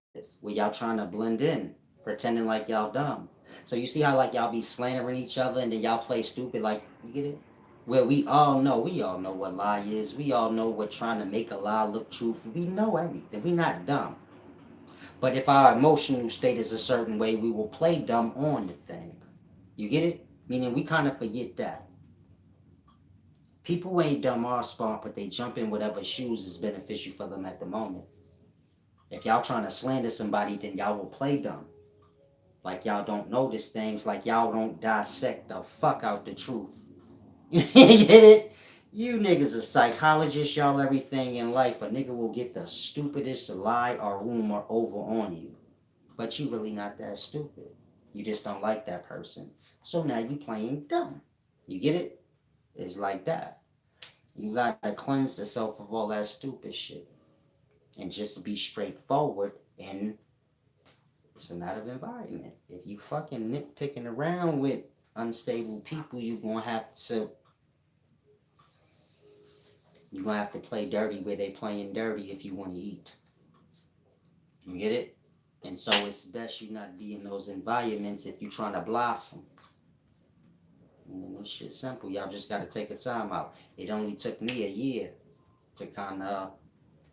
where y'all trying to blend in, pretending like y'all dumb. So you see how like y'all be slandering each other and then y'all play stupid, like, you get it? Well, we all know what lie is. We all know what trying to make a lie look truthful. We know everything. We not dumb. But if our emotional state is a certain way, we will play dumb on the thing. You get it? Meaning we kind of forget that. People ain't dumb or smart, but they jump in whatever shoes is beneficial for them at the moment. If y'all trying to slander somebody, then y'all will play dumb. Like y'all don't notice things, like y'all don't dissect the fuck out the truth. You get it? You niggas are psychologists, y'all everything in life. A nigga will get the stupidest lie or rumor over on you. But you really not that stupid. You just don't like that person. So now you playing dumb. You get it? It's like that. You gotta cleanse the self of all that stupid shit. And just be straightforward, and it's a matter of environment. If you fucking nitpicking around with unstable people, you're gonna have to play dirty where they playing dirty if you wanna eat. You get it? And so it's best you not be in those environments if you're trying to blossom. And this shit's simple. Y'all just gotta take a time out. It only took me a year to kind of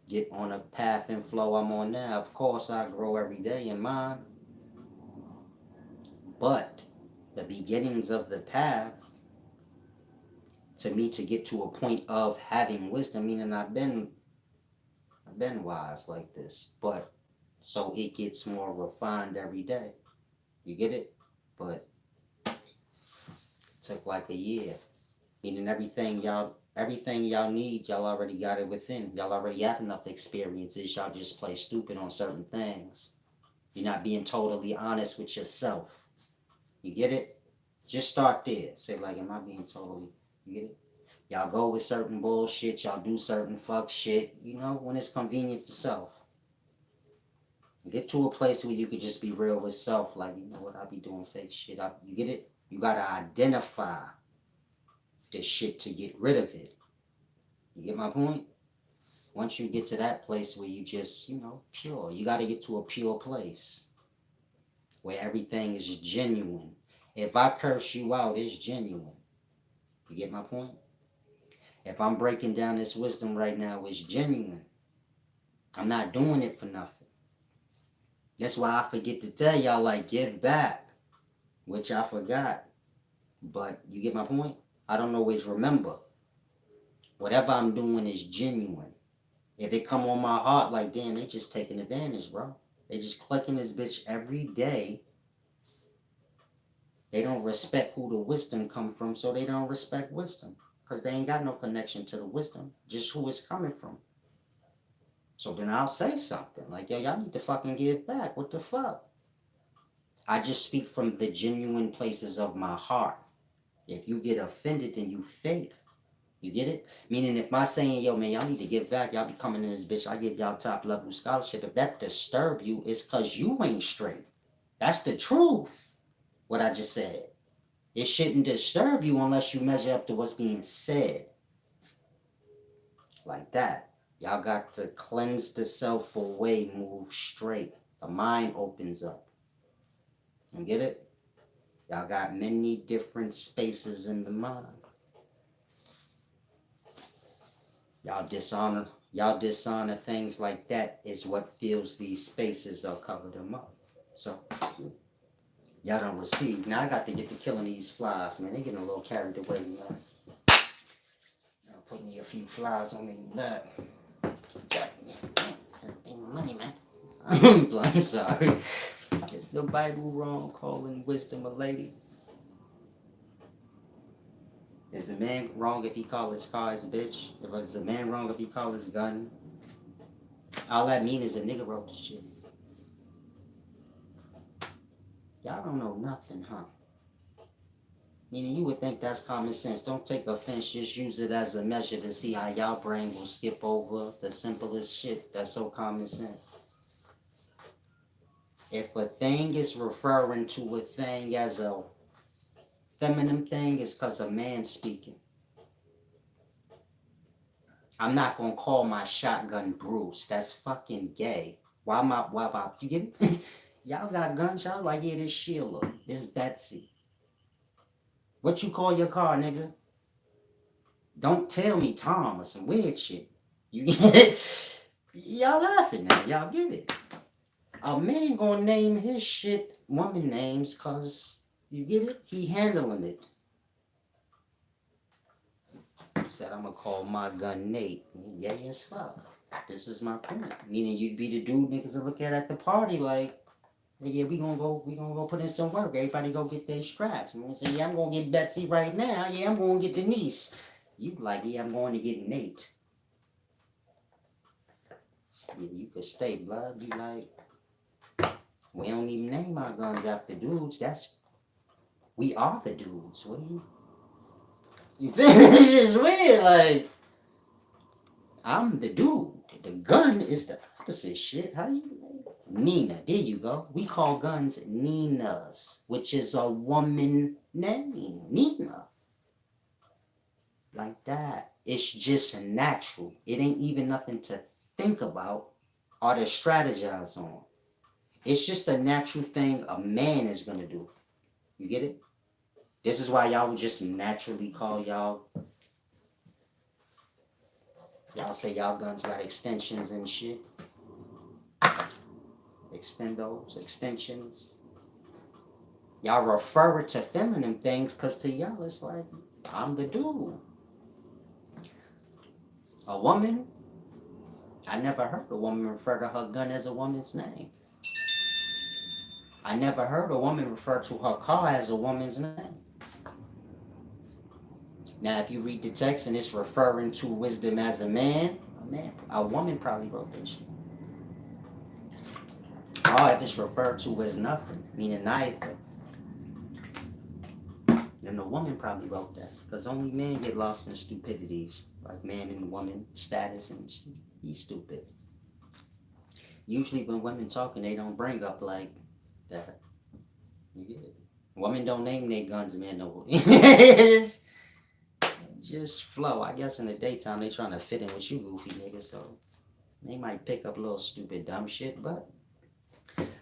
get on a path and flow I'm on now. Of course, I grow every day in mine, but the beginnings of the path to me to get to a point of having wisdom, meaning I've been wise like this, but so it gets more refined every day. You get it? But it took like a year. Meaning everything y'all need, y'all already got it within. Y'all already have enough experiences. Y'all just play stupid on certain things. You're not being totally honest with yourself. You get it? Just start there. Say like, am I being totally? You get it? Y'all go with certain bullshit. Y'all do certain fuck shit. You know, when it's convenient to self. Get to a place where you could just be real with self. Like, you know what, I be doing fake shit. You get it? You gotta identify the shit to get rid of it. You get my point? Once you get to that place where you just, you know, pure, you gotta get to a pure place where everything is genuine. If I curse you out, it's genuine. You get my point? If I'm breaking down this wisdom right now, it's genuine. I'm not doing it for nothing. That's why I forget to tell y'all, like, give back, which I forgot. But you get my point? I don't always remember. Whatever I'm doing is genuine. If it come on my heart, like, damn, they just taking advantage, bro. They just clicking this bitch every day. They don't respect who the wisdom come from, so they don't respect wisdom. Because they ain't got no connection to the wisdom, just who it's coming from. So then I'll say something like, yo, y'all need to fucking give back. What the fuck? I just speak from the genuine places of my heart. If you get offended, then you fake. You get it? Meaning if my saying, yo, man, y'all need to give back, y'all be coming in this bitch, I give y'all top level scholarship. If that disturb you, it's because you ain't straight. That's the truth, what I just said. It shouldn't disturb you unless you measure up to what's being said. Like that. Y'all got to cleanse the self away, move straight. The mind opens up. You get it? Y'all got many different spaces in the mind. Y'all dishonor things like that is what fills these spaces or cover them up. So y'all don't receive. Now I got to get to killing these flies, man. They getting a little carried away, man. I'll put me a few flies on me back. Money, man. I'm sorry. Is the Bible wrong calling wisdom a lady? Is a man wrong if he call his car his bitch? Is a man wrong if he call his gun? All that mean is a nigga wrote the shit. Y'all don't know nothing, huh? Meaning you would think that's common sense. Don't take offense, just use it as a measure to see how y'all brain will skip over the simplest shit that's so common sense. If a thing is referring to a thing as a feminine thing, it's because a man speaking. I'm not gonna call my shotgun Bruce. That's fucking gay. Why you get it? Y'all got guns, y'all like, yeah, this Sheila, this Betsy. What you call your car, nigga? Don't tell me Tom or some weird shit. You get it? Y'all laughing now, y'all get it. A man gonna name his shit woman names cause, you get it? He handling it. He said, I'm gonna call my gun Nate. Yeah, as fuck. This is my point. Meaning you'd be the dude niggas that look at the party like, yeah, we gonna go put in some work. Everybody go get their straps. I'm gonna say, yeah, I'm gonna get Betsy right now. Yeah, I'm gonna get Denise. You like, yeah, I'm going to get Nate. Yeah, you could stay, blood. You like, we don't even name our guns after dudes. We are the dudes. What do you feel me? This is weird. Like, I'm the dude. The gun is the opposite shit. How you? Nina, there you go. We call guns Ninas, which is a woman name. Nina. Like that. It's just natural. It ain't even nothing to think about or to strategize on. It's just a natural thing a man is gonna do. You get it? This is why y'all would just naturally call y'all say y'all guns got extensions and shit. Extendos, extensions. Y'all refer it to feminine things because to y'all it's like, I'm the dude. A woman, I never heard a woman refer to her gun as a woman's name. I never heard a woman refer to her car as a woman's name. Now, if you read the text and it's referring to wisdom as a man, a woman probably wrote that shit. Or if it's referred to as nothing, meaning neither. You know what then the woman probably wrote that. Because only men get lost in stupidities. Like man and woman status and he's stupid. Usually when women talking, they don't bring up like that. You get it? Women don't name their guns, men no. Just flow. I guess in the daytime they trying to fit in with you goofy niggas, so they might pick up a little stupid dumb shit. But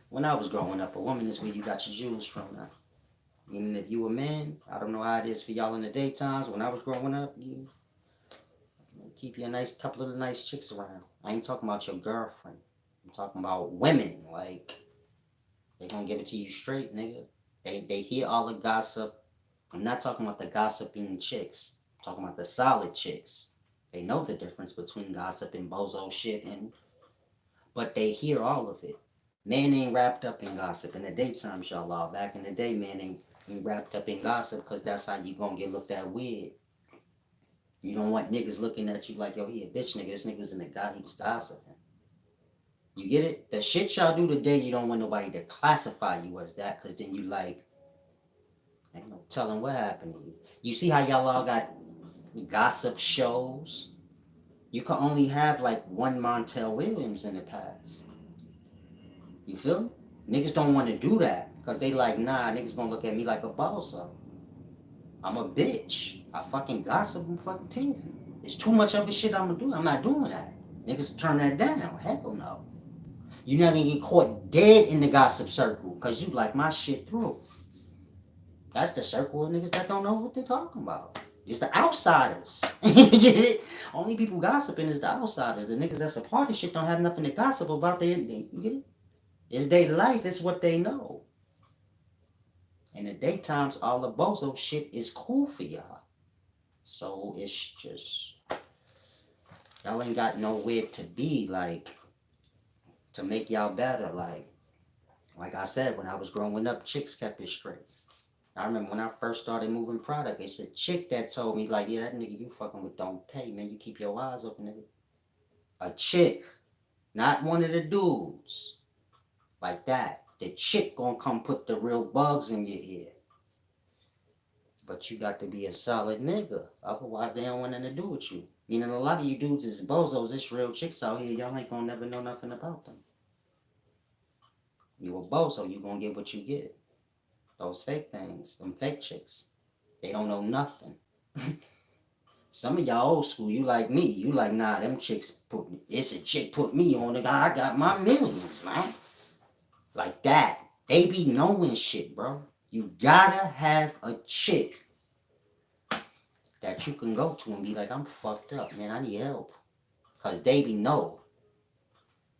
when I was growing up, a woman is where you got your jewels from now. Meaning if you a man, I don't know how it is for y'all in the daytimes. When I was growing up, you keep your nice couple of the nice chicks around. I ain't talking about your girlfriend. I'm talking about women. Like they gonna give it to you straight, nigga. They hear all the gossip. I'm not talking about the gossiping chicks. I'm talking about the solid chicks. They know the difference between gossip and bozo shit, and but they hear all of it. Man ain't wrapped up in gossip in the daytime, y'all. Back in the day, man ain't wrapped up in gossip because that's how you gonna get looked at weird. You don't want niggas looking at you like, yo, he a bitch nigga. This nigga was in the guy, he was gossiping. You get it? The shit y'all do today, you don't want nobody to classify you as that because then you like, ain't no telling what happened to you. You see how y'all all got gossip shows? You can only have like one Montel Williams in the past. You feel me? Niggas don't want to do that because they like, nah, niggas gonna look at me like a boss. So I'm a bitch. I fucking gossip and fucking TV. It's too much other shit I'm gonna do. I'm not doing that. Niggas turn that down. Hell no. You're not gonna get caught dead in the gossip circle because you like my shit through. That's the circle of niggas that don't know what they're talking about. It's the outsiders. Only people gossiping is the outsiders. The niggas that's a part of shit don't have nothing to gossip about. You get it? It's their life. It's what they know. In the daytimes, all the bozo shit is cool for y'all. So it's just y'all ain't got nowhere to be like to make y'all better. Like I said, when I was growing up, chicks kept it straight. I remember when I first started moving product, it's a chick that told me like, yeah, that nigga you fucking with don't pay, man. You keep your eyes open, nigga. A chick, not one of the dudes, like that. The chick gonna come put the real bugs in your ear. But you got to be a solid nigga. Otherwise, they don't want nothing to do with you. Meaning a lot of you dudes is bozos, it's real chicks out here. Y'all ain't gonna never know nothing about them. You a bozo, you gonna get what you get. Those fake things, them fake chicks, they don't know nothing. Some of y'all old school, you like me. You like, nah, them chicks put me, it's a chick put me on it. I got my millions, man. Like that. They be knowing shit, bro. You gotta have a chick that you can go to and be like, I'm fucked up, man. I need help. Cause they be know.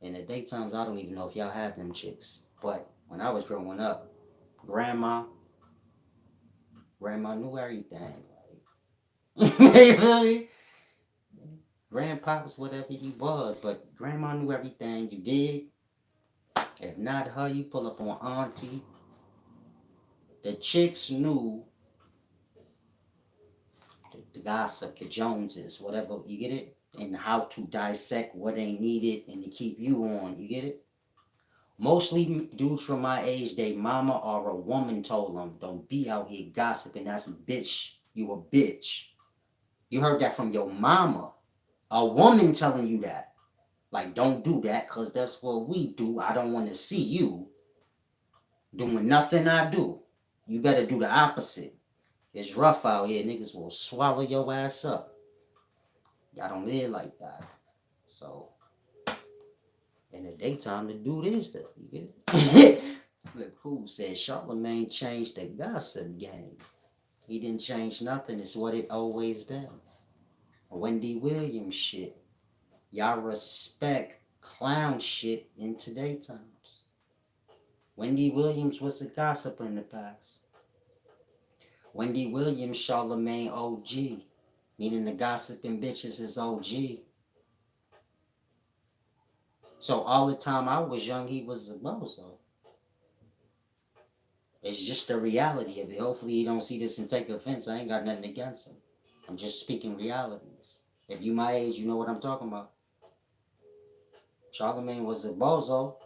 In the daytimes, I don't even know if y'all have them chicks. But when I was growing up, grandma, grandma knew everything. Like, you feel me? Grandpa was whatever he was, but grandma knew everything you did. If not her, you pull up on auntie. The chicks knew the gossip, the Joneses, whatever, you get it? And how to dissect what they needed and to keep you on, you get it? Mostly dudes from my age, they mama or a woman told them, don't be out here gossiping, that's a bitch, you a bitch. You heard that from your mama. A woman telling you that. Like, don't do that, because that's what we do. I don't want to see you doing nothing I do. You better do the opposite. It's rough out here. Niggas will swallow your ass up. Y'all don't live like that. So, in the daytime, the dude is the, you get it? Look, who said Charlemagne changed the gossip game? He didn't change nothing. It's what it always been. Wendy Williams shit. Y'all respect clown shit in today times. Wendy Williams was a gossip in the past. Wendy Williams, Charlemagne OG. Meaning the gossiping bitches is OG. So all the time I was young, he was a bozo. It's just the reality of it. Hopefully he don't see this and take offense. I ain't got nothing against him. I'm just speaking realities. If you my age, you know what I'm talking about. Charlemagne was a bozo.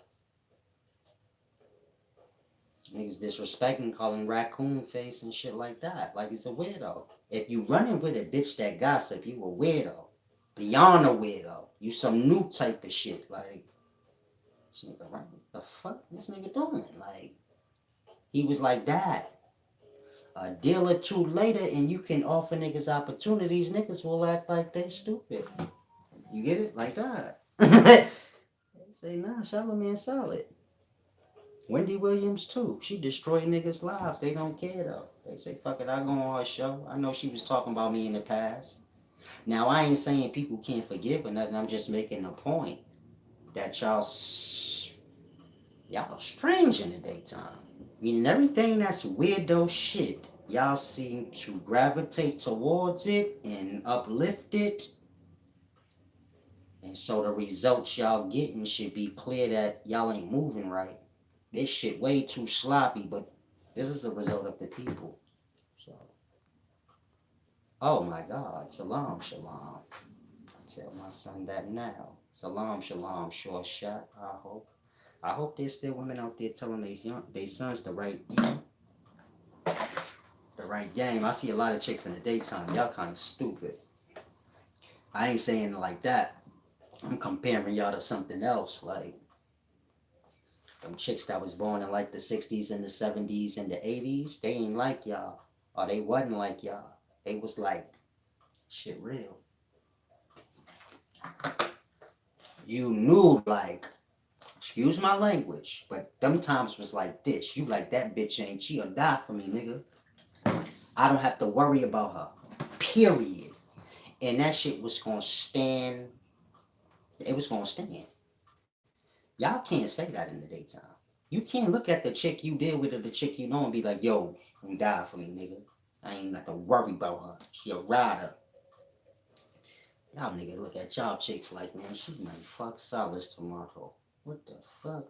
Niggas disrespecting, calling raccoon face and shit like that. Like he's a weirdo. If you running with a bitch that gossip, you a weirdo. Beyond a weirdo. You some new type of shit. Like, this nigga right? The fuck this nigga doing? Like, he was like that. A deal or two later, and you can offer niggas opportunities, niggas will act like they stupid. You get it? Like that. They say, nah, Charlamagne solid. Wendy Williams too. She destroyed niggas' lives. They don't care though. They say, fuck it, I go on her show. I know she was talking about me in the past. Now I ain't saying people can't forgive or nothing. I'm just making a point that y'all strange in the daytime. Meaning everything that's weirdo shit, y'all seem to gravitate towards it and uplift it. And so the results y'all getting should be clear that y'all ain't moving right. This shit way too sloppy, but this is a result of the people. So, oh my God, salam, shalom. I tell my son that now. Salam, shalom, short shot. I hope there's still women out there telling they sons the right game. I see a lot of chicks in the daytime. Y'all kind of stupid. I ain't saying it like that. I'm comparing y'all to something else. Like them chicks that was born in like the 60s and the 70s and the 80s, they ain't like y'all. Or they wasn't like y'all. They was like, shit real. You knew like, excuse my language, but them times was like this. You like that bitch ain't she'll die for me, nigga. I don't have to worry about her. Period. And that shit was gonna stand. It was gonna stand. Y'all can't say that in the daytime. You can't look at the chick you deal with or the chick you know and be like, yo, you die for me, nigga. I ain't got to worry about her. She a rider. Y'all niggas look at y'all chicks like, man, she might fuck Solace tomorrow. What the fuck?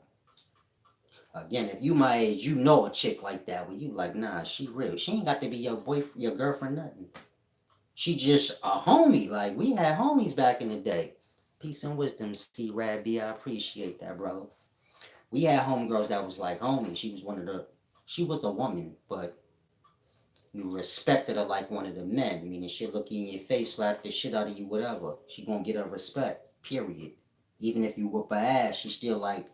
Again, if you my age, you know a chick like that where you like, nah, she real. She ain't got to be your boyfriend, your girlfriend, nothing. She just a homie. Like, we had homies back in the day. Peace and wisdom, C. Rabbi. I appreciate that, brother. We had homegirls that was like homies. She was a woman, but you respected her like one of the men. Meaning she'll look you in your face, slap the shit out of you, whatever. She gonna get her respect, period. Even if you whoop her ass, she still like,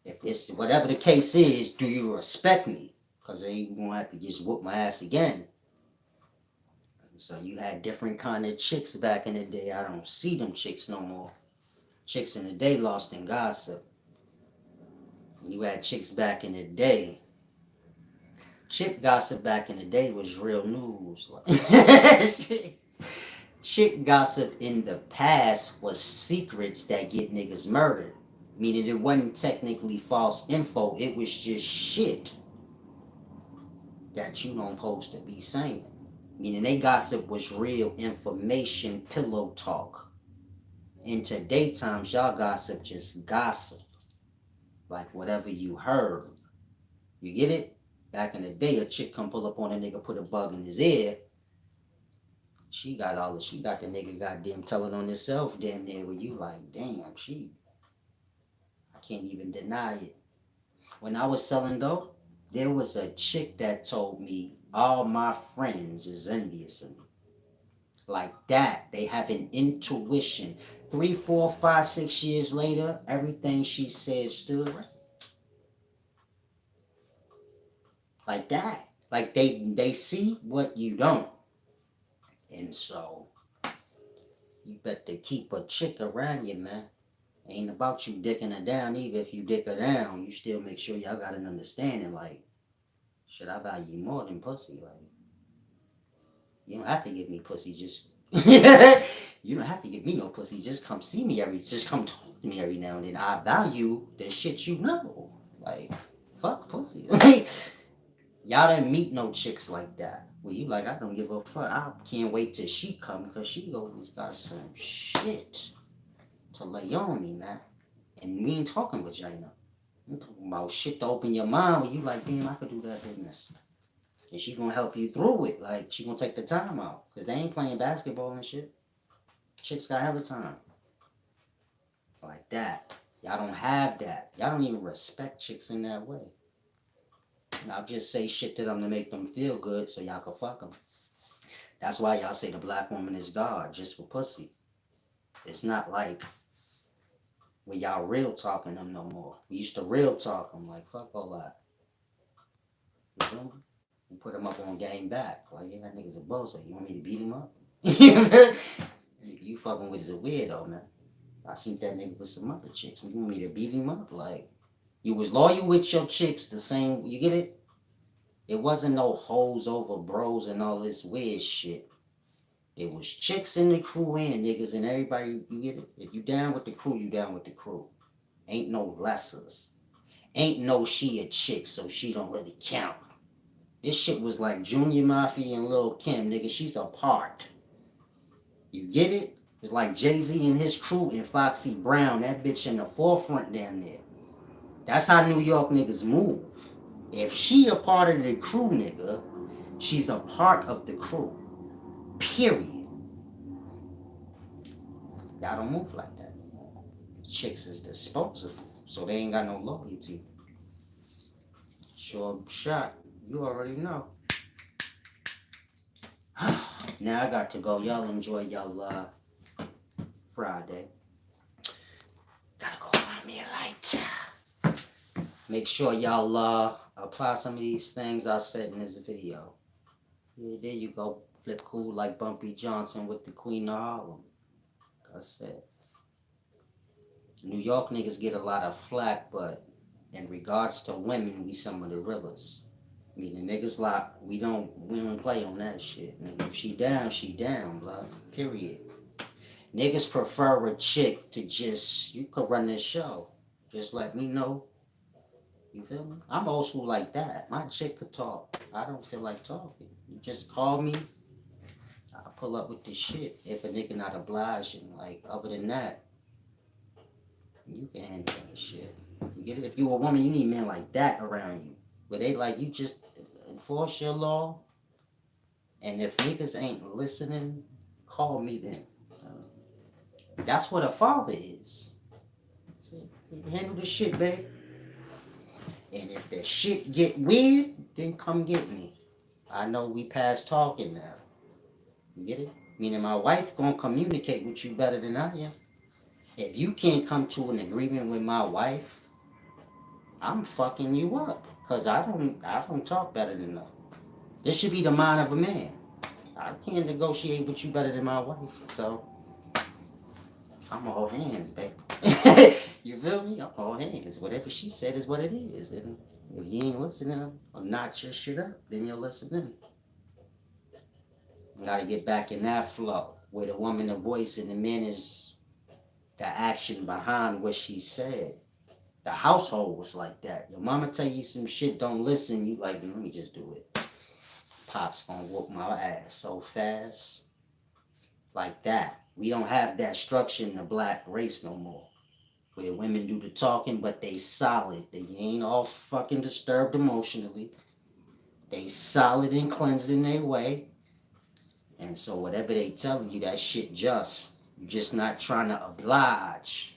if it's whatever the case is, do you respect me? Because they ain't gonna have to just whoop my ass again. So you had different kind of chicks back in the day. I don't see them chicks no more. Chicks in the day lost in gossip. You had chicks back in the day. Chick gossip back in the day was real news. Chick gossip in the past was secrets that get niggas murdered. Meaning it wasn't technically false info, it was just shit that you don't supposed to be saying. Meaning they gossip was real information, pillow talk. In today times, y'all gossip just gossip. Like whatever you heard. You get it? Back in the day, a chick come pull up on a nigga, put a bug in his ear. She got the nigga goddamn telling on himself damn near where you like, damn, I can't even deny it. When I was selling dope, there was a chick that told me all my friends is envious of me. Like that. They have an intuition. 3, 4, 5, 6 years later, everything she said stood right. Like that. Like they see what you don't. And so you better keep a chick around you, man. Ain't about you dicking her down either. If you dick her down, you still make sure y'all got an understanding. Like, should I value you more than pussy? Like, you don't have to give me pussy. Just you don't have to give me no pussy. Just come see me just come talk to me every now and then. I value the shit you know. Like, fuck pussy. Y'all didn't meet no chicks like that. Well, you like, I don't give a fuck. I can't wait till she come because she always got some shit to lay on me, man. And we ain't talking vagina. I'm talking about shit to open your mind where you like, damn, I could do that business. And she gonna help you through it. Like, she gonna take the time out. Because they ain't playing basketball and shit. Chicks got hella time. Like that. Y'all don't have that. Y'all don't even respect chicks in that way. I'll just say shit to them to make them feel good so y'all can fuck them. That's why y'all say the black woman is God, just for pussy. It's not like when y'all real talking them no more. We used to real talk them like fuck all that. You feel me? We put them up on game back. Like, yeah, that nigga's a boss. You want me to beat him up? You fucking with is a weirdo, man. I seen that nigga with some other chicks. You want me to beat him up? Like, you was loyal with your chicks the same. You get it? It wasn't no hoes over bros and all this weird shit. It was chicks in the crew and niggas and everybody. You get it? If you down with the crew, you down with the crew. Ain't no lessers. Ain't no she a chick, so she don't really count. This shit was like Junior Mafia and Lil Kim, nigga. She's a part. You get it? It's like Jay-Z and his crew and Foxy Brown. That bitch in the forefront down there. That's how New York niggas move. If she a part of the crew, nigga, she's a part of the crew. Period. Y'all don't move like that. Chicks is disposable, so they ain't got no loyalty. Sure shot. You already know. Now I got to go. Y'all enjoy y'all Friday. Gotta go find me a light. Make sure y'all apply some of these things I said in this video. Yeah, there you go. Flip cool like Bumpy Johnson with the Queen of Harlem. Like I said. New York niggas get a lot of flack, but in regards to women, we some of the realest. I mean, the niggas like we don't play on that shit. And if she down, blah. Period. Niggas prefer a chick to just you could run this show. Just let me know. You feel me? I'm old school like that. My chick could talk. I don't feel like talking. You just call me. I'll pull up with this shit. If a nigga not obliging, like other than that, you can handle that shit. You get it? If you a woman, you need men like that around you. Where they like you just enforce your law. And if niggas ain't listening, call me then. That's what a father is. See, handle the shit, babe. And if that shit get weird, then come get me. I know we past talking now. You get it? Meaning my wife gonna communicate with you better than I am. If you can't come to an agreement with my wife, I'm fucking you up. Cause I don't talk better than her. This should be the mind of a man. I can't negotiate with you better than my wife. So I'm all hands, baby. You feel me? I'm all hands. Whatever she said is what it is. And if you ain't listening or not your shit up, then you'll listen to me. You gotta get back in that flow where the woman the voice and the man is the action behind what she said. The household was like that. Your mama tell you some shit, don't listen. You like, let me just do it. Pop's gonna whoop my ass so fast. Like that. We don't have that structure in the black race no more. Where women do the talking, but they solid. They ain't all fucking disturbed emotionally. They solid and cleansed in their way. And so whatever they telling you, that shit just. You're just not trying to oblige.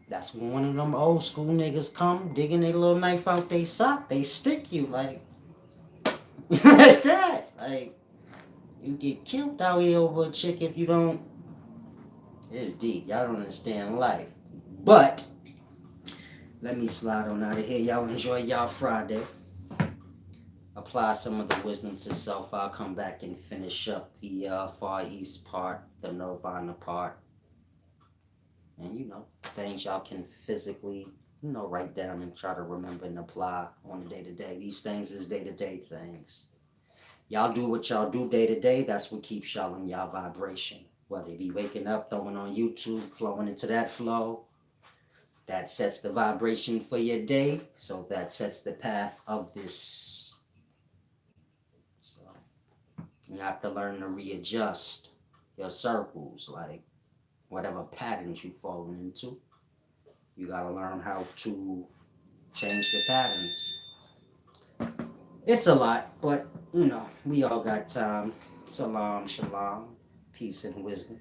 That's when one of them old school niggas come digging their little knife out they sock. They stick you like like that. Like you get killed out here over a chick if you don't. It's deep. Y'all don't understand life. But let me slide on out of here. Y'all enjoy y'all Friday. Apply some of the wisdom to self. I'll come back and finish up the Far East part, the Nirvana part. And things y'all can physically, write down and try to remember and apply on the day to day. These things is day to day things. Y'all do what y'all do day to day. That's what keeps y'all in y'all vibration. Whether it be waking up, throwing on YouTube, flowing into that flow. That sets the vibration for your day. So that sets the path of this. So you have to learn to readjust your circles, like whatever patterns you falling into. You gotta learn how to change the patterns. It's a lot, but we all got time. Salam, shalom, peace and wisdom.